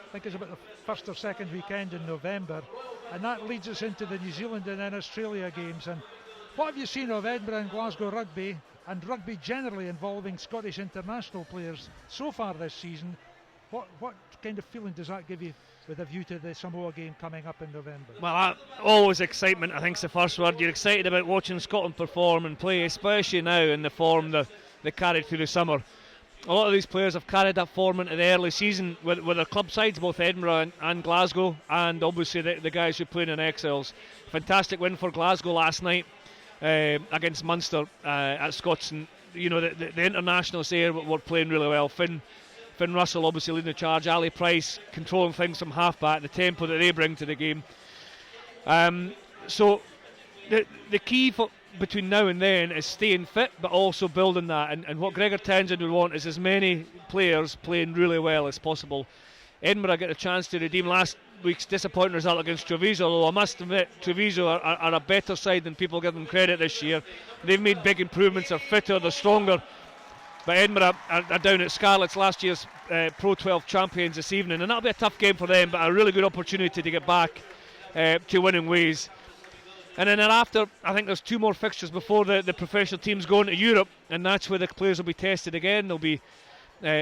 I think it's about the first or second weekend in November. And that leads us into the New Zealand and then Australia games. And what have you seen of Edinburgh and Glasgow rugby, and rugby generally involving Scottish international players so far this season? What kind of feeling does that give you with a view to the Samoa game coming up in November? Well, always excitement, I think, is the first word. You're excited about watching Scotland perform and play, especially now in the form they carried through the summer. A lot of these players have carried that form into the early season with their club sides, both Edinburgh and Glasgow, and obviously the guys who play in Excels. Fantastic win for Glasgow last night against Munster at Scots. And, you know, the internationals there were playing really well. Finn Russell obviously leading the charge, Ali Price controlling things from half-back, the tempo that they bring to the game. So the key between now and then is staying fit, but also building that. And what Gregor Townsend would want is as many players playing really well as possible. Edinburgh get a chance to redeem last week's disappointing result against Treviso, although I must admit Treviso are a better side than people give them credit this year. They've made big improvements, they're fitter, they're stronger. But Edinburgh are down at Scarlets, last year's Pro 12 champions, this evening, and that'll be a tough game for them, but a really good opportunity to get back to winning ways. And then thereafter, I think there's 2 more fixtures before the professional teams go into Europe, and that's where the players will be tested again. There'll be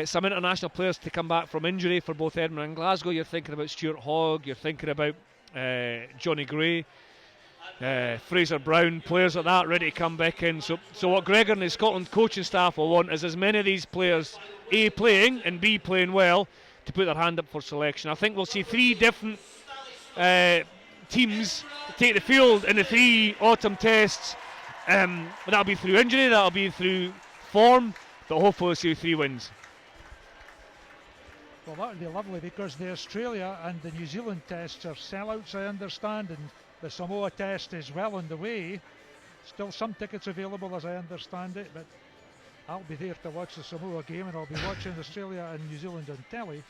some international players to come back from injury for both Edinburgh and Glasgow. You're thinking about Stuart Hogg, you're thinking about Johnny Gray, Fraser Brown, players like that ready to come back in. So what Gregor and his Scotland coaching staff will want is as many of these players, A, playing, and B, playing well, to put their hand up for selection. I think we'll see 3 different teams take the field in the 3 autumn tests. That'll be through injury, that'll be through form, but hopefully we'll see 3 wins. Well, that would be lovely, because the Australia and the New Zealand tests are sellouts, I understand, and the Samoa test is well on the way. Still some tickets available, as I understand it, but I'll be there to watch the Samoa game, and I'll be watching Australia and New Zealand on telly.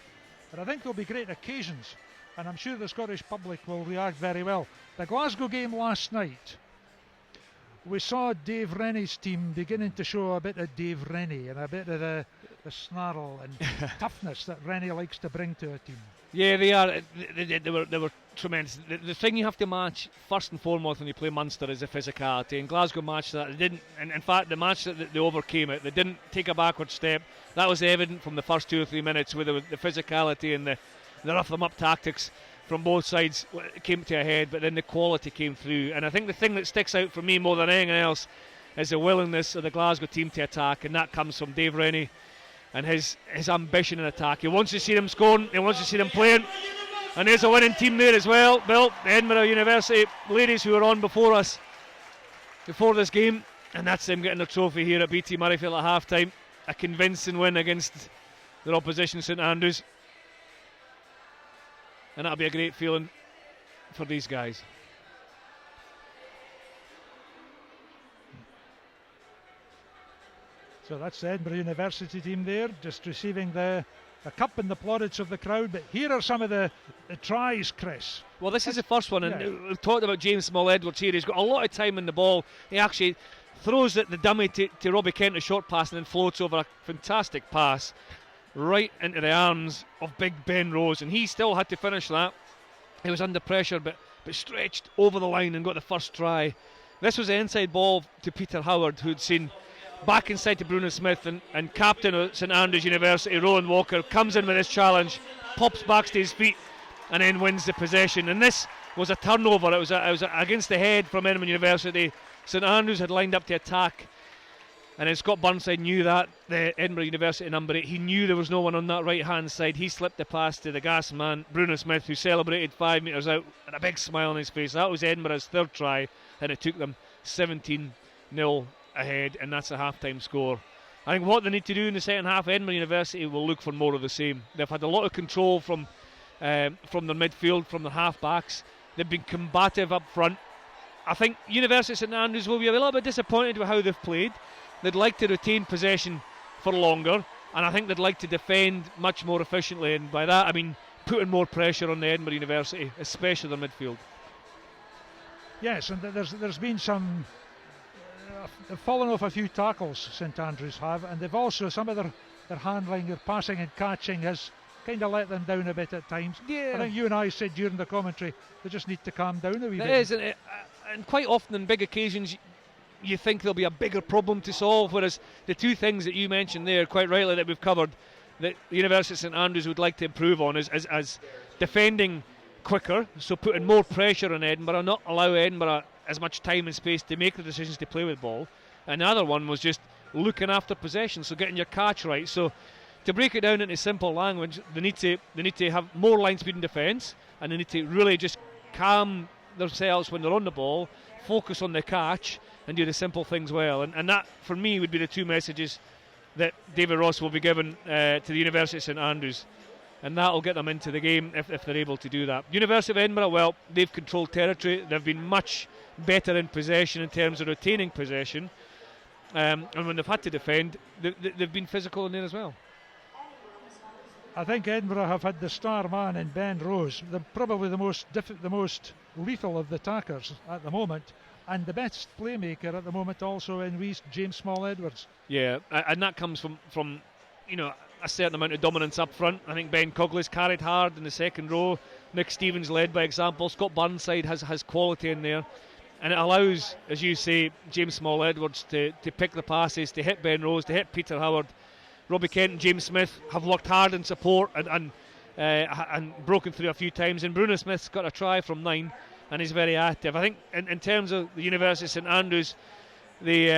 But I think there'll be great occasions, and I'm sure the Scottish public will react very well. The Glasgow game last night, we saw Dave Rennie's team beginning to show a bit of Dave Rennie and a bit of the snarl and toughness that Rennie likes to bring to a team. Yeah, they are. They were tremendous. The thing you have to match first and foremost when you play Munster is the physicality. And Glasgow matched that. They didn't. And in fact, the match that they overcame it. They didn't take a backward step. That was evident from the first 2 or 3 minutes, with the physicality and the rough them up tactics from both sides came to a head. But then the quality came through. And I think the thing that sticks out for me more than anything else is the willingness of the Glasgow team to attack, and that comes from Dave Rennie and his ambition in attack. He wants to see them scoring, he wants to see them playing, and there's a winning team there as well. Bill, the Edinburgh University ladies who were on before us, before this game, and that's them getting the trophy here at BT Murrayfield at half time. A convincing win against their opposition, St Andrews, and that'll be a great feeling for these guys. So that's the Edinburgh University team there, just receiving the cup and the plaudits of the crowd. But here are some of the tries, Chris. Well, this is the first one, and we've talked about James Small-Edwards here. He's got a lot of time in the ball. He actually throws the dummy to Robbie Kent, a short pass, and then floats over a fantastic pass right into the arms of Big Ben Rose, and he still had to finish that. He was under pressure, but stretched over the line and got the first try. This was the inside ball to Peter Howard, who'd seen back inside to Bruno Smith, and captain of St Andrews University, Rowan Walker, comes in with this challenge, pops back to his feet, and then wins the possession. And this was a turnover. It was against the head from Edinburgh University. St Andrews had lined up to attack, and then Scott Burnside knew that, the Edinburgh University number 8, he knew there was no one on that right hand side. He slipped the pass to the gas man, Bruno Smith, who celebrated 5 metres out and a big smile on his face. That was Edinburgh's 3rd try, and it took them 17-0 ahead, and that's a half-time score. I think what they need to do in the second half, Edinburgh University will look for more of the same. They've had a lot of control from their midfield, from their half-backs. They've been combative up front. I think University of St Andrews will be a little bit disappointed with how they've played. They'd like to retain possession for longer, and I think they'd like to defend much more efficiently, and by that I mean putting more pressure on the Edinburgh University, especially their midfield. Yes, and there's been some they've fallen off a few tackles, St Andrews have, and they've also, some of their handling, their passing and catching has kind of let them down a bit at times. Yeah. I think you and I said during the commentary, they just need to calm down a wee bit. It is, and quite often in big occasions, you think there'll be a bigger problem to solve, whereas the two things that you mentioned there, quite rightly, that we've covered, that the University of St Andrews would like to improve on is defending quicker, so putting more pressure on Edinburgh, not allow Edinburgh as much time and space to make the decisions to play with ball. And the other one was just looking after possession, so getting your catch right. So to break it down into simple language, they need to have more line speed in defence, and they need to really just calm themselves when they're on the ball, focus on the catch, and do the simple things well. And that, for me, would be the two messages that David Ross will be given to the University of St Andrews, and that will get them into the game if they're able to do that. University of Edinburgh, well, they've controlled territory. They've been much better in possession in terms of retaining possession, and when they've had to defend, they've been physical in there as well. I think Edinburgh have had the star man in Ben Rose, probably the most lethal of the attackers at the moment, and the best playmaker at the moment also in James Small-Edwards. Yeah, and that comes from a certain amount of dominance up front. I think Ben Cogley's carried hard in the second row. Nick Stevens led by example. Scott Burnside has quality in there, and it allows, as you say, James Small-Edwards to pick the passes, to hit Ben Rose, to hit Peter Howard. Robbie Kent and James Smith have worked hard in support and broken through a few times, and Bruno Smith's got a try from 9 and he's very active. I think in terms of the University of St Andrews, the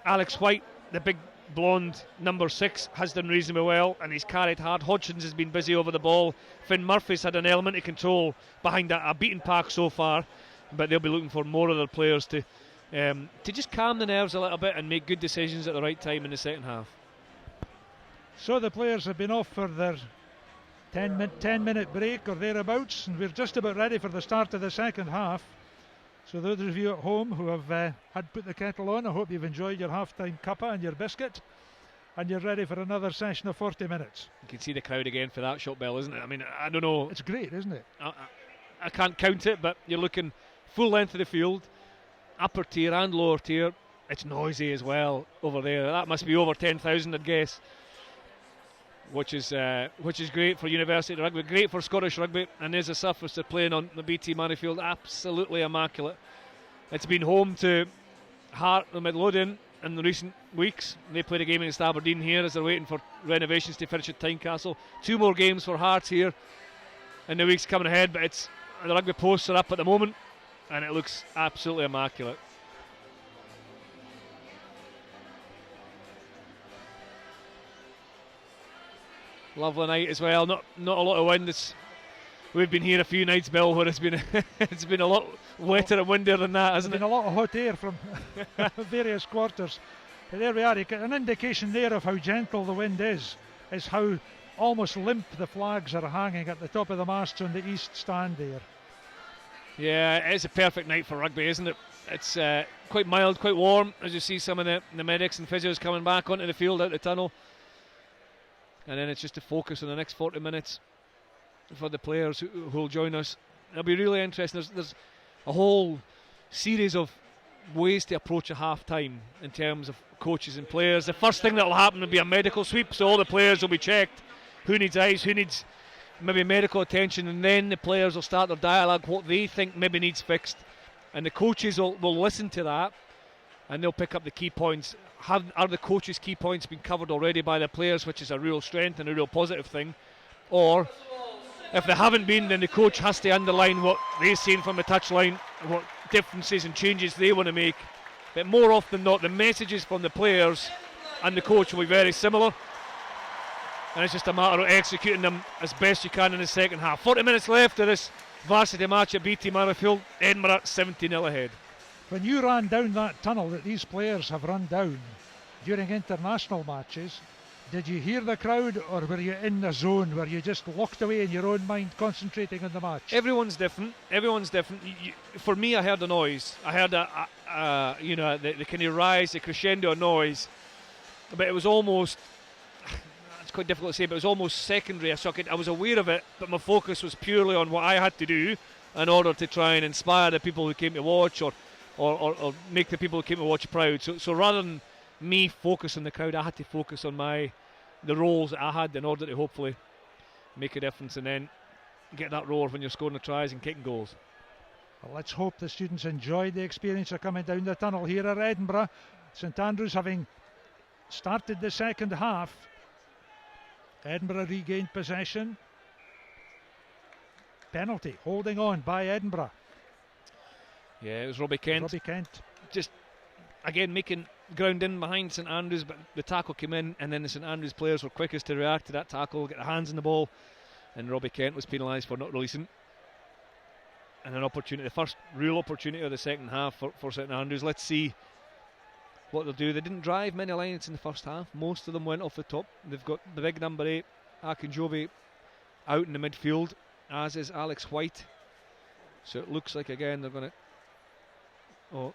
Alex White, the big blonde number 6, has done reasonably well and he's carried hard. Hodgins has been busy over the ball. Finn Murphy's had an element of control behind a beaten pack so far, but they'll be looking for more of their players to just calm the nerves a little bit and make good decisions at the right time in the second half. So the players have been off for their 10-minute break or thereabouts, and we're just about ready for the start of the second half. So those of you at home who have had put the kettle on, I hope you've enjoyed your half-time cuppa and your biscuit, and you're ready for another session of 40 minutes. You can see the crowd again for that shot bell, isn't it? I mean, I don't know. It's great, isn't it? I can't count it, but you're looking full length of the field, upper tier and lower tier. It's noisy as well over there. That must be over 10,000, I'd guess. Which is great for University Rugby, great for Scottish Rugby, and there's a surface they're playing on, the BT Murrayfield, absolutely immaculate. It's been home to Hart and Midlothian in the recent weeks. They played a game against Aberdeen here as they're waiting for renovations to finish at Tynecastle. 2 more games for Hearts here in the weeks coming ahead, but the rugby posts are up at the moment and it looks absolutely immaculate. Lovely night as well. Not a lot of wind. We've been here a few nights, Bill, where it's been a lot wetter and windier than that, hasn't it? There's been a lot of hot air from various quarters. But there we are. You get an indication there of how gentle the wind is how almost limp the flags are hanging at the top of the masts on the east stand there. Yeah, it's a perfect night for rugby, isn't it? It's quite mild, quite warm, as you see some of the medics and physios coming back onto the field out the tunnel. And then it's just to focus on the next 40 minutes for the players who will join us. It'll be really interesting. There's a whole series of ways to approach a half-time in terms of coaches and players. The first thing that will happen will be a medical sweep, so all the players will be checked. Who needs ice, who needs maybe medical attention, and then the players will start their dialogue, what they think maybe needs fixed. And the coaches will listen to that, and they'll pick up the key points. Are the coaches' key points been covered already by the players, which is a real strength and a real positive thing? Or if they haven't been, then the coach has to underline what they've seen from the touchline, what differences and changes they want to make. But more often than not, the messages from the players and the coach will be very similar, and it's just a matter of executing them as best you can in the second half. 40 minutes left of this varsity match at BT Murrayfield. Edinburgh 70-0 ahead. When you ran down that tunnel that these players have run down during international matches, did you hear the crowd, or were you in the zone where you just locked away in your own mind concentrating on the match? Everyone's different. For me, I heard the noise. I heard the kind of rise, the crescendo noise, but it was almost, it's quite difficult to say, but it was almost secondary. I was aware of it, but my focus was purely on what I had to do in order to try and inspire the people who came to watch, or or make the people who came to watch proud. So rather than me focus on the crowd, I had to focus on the roles that I had in order to hopefully make a difference and then get that roar when you're scoring the tries and kicking goals. Well, let's hope the students enjoyed the experience of coming down the tunnel here at Edinburgh. St Andrews having started the second half. Edinburgh regained possession. Penalty, holding on by Edinburgh. Yeah, it was Robbie Kent. Robbie Kent. Just, again, making ground in behind St Andrews, but the tackle came in, and then the St Andrews players were quickest to react to that tackle, get their hands on the ball, and Robbie Kent was penalised for not releasing. And an opportunity, the first real opportunity of the second half for St Andrews. Let's see what they'll do. They didn't drive many lines in the first half. Most of them went off the top. They've got the big number 8, Akinjobi, out in the midfield, as is Alex White. So it looks like, again, they're going to... Oh,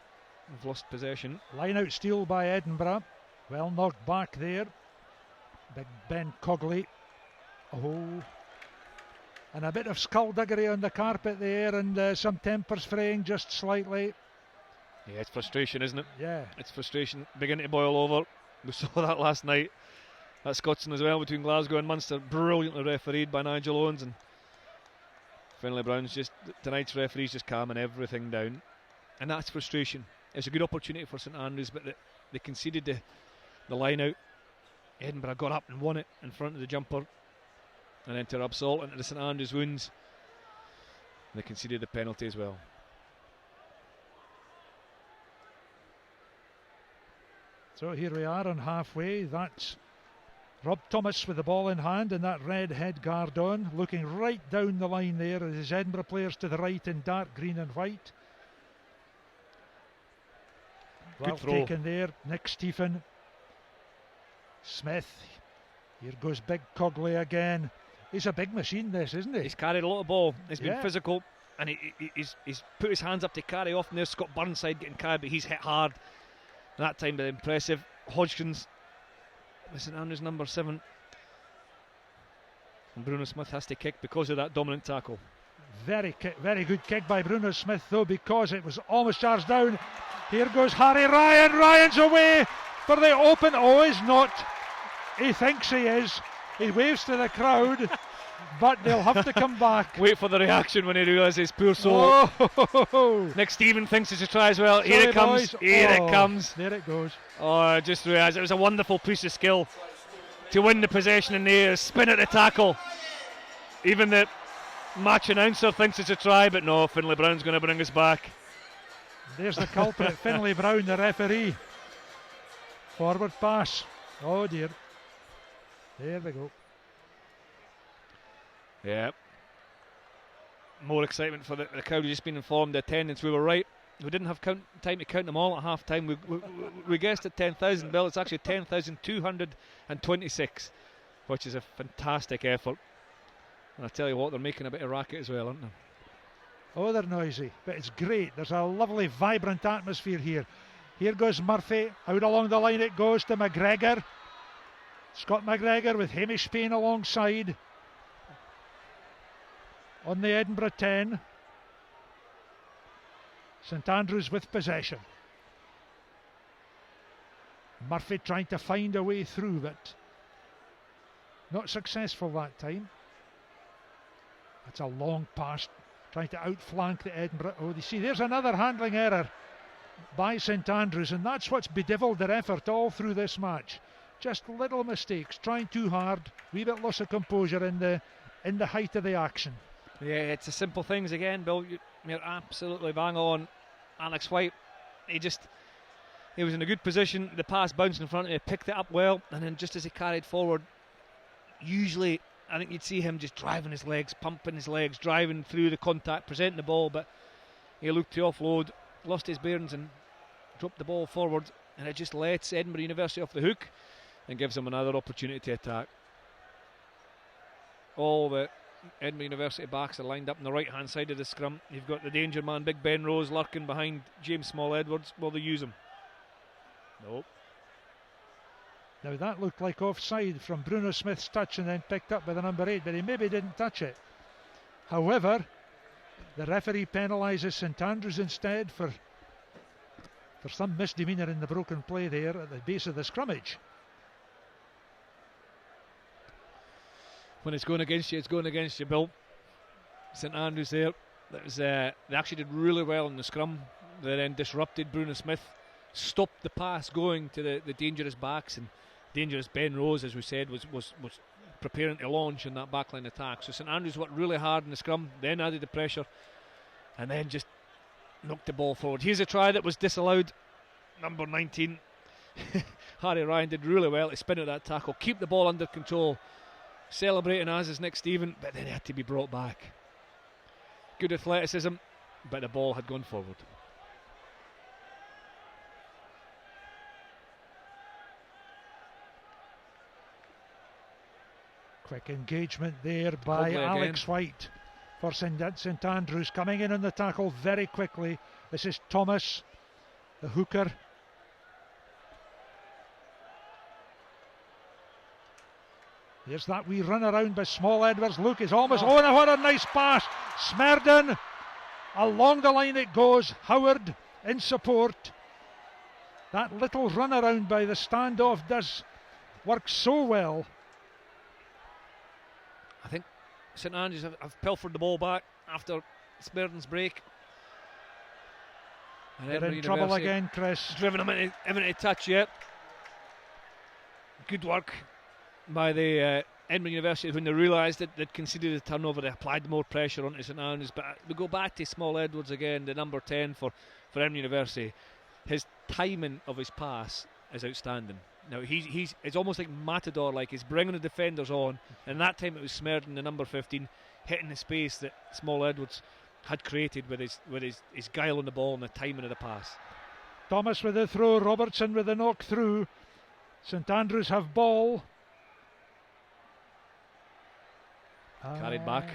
they've lost possession. Line out steal by Edinburgh. Well knocked back there. Big Ben Cogley. Oh. And a bit of skullduggery on the carpet there, and some tempers fraying just slightly. Yeah, it's frustration, isn't it? Yeah. It's frustration beginning to boil over. We saw that last night at Scotstoun as well, between Glasgow and Munster. Brilliantly refereed by Nigel Owens, and Finlay Brown's just, tonight's referee's just calming everything down. And that's frustration. It's a good opportunity for St Andrews, but they conceded the line out. Edinburgh got up and won it in front of the jumper, and then to rub salt into the St Andrews wounds, they conceded the penalty as well. So here we are on halfway. That's Rob Thomas with the ball in hand and that red head guard on, looking right down the line there. There's Edinburgh players to the right in dark green and white. Well taken there, Nick Stephen. Smith. Here goes Big Cogley again. He's a big machine, this, isn't he? He's carried a lot of ball. He's been physical, and he's put his hands up to carry off. And there's Scott Burnside getting carried, but he's hit hard. That time, but impressive. Hodgkins, the St Andrews number 7. And Bruno Smith has to kick because of that dominant tackle. Very good kick by Bruno Smith, though, because it was almost charged down. Here goes Harry Ryan. Ryan's away for the open. Oh, he's not. He thinks he is. He waves to the crowd, but they'll have to come back. Wait for the reaction when he realises, poor soul. Oh. Nick Stephen thinks it's a try as well. Sorry, here it comes. Boys. Here it comes. There it goes. Oh, I just realised it was a wonderful piece of skill to win the possession in the air, spin at the tackle. Even the match announcer thinks it's a try, but no, Finlay Brown's going to bring us back. There's the culprit, Finlay Brown, the referee. Forward pass. Oh dear. There we go. Yeah. More excitement for the crowd. We've just been informed the attendance. We were right. We didn't have time to count them all at half time. We guessed at 10,000, Bill. It's actually 10,226, which is a fantastic effort. And I tell you what, they're making a bit of racket as well, aren't they? Oh, they're noisy, but it's great. There's a lovely, vibrant atmosphere here. Here goes Murphy. Out along the line it goes to McGregor. Scott McGregor with Hamish Payne alongside. On the Edinburgh 10. St Andrews with possession. Murphy trying to find a way through, but not successful that time. That's a long pass, trying to outflank the Edinburgh. Oh, you see, there's another handling error by St Andrews, and that's what's bedevilled their effort all through this match. Just little mistakes, trying too hard, wee bit loss of composure in the height of the action. Yeah, it's the simple things again, Bill. You're absolutely bang on. Alex White, he was in a good position. The pass bounced in front of him, he picked it up well, and then just as he carried forward, usually I think you'd see him just driving his legs, pumping his legs, driving through the contact, presenting the ball, but he looked to offload, lost his bearings and dropped the ball forward, and it just lets Edinburgh University off the hook and gives them another opportunity to attack. All the Edinburgh University backs are lined up on the right hand side of the scrum. You've got the danger man, Big Ben Rose, lurking behind James Small-Edwards. Will they use him? Nope. Now that looked like offside from Bruno Smith's touch and then picked up by the number 8, but he maybe didn't touch it. However, the referee penalises St Andrews instead for There's some misdemeanour in the broken play there at the base of the scrummage. When it's going against you, it's going against you, Bill. St Andrews there. That was, they actually did really well in the scrum. They then disrupted Bruno Smith, stopped the pass going to the dangerous backs, and dangerous Ben Rose, as we said, was preparing to launch in that backline attack. So St Andrews worked really hard in the scrum, then added the pressure, and then just knocked the ball forward. Here's a try that was disallowed. Number 19, Harry Ryan, did really well to spin at that tackle, keep the ball under control, celebrating as is Nick Stephen, but then it had to be brought back. Good athleticism, but the ball had gone forward. Quick engagement there by Alex White for St Andrews, coming in on the tackle very quickly. This is Thomas, the hooker. Here's that wee run around by Small Edwards. Luke is almost, oh, what a nice pass. Smerdon, along the line it goes. Howard in support. That little run around by the standoff does work so well. I think St Andrews have pilfered the ball back after Smerdon's break. And they're in trouble again, Chris. Driven him into touch yet. Good work by the Edinburgh University. When they realised that they'd conceded a turnover, they applied more pressure onto St Andrews. But we go back to Small Edwards again, the number 10 for Edinburgh University. His timing of his pass is outstanding. Now it's almost like Matador, like he's bringing the defenders on, and that time it was Smerdon, the number 15, hitting the space that Small Edwards had created with his guile on the ball and the timing of the pass. Thomas with the throw, Robertson with the knock through. St Andrews have ball. Carried back.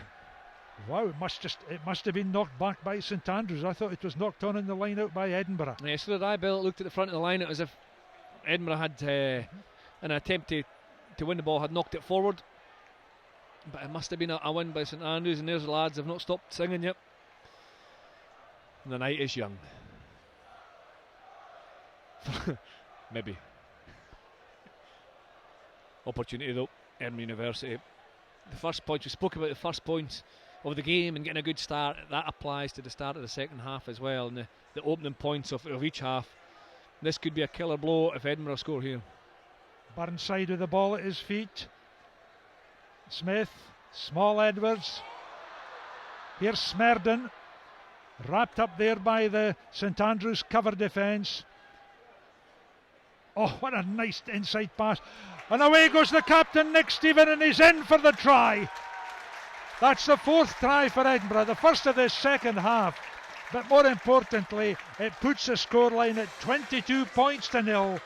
Wow, it must have been knocked back by St Andrews. I thought it was knocked on in the line out by Edinburgh. Yeah, so did I, Bill. It looked at the front of the line as if Edinburgh had an attempt to win the ball, had knocked it forward, but it must have been a win by St Andrews. And there's the lads have not stopped singing yet. And the night is young. Maybe. Opportunity though, Edinburgh University. The first point, we spoke about the first points of the game and getting a good start. That applies to the start of the second half as well, and the opening points of each half. This could be a killer blow if Edinburgh score here. Burnside with the ball at his feet. Smith, Small Edwards. Here's Smerdon, wrapped up there by the St Andrews cover defence. Oh, what a nice inside pass. And away goes the captain, Nick Stephen, and he's in for the try. That's the fourth try for Edinburgh, the first of this second half. But more importantly, it puts the scoreline at 22 points to 0.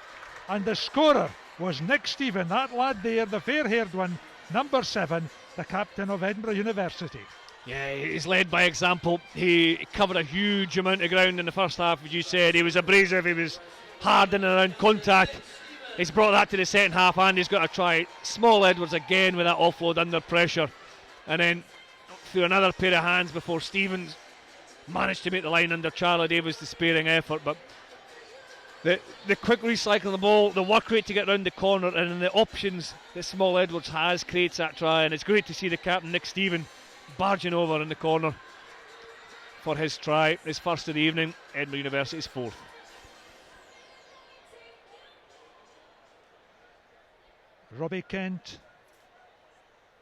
And the scorer was Nick Stephen, that lad there, the fair-haired one, number 7, the captain of Edinburgh University. Yeah, he's led by example. He covered a huge amount of ground in the first half, as you said. He was abrasive, he was hard in and around contact. He's brought that to the second half, and he's got to try. Small Edwards again with that offload under pressure, and then through another pair of hands before Stevens managed to make the line under Charlie Davis' despairing effort. But the quick recycling of the ball, the work rate to get round the corner, and then the options that Small Edwards has creates that try. And it's great to see the captain Nick Stephen barging over in the corner for his try, his first of the evening. Edinburgh University's fourth. Robbie Kent,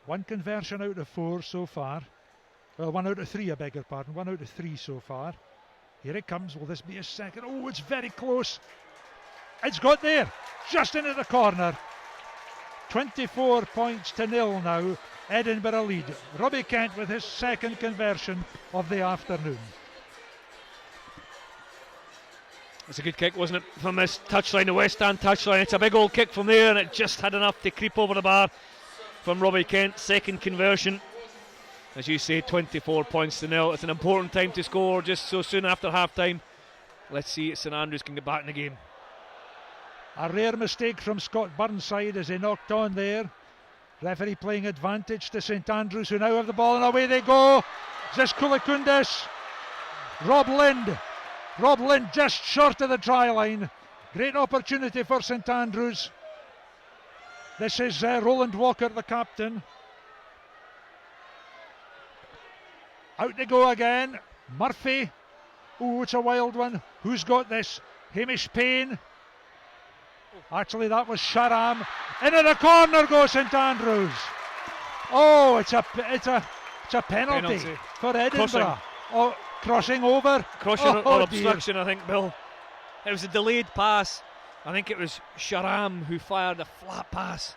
1 conversion out of 4 so far. Well, 1 out of 3, I beg your pardon. 1 out of 3 so far. Here it comes. Will this be his second? Oh, it's very close. It's got there, just into the corner. 24 points to 0 now. Edinburgh lead. Robbie Kent with his second conversion of the afternoon. It's a good kick, wasn't it, from this touchline, the West Stand touchline. It's a big old kick from there, and it just had enough to creep over the bar from Robbie Kent. Second conversion. As you say, 24 points to 0. It's an important time to score just so soon after half time. Let's see if St Andrews can get back in the game. A rare mistake from Scott Burnside as he knocked on there. Referee playing advantage to St Andrews, who now have the ball, and away they go. Ziskulakundis, Rob Lind Rob Lind just short of the try line. Great opportunity for St Andrews. This is Roland Walker, the captain. Out they go again. Murphy. Oh, it's a wild one. Who's got this? Hamish Payne. Actually, that was Sharam. Into the corner goes St Andrews. Oh, it's a penalty for Edinburgh. Crossing over. Crossing or obstruction, I think, Bill. It was a delayed pass. I think it was Sharam who fired a flat pass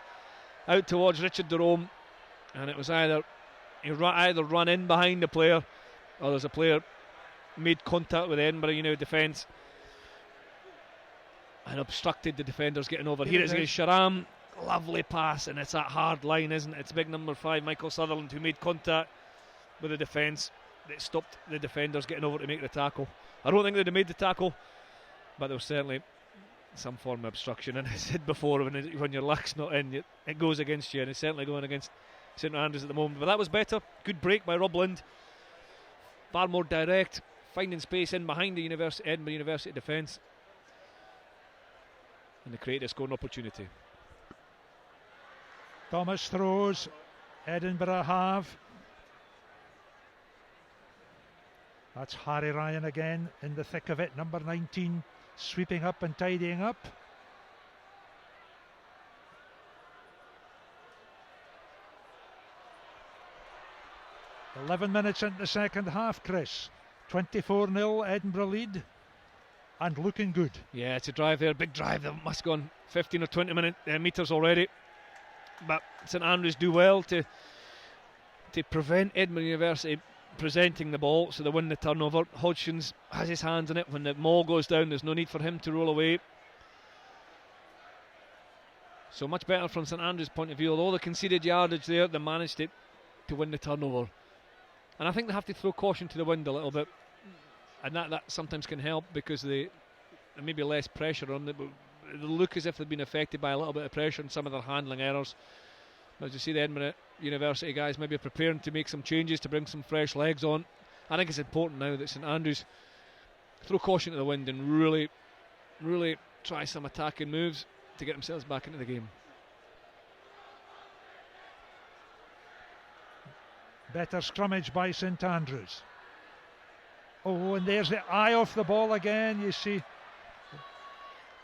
out towards Richard Jerome, and it was either run in behind the player, or there's a player made contact with the Edinburgh defence and obstructed the defenders getting over. Here it is Sharam, lovely pass, and it's that hard line, isn't it? It's big number 5 Michael Sutherland who made contact with the defence that stopped the defenders getting over to make the tackle. I don't think they'd have made the tackle, but there was certainly some form of obstruction, and I said before, when your luck's not in, it goes against you, and it's certainly going against St Andrews at the moment. But that was better. Good break by Rob Lind, far more direct, finding space in behind the Edinburgh University defence, and they created a scoring opportunity. Thomas throws. Edinburgh have. That's Harry Ryan again in the thick of it, number 19, sweeping up and tidying up. "11 minutes into the second half, Chris. 24-0 Edinburgh lead, and looking good. Yeah, it's a drive there, big drive. That must go on 15 or 20 metres already. But St Andrews do well to prevent Edinburgh University presenting the ball, so they win the turnover. Hodgkins has his hands in it. When the maul goes down, there's no need for him to roll away. So much better from St Andrews' point of view. Although they conceded yardage there, they managed to win the turnover. And I think they have to throw caution to the wind a little bit, and that sometimes can help, because there may be less pressure on them. They look as if they've been affected by a little bit of pressure and some of their handling errors. As you see, the Edinburgh University guys maybe preparing to make some changes to bring some fresh legs on. I think it's important now that St Andrews throw caution to the wind and really, really try some attacking moves to get themselves back into the game. Better scrummage by St Andrews. Oh, and there's the eye off the ball again, you see.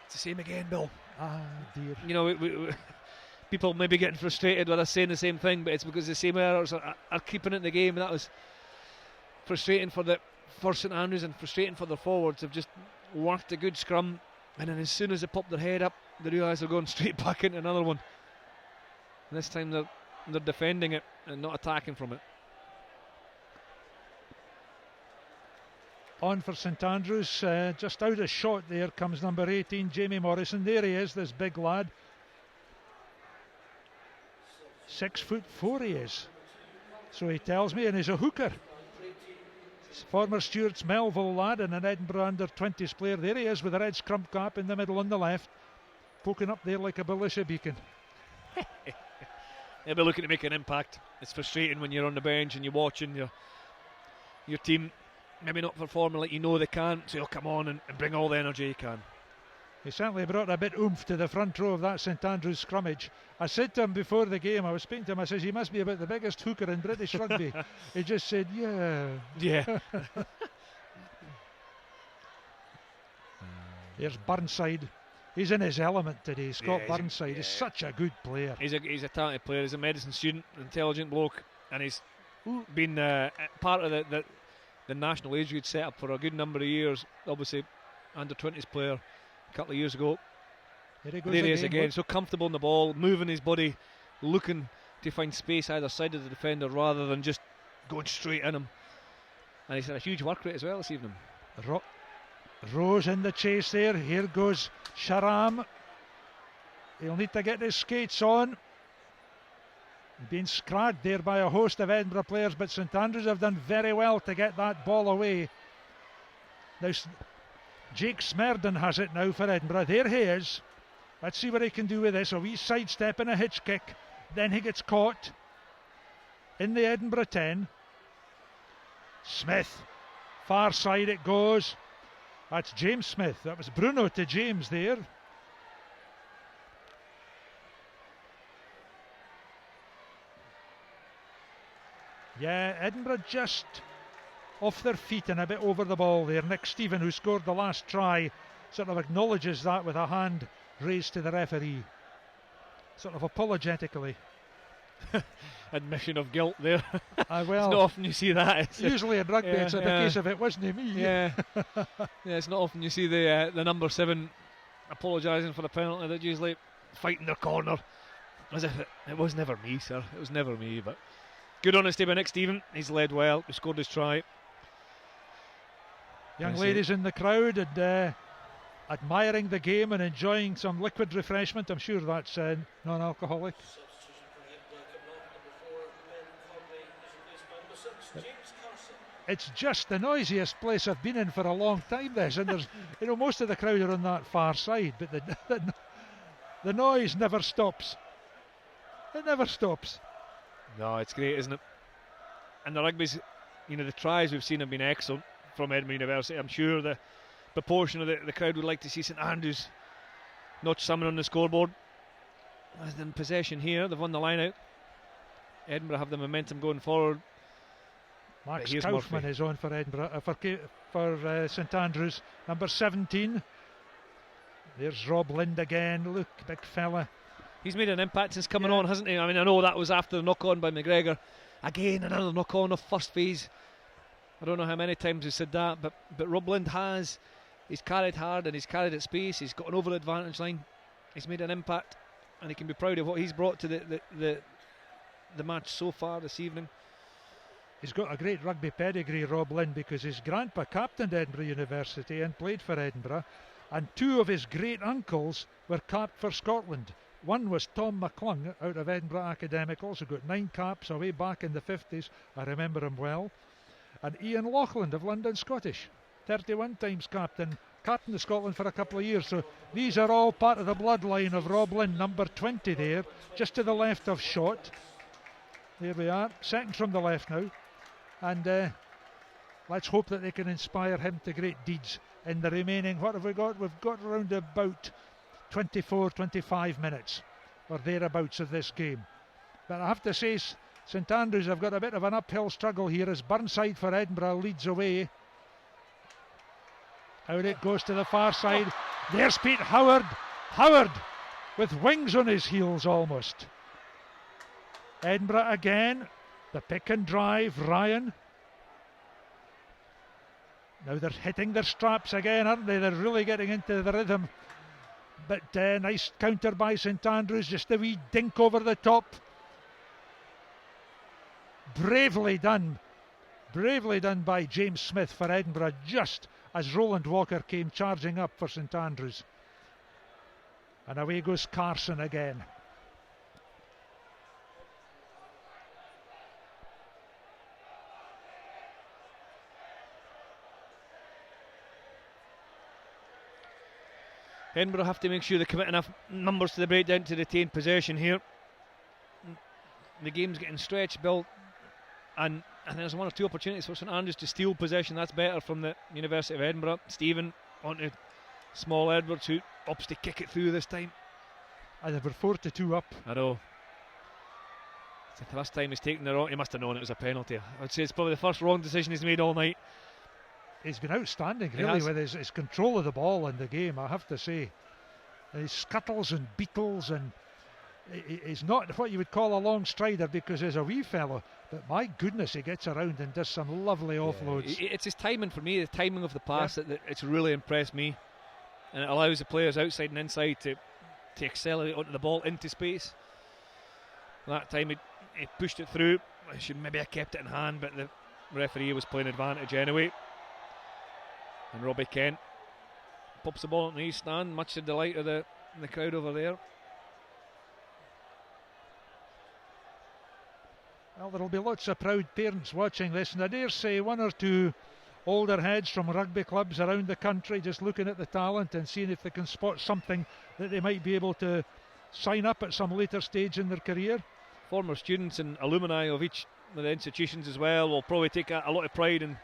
It's the same again, Bill. Ah, dear. We people may be getting frustrated with us saying the same thing, but it's because the same errors are keeping it in the game, and that was frustrating for St Andrews and frustrating for their forwards. They've just worked a good scrum, and then as soon as they pop their head up, they realise they're going straight back into another one. And this time they're defending it and not attacking from it. On for St Andrews, just out of shot there comes number 18, Jamie Morrison. There he is, this big lad. 6'4" he is, so he tells me, and he's a hooker. Former Stuart's Melville lad and an Edinburgh under-20s player. There he is with a red scrum cap in the middle on the left, poking up there like a Belisha beacon. They'll be looking to make an impact. It's frustrating when you're on the bench and you're watching your team maybe not performing like they can, so you'll come on and bring all the energy you can. He certainly brought a bit oomph to the front row of that St Andrews scrummage. I said to him before the game, I was speaking to him, I says, he must be about the biggest hooker in British rugby. He just said, yeah. Here's Burnside. He's in his element today. Scott Burnside is such a good player. He's a talented player. He's a medicine student, intelligent bloke, and he's been part of the national age group set up for a good number of years. Obviously, under 20s player a couple of years ago. There he is again, so comfortable in the ball, moving his body, looking to find space either side of the defender rather than just going straight in him. And he's had a huge work rate as well this evening. Rose in the chase there. Here goes Sharam. He'll need to get his skates on. Being scragged there by a host of Edinburgh players, but St Andrews have done very well to get that ball away. Now Jake Smerden has it now for Edinburgh. There he is. Let's see what he can do with this. A wee sidestep and a hitch kick. Then he gets caught in the Edinburgh 10. Smith, far side it goes. That's James Smith. That was Bruno to James there. Yeah, Edinburgh just off their feet and a bit over the ball there. Nick Stephen, who scored the last try, sort of acknowledges that with a hand raised to the referee, sort of apologetically. Admission of guilt there. Well, it's not often you see that. Usually in rugby it's a case of it wasn't me. Yeah, it's not often you see the number 7 apologising for the penalty. They're usually fighting their corner as if it was never me, sir. It was never me. But good honesty by Nick Stephen. He's led well. He scored his try. Young ladies in the crowd and admiring the game and enjoying some liquid refreshment. I'm sure that's non-alcoholic. It's just the noisiest place I've been in for a long time, this, and there's, most of the crowd are on that far side, but the noise never stops. It never stops. No, it's great, isn't it? And the rugby's, the tries we've seen have been excellent from Edinburgh University. I'm sure the proportion of the crowd would like to see St Andrews notch someone on the scoreboard. As in possession here, they've won the line out. Edinburgh have the momentum going forward. Max Kaufman is on for Edinburgh, for St Andrews, number 17. There's Rob Lind again. Look, big fella. He's made an impact since coming on, hasn't he? I mean, I know that was after the knock-on by McGregor. Again, another knock-on of first phase. I don't know how many times we've said that, but Rob Lind he's carried hard and he's carried at space. He's got an over advantage line. He's made an impact, and he can be proud of what he's brought to the match so far this evening. He's got a great rugby pedigree, Rob Lind, because his grandpa captained Edinburgh University and played for Edinburgh, and 2 of his great uncles were capped for Scotland. One was Tom McClung out of Edinburgh Academicals, who got 9 caps away back in the 50s. I remember him well. And Ian Loughland of London Scottish, 31 times captained of Scotland for a couple of years. So these are all part of the bloodline of Rob Lind, number 20 there, just to the left of Shot. There we are, second from the left now. And let's hope that they can inspire him to great deeds in the remaining, what have we got? We've got around about 24, 25 minutes or thereabouts of this game. But I have to say, St Andrews have got a bit of an uphill struggle here as Burnside for Edinburgh leads away. Out it goes to the far side. There's Pete Howard. Howard with wings on his heels almost. Edinburgh again. The pick and drive, Ryan. Now they're hitting their straps again, aren't they? They're really getting into the rhythm. But nice counter by St Andrews, just a wee dink over the top. Bravely done by James Smith for Edinburgh, just as Roland Walker came charging up for St Andrews. And away goes Carson again. Edinburgh have to make sure they commit enough numbers to the breakdown to retain possession here. The game's getting stretched, Bill, and there's 1 or 2 opportunities for St Andrews to steal possession. That's better from the University of Edinburgh. Stephen onto Small Edwards, who opts to kick it through this time. And they were 4-2 up. I know. It's the first time he's taken the wrong. He must have known it was a penalty. I'd say it's probably the first wrong decision he's made all night. He's been outstanding, really, with his control of the ball in the game, I have to say. He scuttles and beetles, and he's not what you would call a long strider because he's a wee fellow, but my goodness, he gets around and does some lovely offloads. It's his timing for me, the timing of the pass, that it's really impressed me, and it allows the players outside and inside to accelerate onto the ball into space. That time he pushed it through. I should maybe have kept it in hand, but the referee was playing advantage anyway. And Robbie Kent pops the ball on the east stand, much to the delight of the crowd over there. Well, there'll be lots of proud parents watching this, and I dare say 1 or 2 older heads from rugby clubs around the country just looking at the talent and seeing if they can spot something that they might be able to sign up at some later stage in their career. Former students and alumni of each of the institutions as well will probably take a lot of pride in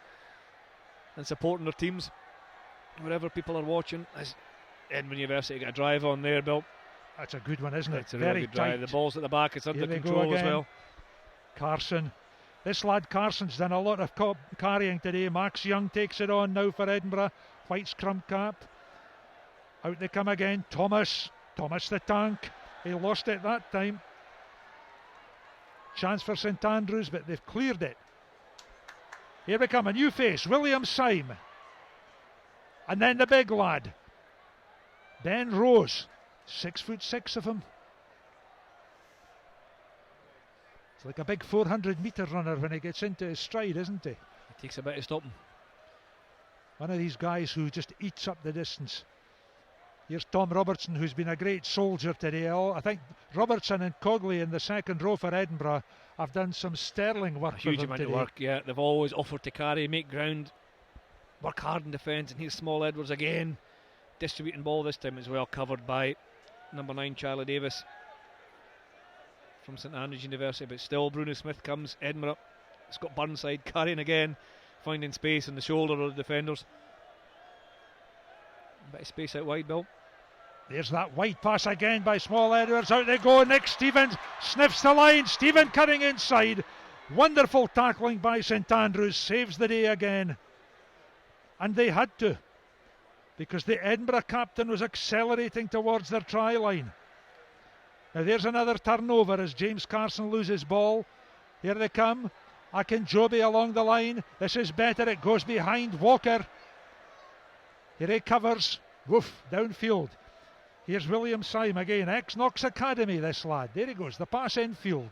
supporting their teams. wherever people are watching, as Edinburgh University get a drive on there, Bill. That's a good one, isn't it? It's a Very really good drive. tight. The ball's at the back, it's under Here they go control as again. well. Carson. This lad Carson's done a lot of carrying today. Max Young takes it on now for Edinburgh. White scrum cap. Out they come again. Thomas the tank. He lost it that time. Chance for St Andrews, but they've cleared it. Here we come, a new face, William Syme. And then the big lad, Ben Rose. 6'6" of him. It's like a big 400-metre runner when he gets into his stride, isn't he? It takes a bit to stop him. One of these guys who just eats up the distance. Here's Tom Robertson, who's been a great soldier today. I think Robertson and Cogley in the second row for Edinburgh have done some sterling work. A huge for them amount today. of work, yeah. They've always offered to carry, make ground, work hard in defence. And here's Small Edwards again, distributing ball this time as well, covered by number 9 Charlie Davis from St Andrews University. But still Bruno Smith comes. Edinburgh, Scott Burnside carrying again, finding space in the shoulder of the defenders. A bit of space out wide, Bill. There's that wide pass again by Small Edwards. Out they go. Nick Stevens sniffs the line. Stephen cutting inside. Wonderful tackling by St Andrews. Saves the day again. And they had to, because the Edinburgh captain was accelerating towards their try line. Now there's another turnover as James Carson loses ball. Here they come. Akinjobi along the line. This is better. It goes behind Walker. Here he covers. Woof, downfield. Here's William Syme again, ex-Knox Academy, this lad. There he goes, the pass infield.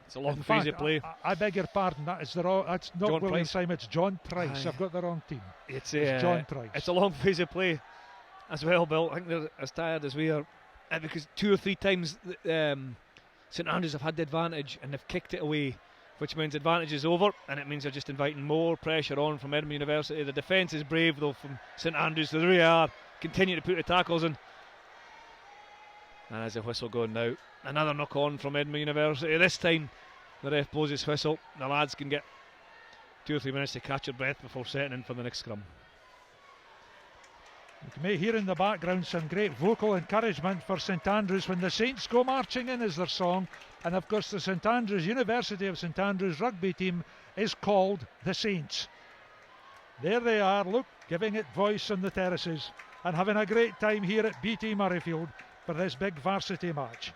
It's a long In phase fact, of play. I beg your pardon, that's not John William Price. Syme, it's John Price. Aye. I've got the wrong team. It's John Price. It's a long phase of play as well, Bill. I think they're as tired as we are, because 2 or 3 times St Andrews have had the advantage and they've kicked it away, which means advantage is over, and it means they're just inviting more pressure on from Edinburgh University. The defence is brave though from St Andrews, so there they are, continue to put the tackles in. And as the whistle going now, another knock on from Edinburgh University. This time the ref blows his whistle. The lads can get 2 or 3 minutes to catch their breath before setting in for the next scrum. You may hear in the background some great vocal encouragement for St Andrews when the Saints go marching in, is their song. And of course the St Andrews, University of St Andrews rugby team is called the Saints. There they are, look, giving it voice on the terraces and having a great time here at BT Murrayfield for this big varsity match.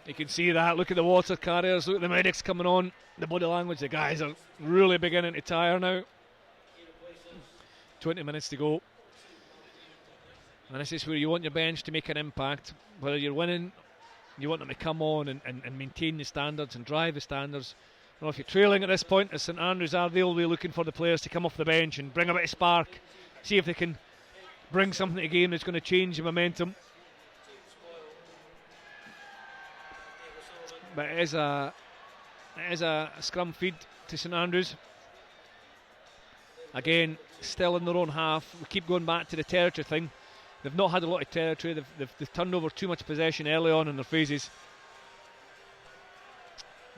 You can see that. Look at the water carriers, look at the medics coming on, the body language. The guys are really beginning to tire now. 20 minutes to go, and this is where you want your bench to make an impact. Whether you're winning, you want them to come on and maintain the standards and drive the standards. I don't know if you're trailing at this point, as St Andrews are, they'll be looking for the players to come off the bench and bring a bit of spark, see if they can bring something to the game that's going to change the momentum. But it is a scrum feed to St Andrews. Again, still in their own half. We keep going back to the territory thing. They've not had a lot of territory. They've turned over too much possession early on in their phases.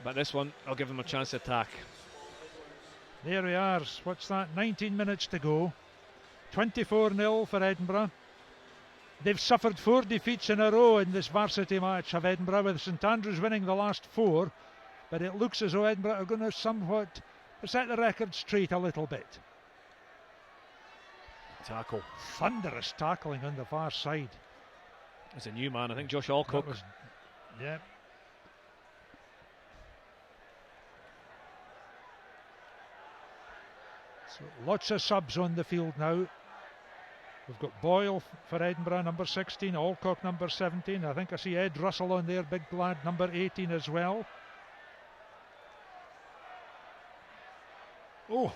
But this one, I'll give them a chance to attack. There we are. What's that? 19 minutes to go. 24-0 for Edinburgh. They've suffered 4 defeats in a row in this varsity match of Edinburgh, with St Andrews winning the last 4. But it looks as though Edinburgh are going to somewhat set the record straight a little bit. Tackle. Thunderous tackling on the far side. It's a new man, I think Josh Alcock. Yeah. So lots of subs on the field now. We've got Boyle for Edinburgh, number 16, Alcock, number 17. I think I see Ed Russell on there, big lad, number 18 as well. Oh,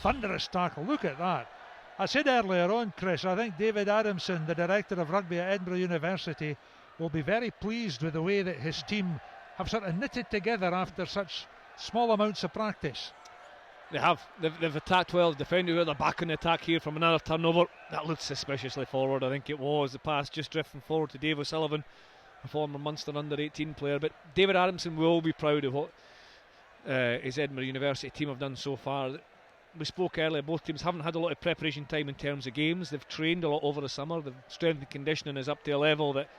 thunderous tackle, look at that. I said earlier on, Chris, I think David Adamson, the director of rugby at Edinburgh University, will be very pleased with the way that his team have sort of knitted together after such small amounts of practice. They have. They've attacked well, defended well. They're back on the attack here from another turnover. That looked suspiciously forward, I think it was. The pass just drifting forward to Dave O'Sullivan, a former Munster under-18 player. But David Adamson will be proud of what his Edinburgh University team have done so far. We spoke earlier, both teams haven't had a lot of preparation time in terms of games. They've trained a lot over the summer. The strength and conditioning is up to a level that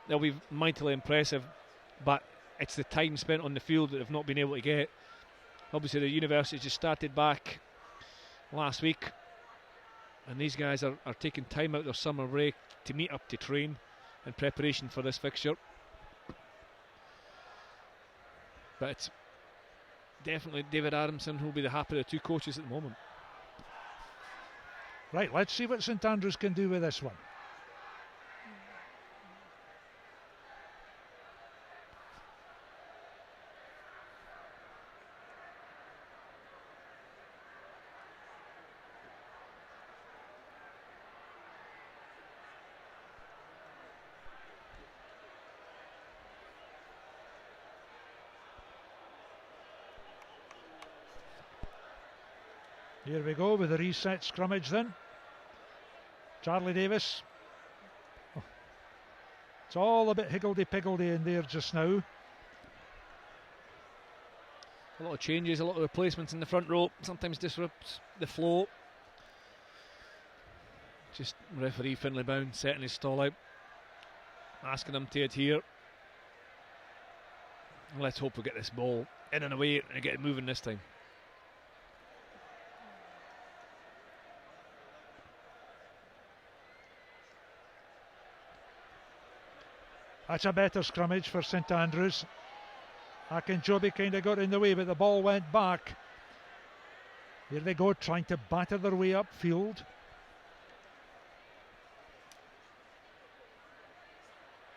they'll be mightily impressive, but it's the time spent on the field that they've not been able to get. Obviously the university just started back last week, and these guys are taking time out their summer break to meet up to train in preparation for this fixture. But it's definitely David Adamson who will be the happy of the two coaches at the moment. Right, let's see what St Andrews can do with this one. Here we go with the reset scrummage then. Charlie Davis. Oh. It's all a bit higgledy-piggledy in there just now. A lot of changes, a lot of replacements in the front row. Sometimes disrupts the flow. Just referee Finlay Bound setting his stall out, asking them to adhere. Let's hope we get this ball in and away and get it moving this time. That's a better scrummage for St Andrews. Akinjobi kind of got in the way, but the ball went back. Here they go, trying to batter their way upfield.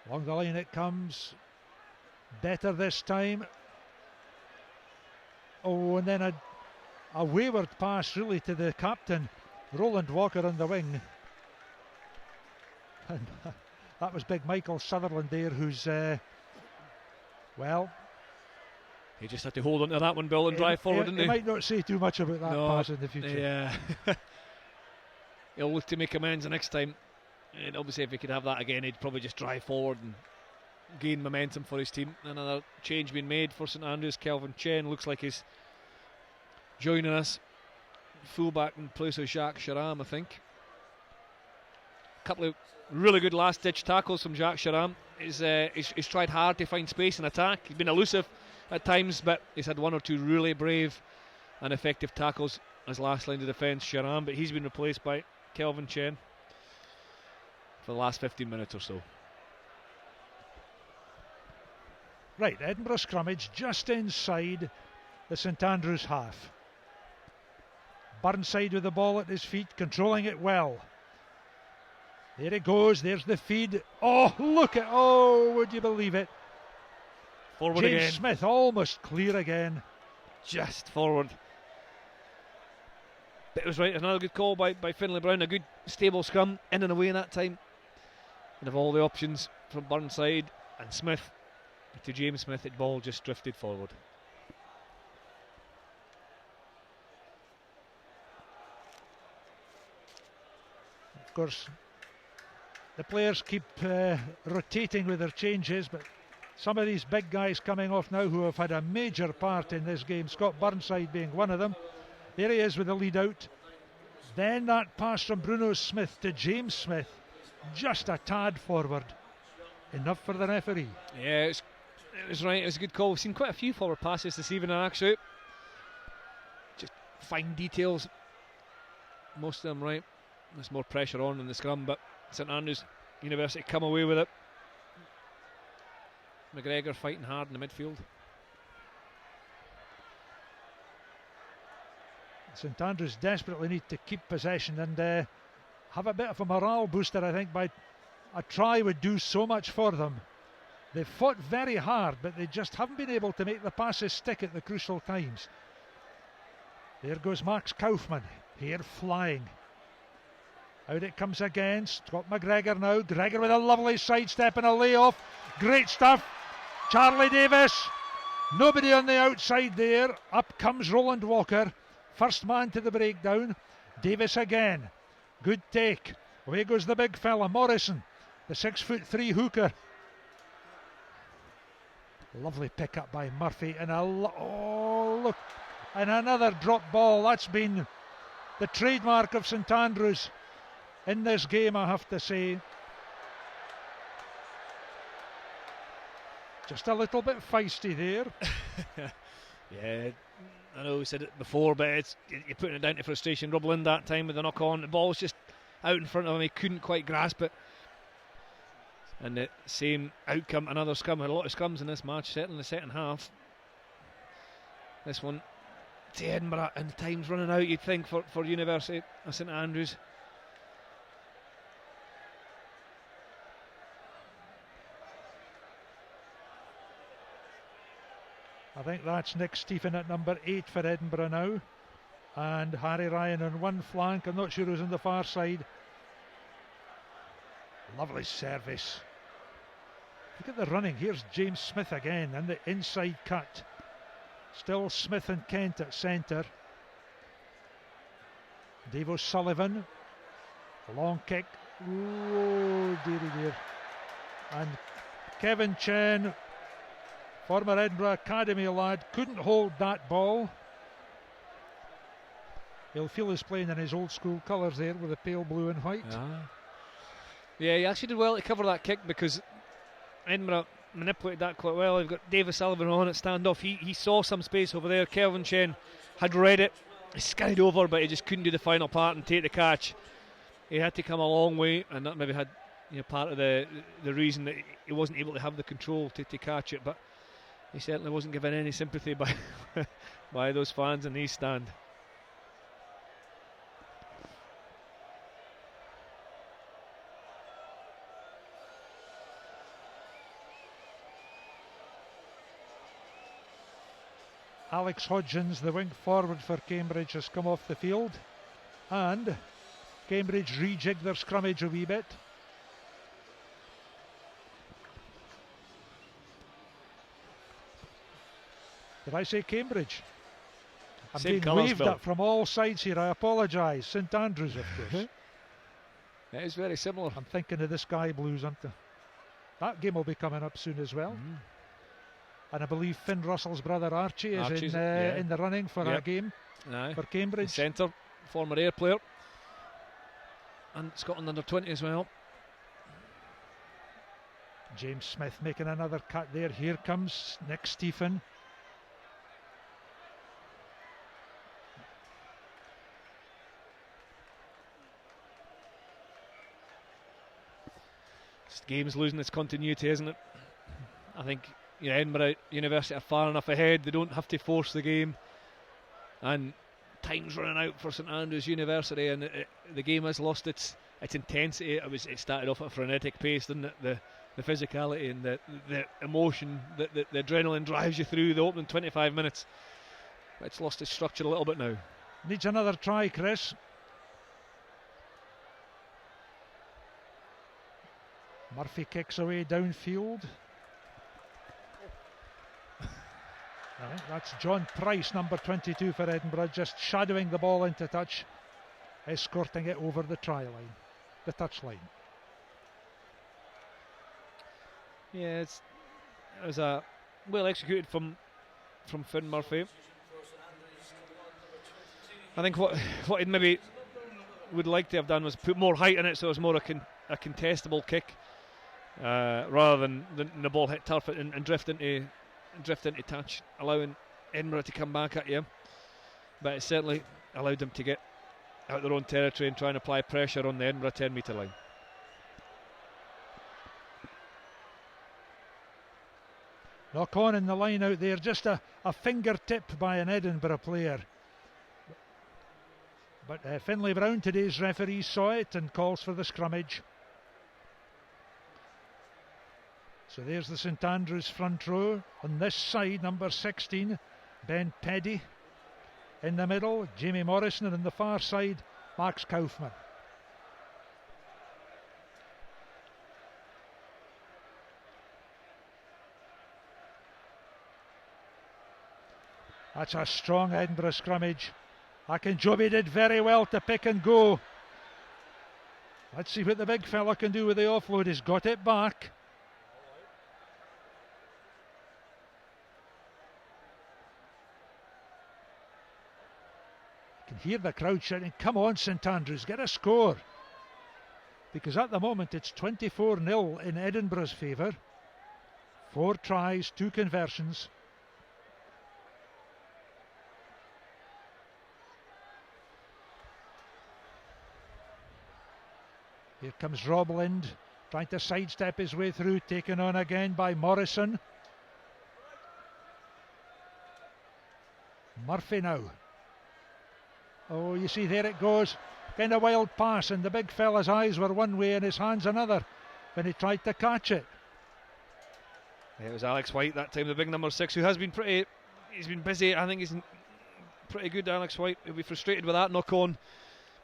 Along the line it comes. Better this time. Oh, and then a wayward pass really to the captain, Roland Walker on the wing. And that was big Michael Sutherland there, who's, well... He just had to hold on to that one, Bill, and drive forward, didn't he? He might not say too much about that pass in the future. Yeah. He'll look to make amends the next time. And obviously if he could have that again, he'd probably just drive forward and gain momentum for his team. Another change being made for St Andrews. Kelvin Chen looks like he's joining us. Fullback in place of Jacques Charam, I think. A couple of really good last-ditch tackles from Jacques Charam. He's tried hard to find space and attack. He's been elusive at times, but he's had one or two really brave and effective tackles as last line of defence, Charam. But he's been replaced by Kelvin Chen for the last 15 minutes or so. Right, Edinburgh scrummage just inside the St Andrews half. Burnside with the ball at his feet, controlling it well. There it goes, there's the feed. Oh, look at, oh, would you believe it? Forward James again. Smith almost clear again. Just forward. But it was right, another good call by Finlay Brown, a good stable scrum, in and away in that time. And of all the options from Burnside and Smith to James Smith, the ball just drifted forward. Of course, the players keep rotating with their changes, but some of these big guys coming off now who have had a major part in this game, Scott Burnside being one of them. There he is with the lead out. Then that pass from Bruno Smith to James Smith, just a tad forward. Enough for the referee. Yeah, it was right, it was a good call. We've seen quite a few forward passes this evening actually. Just fine details. Most of them right. There's more pressure on in the scrum, but St Andrews University come away with it. McGregor fighting hard in the midfield. St Andrews desperately need to keep possession and have a bit of a morale booster, I think, by a try would do so much for them. They've fought very hard, but they just haven't been able to make the passes stick at the crucial times. There goes Max Kaufman, here flying. Out it comes again. Scott McGregor now. Gregor with a lovely sidestep and a layoff. Great stuff. Charlie Davis. Nobody on the outside there. Up comes Roland Walker. First man to the breakdown. Davis again. Good take. Away goes the big fella, Morrison. The 6'3" hooker. Lovely pick up by Murphy, and look, and another drop ball. That's been the trademark of St Andrews in this game, I have to say. Just a little bit feisty there. Yeah, I know we said it before, but you're putting it down to frustration. Rob Lind that time with the knock on, the ball was just out in front of him, he couldn't quite grasp it. And the same outcome, another scrum. Had a lot of scrums in this match, certainly in the second half. This one to Edinburgh, and time's running out, you'd think, for University of St Andrews. I think that's Nick Stephen at number 8 for Edinburgh now, and Harry Ryan on one flank. I'm not sure who's on the far side. Lovely service. Look at the running. Here's James Smith again, and the inside cut. Still Smith and Kent at centre. Dave O'Sullivan, a long kick. Oh dearie dear. And Kevin Chen, former Edinburgh Academy lad, couldn't hold that ball. He'll feel he's playing in his old school colours there with the pale blue and white. Yeah, he actually did well to cover that kick because Edinburgh manipulated that quite well. You've got David Sullivan on at standoff. He saw some space over there. Kelvin Chen had read it. He scurried over, but he just couldn't do the final part and take the catch. He had to come a long way, and that maybe had part of the reason that he wasn't able to have the control to catch it. But he certainly wasn't given any sympathy by by those fans in the East Stand. Alex Hodgins, the wing forward for Cambridge, has come off the field, and Cambridge rejig their scrummage a wee bit. Did I say Cambridge? I'm Same being waved at from all sides here. I apologise. St Andrews, of course. It is very similar. I'm thinking of the Sky Blues, aren't I? That game will be coming up soon as well. And I believe Finn Russell's brother Archie is in the running for a game for Cambridge. Centre, former Ayr player. And Scotland under 20 as well. James Smith making another cut there. Here comes Nick Stephen. This game's losing its continuity, isn't it? I think Edinburgh University are far enough ahead. They don't have to force the game, and time's running out for St Andrews University, and the game has lost its intensity. It started off at a frenetic pace, didn't it? The physicality and the emotion, the adrenaline drives you through the opening 25 minutes. It's lost its structure a little bit now. Needs another try, Chris. Murphy kicks away downfield. I think that's John Price, number 22 for Edinburgh, just shadowing the ball into touch, escorting it over the touch line. Yeah, it was a well executed from Finn Murphy. I think what he maybe would like to have done was put more height in it, so it was more a contestable kick rather than the ball hit turf and drift into touch, allowing Edinburgh to come back at you. But it certainly allowed them to get out their own territory and try and apply pressure on the Edinburgh 10-metre line. Knock on in the line out there, just a fingertip by an Edinburgh player. But Finlay Brown, today's referee, saw it and calls for the scrummage. So there's the St Andrews front row. On this side, number 16, Ben Peddy. In the middle, Jamie Morrison, and on the far side, Max Kaufman. That's a strong Edinburgh scrummage. Akinjobi did very well to pick and go. Let's see what the big fella can do with the offload. He's got it back. can hear the crowd shouting, come on St Andrews, get a score. Because at the moment it's 24-0 in Edinburgh's favour. 4 tries, 2 conversions. Here comes Rob Lind, trying to sidestep his way through, taken on again by Morrison. Murphy now. Oh, you see, there it goes. Kind of wild pass, and the big fella's eyes were one way and his hands another when he tried to catch it. It was Alex White that time, the big number 6, who has been he's been busy. I think he's pretty good, Alex White. He'll be frustrated with that knock on,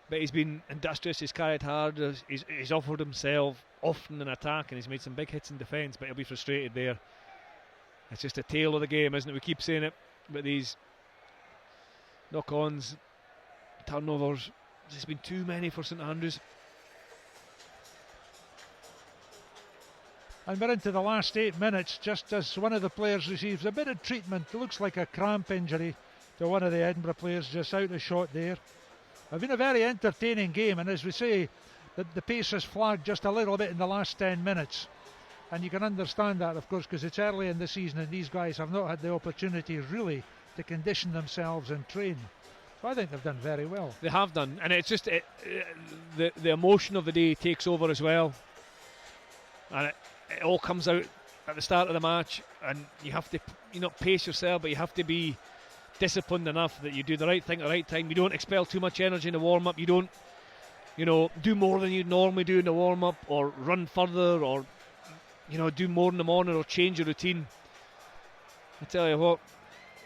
but he's been industrious, he's carried hard, he's offered himself often in attack, and he's made some big hits in defence, but he'll be frustrated there. It's just a tale of the game, isn't it? We keep saying it, but these knock-ons, turnovers, there's been too many for St Andrews. And we're into the last 8 minutes, just as one of the players receives a bit of treatment. It looks like a cramp injury to one of the Edinburgh players, just out of shot there. It's been a very entertaining game, and as we say, the pace has flagged just a little bit in the last 10 minutes. And you can understand that, of course, because it's early in the season and these guys have not had the opportunity really to condition themselves and train. So I think they've done very well. They have done, and it's just the emotion of the day takes over as well, and it all comes out at the start of the match, and you have to pace yourself, but you have to be disciplined enough that you do the right thing at the right time. You don't expel too much energy in the warm-up. You don't do more than you normally do in the warm-up, or run further, or do more in the morning, or change your routine. I tell you what,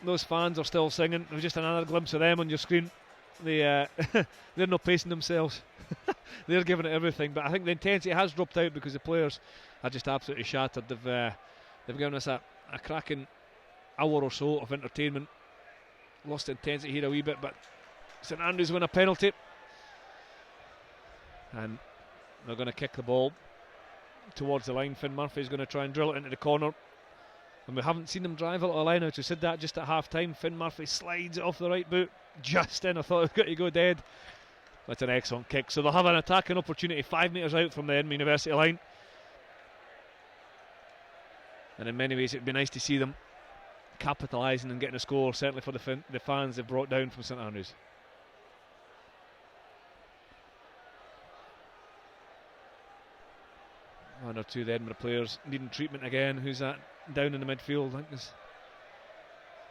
those fans are still singing. There's just another glimpse of them on your screen. They're not pacing themselves. They're giving it everything. But I think the intensity has dropped out because the players are just absolutely shattered. They've given us a cracking hour or so of entertainment. Lost intensity here a wee bit, but St Andrews win a penalty, and they're going to kick the ball towards the line. Finn Murphy's going to try and drill it into the corner. And we haven't seen them drive it to the line out. We said that just at half time. Finn Murphy slides it off the right boot just in. I thought it was going to go dead. That's an excellent kick. So they'll have an attacking opportunity 5 metres out from the Edinburgh University line. And in many ways it'd be nice to see them capitalising and getting a score, certainly for the fans they've brought down from St Andrews. One or two of the Edinburgh players needing treatment again. Who's that down in the midfield? I think this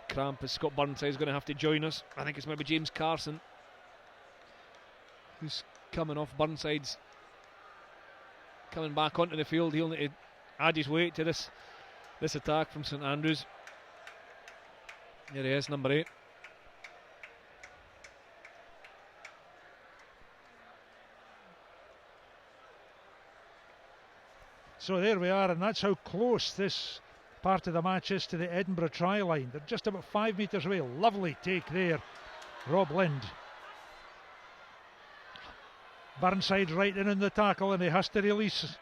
cramp is Scott Burnside's going to have to join us. I think it's maybe James Carson who's coming off. Burnside's coming back onto the field. He'll need to add his weight to this attack from St Andrews. There he is, number 8. So there we are, and that's how close this part of the match is to the Edinburgh try line. They're just about 5 metres away. Lovely take there, Rob Lind. Burnside right in the tackle, and he has to release.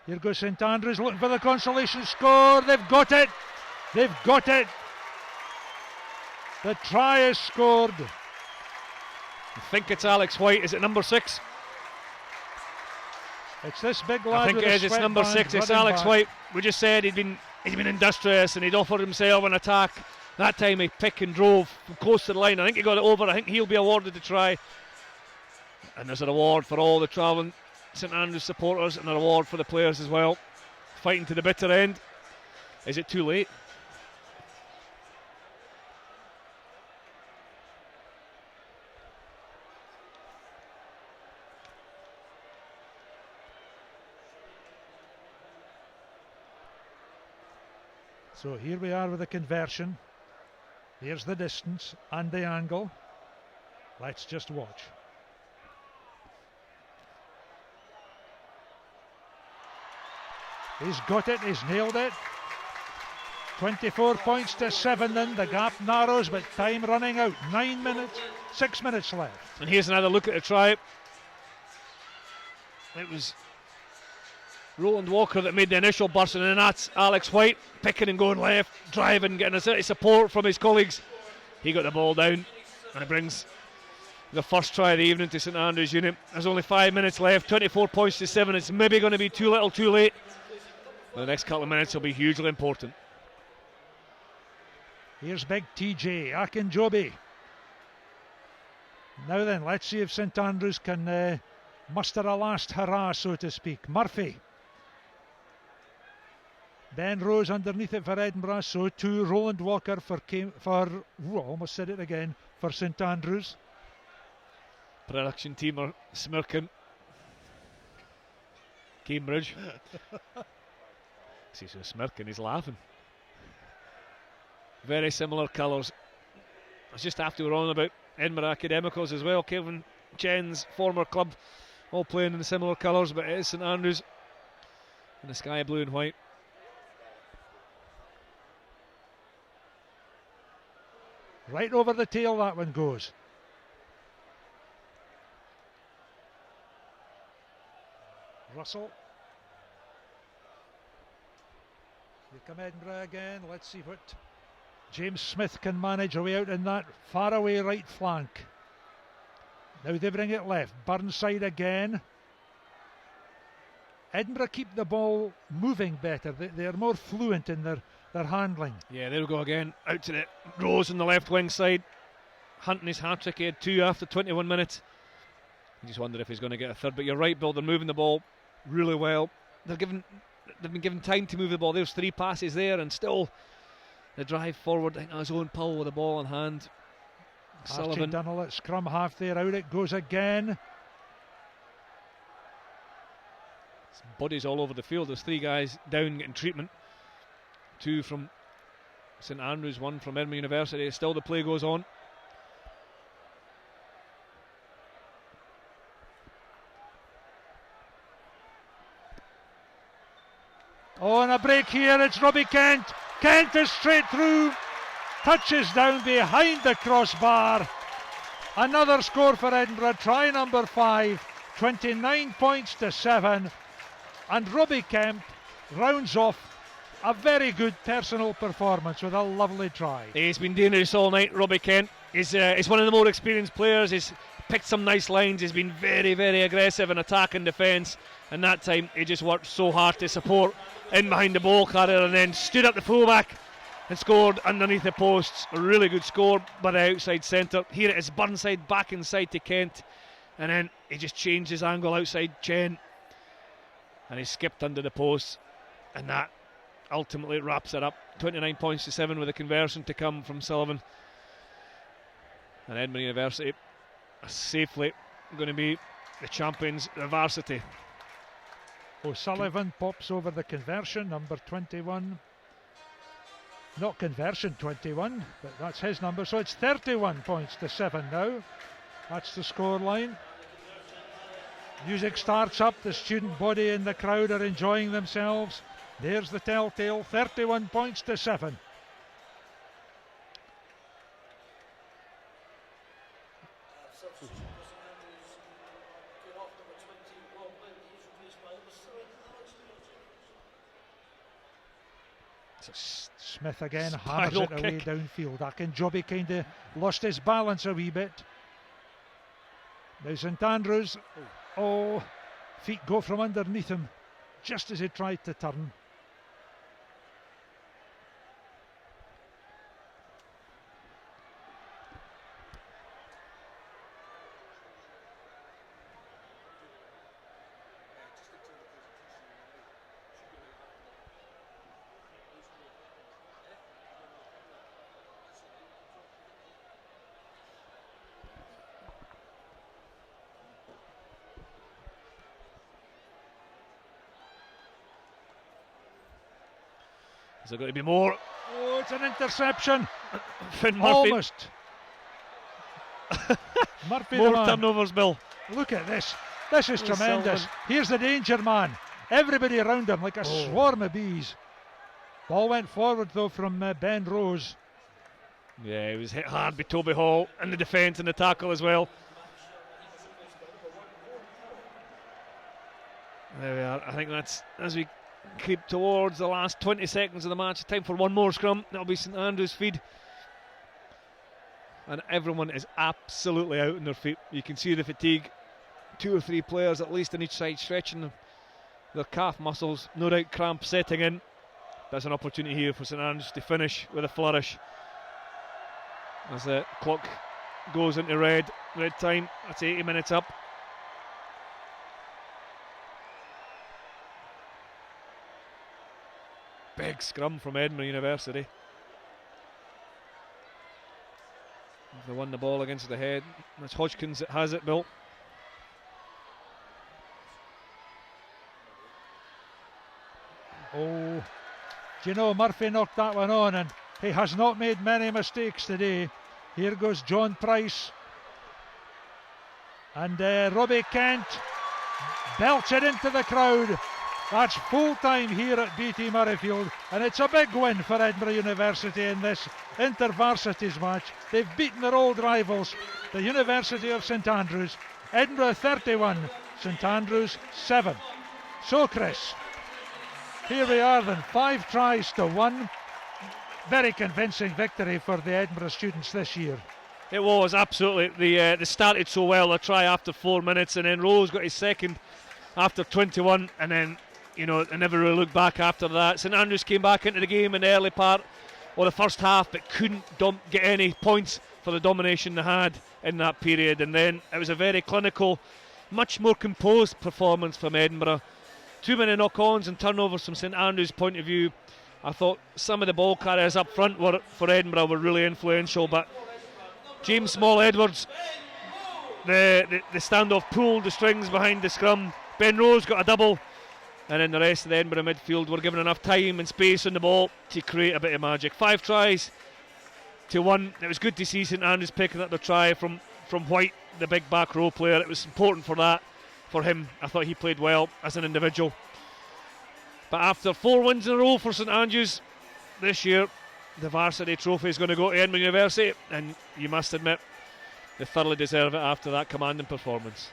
Here goes St Andrews looking for the consolation score. They've got it. They've got it. The try is scored. I think it's Alex White. Is it number 6? It's this big lad. I think it is. It's number 6. It's Alex White. We just said he'd been industrious and he'd offered himself an attack. That time he pick and drove from close to the line. I think he got it over. I think he'll be awarded the try. And there's a reward for all the travelling St Andrews supporters, and a reward for the players as well. Fighting to the bitter end. Is it too late? So here we are with the conversion. Here's the distance and the angle. Let's just watch. He's got it, he's nailed it. 24 points to 7 then. The gap narrows, but time running out. 9 minutes, 6 minutes left. And here's another look at the try. It was Roland Walker that made the initial burst, and then that's Alex White picking and going left, driving, getting a support from his colleagues. He got the ball down, and it brings the first try of the evening to St Andrews unit. There's only 5 minutes left, 24 points to 7. It's maybe going to be too little too late, but the next couple of minutes will be hugely important. Here's big TJ Akinjobi. Now then, let's see if St Andrews can muster a last hurrah, so to speak. Murphy. Ben Rose underneath it for Edinburgh, so too Roland Walker for almost said it again, for St Andrews. Production team are smirking. Cambridge. He's so smirking, he's laughing. Very similar colours. It's just after we're on about Edinburgh Academicals as well. Kevin Chen's former club, all playing in similar colours, but it is St Andrews in the sky blue and white. Right over the tail that one goes. Russell. Here come Edinburgh again. Let's see what James Smith can manage away out in that far away right flank. Now they bring it left. Burnside again. Edinburgh keep the ball moving better. They're more fluent in their handling. Yeah, there we go again. Out to the Rose on the left wing side. Hunting his hat-trick. He had 2 after 21 minutes. I just wonder if he's going to get a third. But you're right, Bill. They're moving the ball really well. They've been given time to move the ball. There's 3 passes there, and still the drive forward. I think his own Powell with the ball in hand. Sullivan. Dunnell at scrum half there. Out it goes again. Bodies all over the field. There's 3 guys down getting treatment. 2 from St Andrews, 1 from Edinburgh University. Still the play goes on. Oh, and a break here. It's Robbie Kent. Kent is straight through. Touches down behind the crossbar. Another score for Edinburgh. Try number 5. 29 points to 7. And Robbie Kemp rounds off a very good personal performance with a lovely try. He's been dangerous all night, Robbie Kent. He's one of the more experienced players. He's picked some nice lines. He's been very, very aggressive in attack and defence. And that time he just worked so hard to support in behind the ball carrier and then stood up the fullback and scored underneath the posts. A really good score by the outside centre. Here it is Burnside back inside to Kent. And then he just changed his angle outside Chen. And he skipped under the posts. And that ultimately wraps it up. 29 points to 7 with a conversion to come from Sullivan. And Edinburgh University are safely going to be the champions, the varsity. O'Sullivan pops over the conversion, number 21. Not conversion 21, but that's his number. So it's 31 points to 7 now. That's the score line. Music starts up, the student body in the crowd are enjoying themselves. There's the telltale, 31 points to 7. Smith again hammers it away downfield. Akinjobi kind of lost his balance a wee bit. Now St Andrews, feet go from underneath him just as he tried to turn. Is there going to be more? Oh, it's an interception. Finn Murphy. Almost. Murphy more turnovers, Bill. Look at this. This is tremendous. Sullivan. Here's the danger man. Everybody around him like a swarm of bees. Ball went forward though from Ben Rose. Yeah, he was hit hard by Toby Hall in the defence and the tackle as well. There we are. I think that's as we creep towards the last 20 seconds of the match. Time for one more scrum. That'll be St Andrews' feed. and everyone is absolutely out on their feet. You can see the fatigue. 2 or 3 players at least on each side stretching their calf muscles, no doubt cramp setting in. That's an opportunity here for St Andrews to finish with a flourish as the clock goes into red time. That's 80 minutes up. Big scrum from Edinburgh University. They won the ball against the head. That's Hodgkins that has it, Bill. Oh, do you know, Murphy knocked that one on, and he has not made many mistakes today. Here goes John Price. And Robbie Kent belts it into the crowd. That's full time here at BT Murrayfield, and it's a big win for Edinburgh University in this inter-varsities match. They've beaten their old rivals, the University of St Andrews. Edinburgh 31, St Andrews 7. So Chris, here we are then, 5 tries to 1. Very convincing victory for the Edinburgh students this year. It was, absolutely. They started so well, a try after 4 minutes, and then Rose got his second after 21, and then, you know, they never really looked back after that. St Andrews came back into the game in the early part of the first half, but couldn't get any points for the domination they had in that period. And then it was a very clinical, much more composed performance from Edinburgh. Too many knock-ons and turnovers from St Andrews' point of view. I thought some of the ball carriers up front for Edinburgh were really influential, but James Small-Edwards, the standoff pulled the strings behind the scrum. Ben Rose got a double, and then the rest of the Edinburgh midfield were given enough time and space on the ball to create a bit of magic. 5 tries to 1. It was good to see St Andrews picking up the try from White, the big back row player. It was important for him. I thought he played well as an individual. But after 4 wins in a row for St Andrews this year, the varsity trophy is going to go to Edinburgh University, and you must admit they thoroughly deserve it after that commanding performance.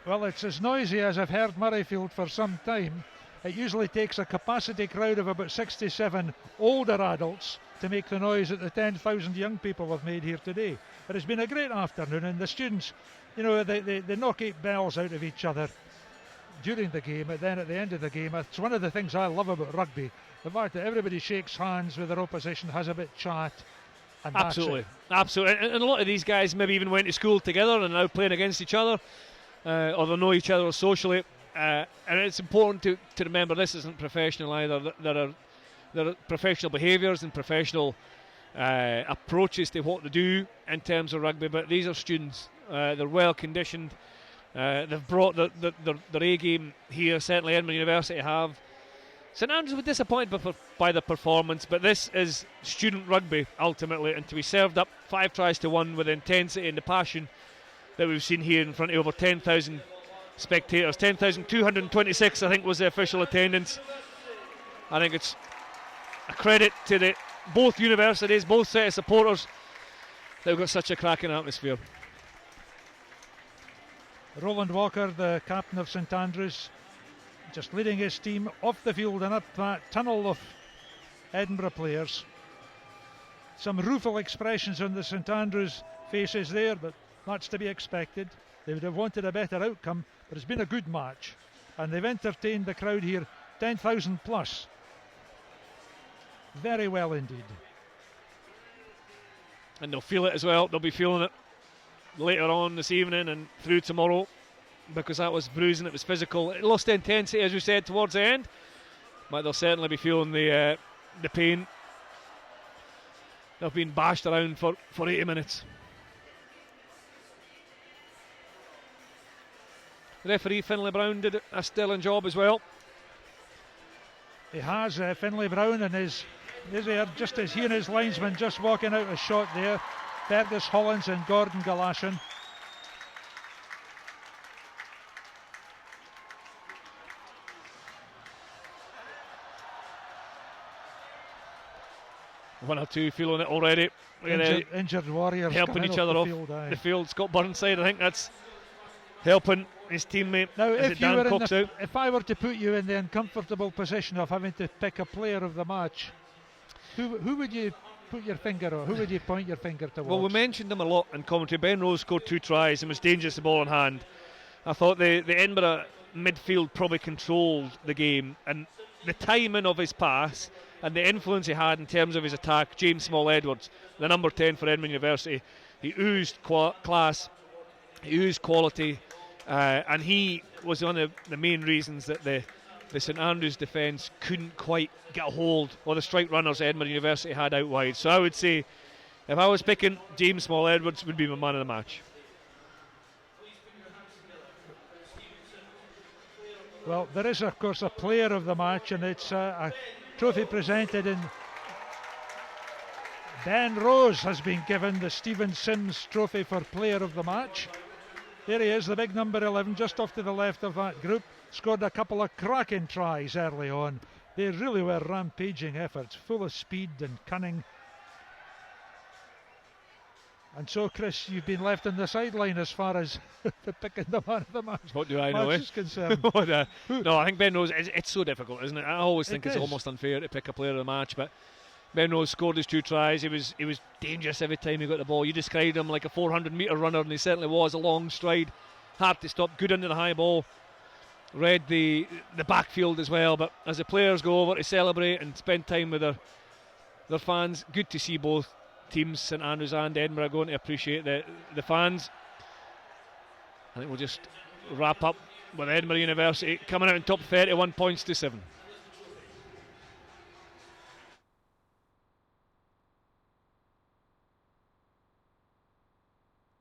Well, it's as noisy as I've heard Murrayfield for some time. It usually takes a capacity crowd of about 67 older adults to make the noise that the 10,000 young people have made here today. It has been a great afternoon, and the students, you know, they knock 8 bells out of each other during the game, and then at the end of the game, it's one of the things I love about rugby, the fact that everybody shakes hands with their opposition, has a bit chat, and absolutely, that's it. absolutely. And a lot of these guys maybe even went to school together and now playing against each other, or they know each other socially, and it's important to remember this isn't professional either. There are professional behaviours and professional approaches to what they do in terms of rugby, but these are students. They're well conditioned. They've brought their A game here. Certainly Edinburgh University have. St Andrews were disappointed by the performance, but this is student rugby ultimately, and to be served up 5 tries to 1 with the intensity and the passion that we've seen here in front of over 10,000 spectators. 10,226 I think was the official attendance. I think it's a credit to both universities, both set of supporters. They've got such a cracking atmosphere. Roland Walker, the captain of St Andrews, just leading his team off the field and up that tunnel of Edinburgh players. Some rueful expressions on the St Andrews faces there, but that's to be expected. They would have wanted a better outcome, but it's been a good match, and they've entertained the crowd here, 10,000 plus. Very well indeed. And they'll feel it as well. They'll be feeling it later on this evening and through tomorrow, because that was bruising, it was physical. It lost intensity, as we said, towards the end, but they'll certainly be feeling the pain. They've been bashed around for 80 minutes. Referee Finlay Brown did a sterling job as well. He has, Finlay Brown, and his just as he and his linesman just walking out a shot there. Fergus Hollins and Gordon Galashan. One or two feeling it already. Injured warriors helping each other off the field. Scott Burnside, I think that's helping his teammate. Now, if I were to put you in the uncomfortable position of having to pick a player of the match, who would you put your finger on? Who would you point your finger towards? Well, we mentioned them a lot in commentary. Ben Rose scored 2 tries and was dangerous the ball in hand. I thought the Edinburgh midfield probably controlled the game, and the timing of his pass and the influence he had in terms of his attack. James Small-Edwards, the number 10 for Edinburgh University, he oozed class, he oozed quality, and he was one of the main reasons that the St Andrews defence couldn't quite get a hold of the strike runners Edinburgh University had out wide. So I would say, if I was picking, James Small-Edwards would be my man of the match. Well, there is, of course, a player of the match, and it's a trophy presented in. Ben Rose has been given the Stephen Sims trophy for player of the match. There he is, the big number 11, just off to the left of that group. Scored a couple of cracking tries early on. They really were rampaging efforts, full of speed and cunning. And so, Chris, you've been left on the sideline as far as the picking the man of the match. What do I know? Is concerned. No, I think Ben Rose, it's so difficult, isn't it? I always think it's almost unfair to pick a player of the match, but Ben Rose scored his 2 tries. He was dangerous every time he got the ball. You described him like a 400-metre runner, and he certainly was. A long stride, hard to stop, good into the high ball. Read the backfield as well, but as the players go over to celebrate and spend time with their fans, good to see both teams, St Andrews and Edinburgh, going to appreciate the fans. I think we'll just wrap up with Edinburgh University coming out in top 31 points to 7.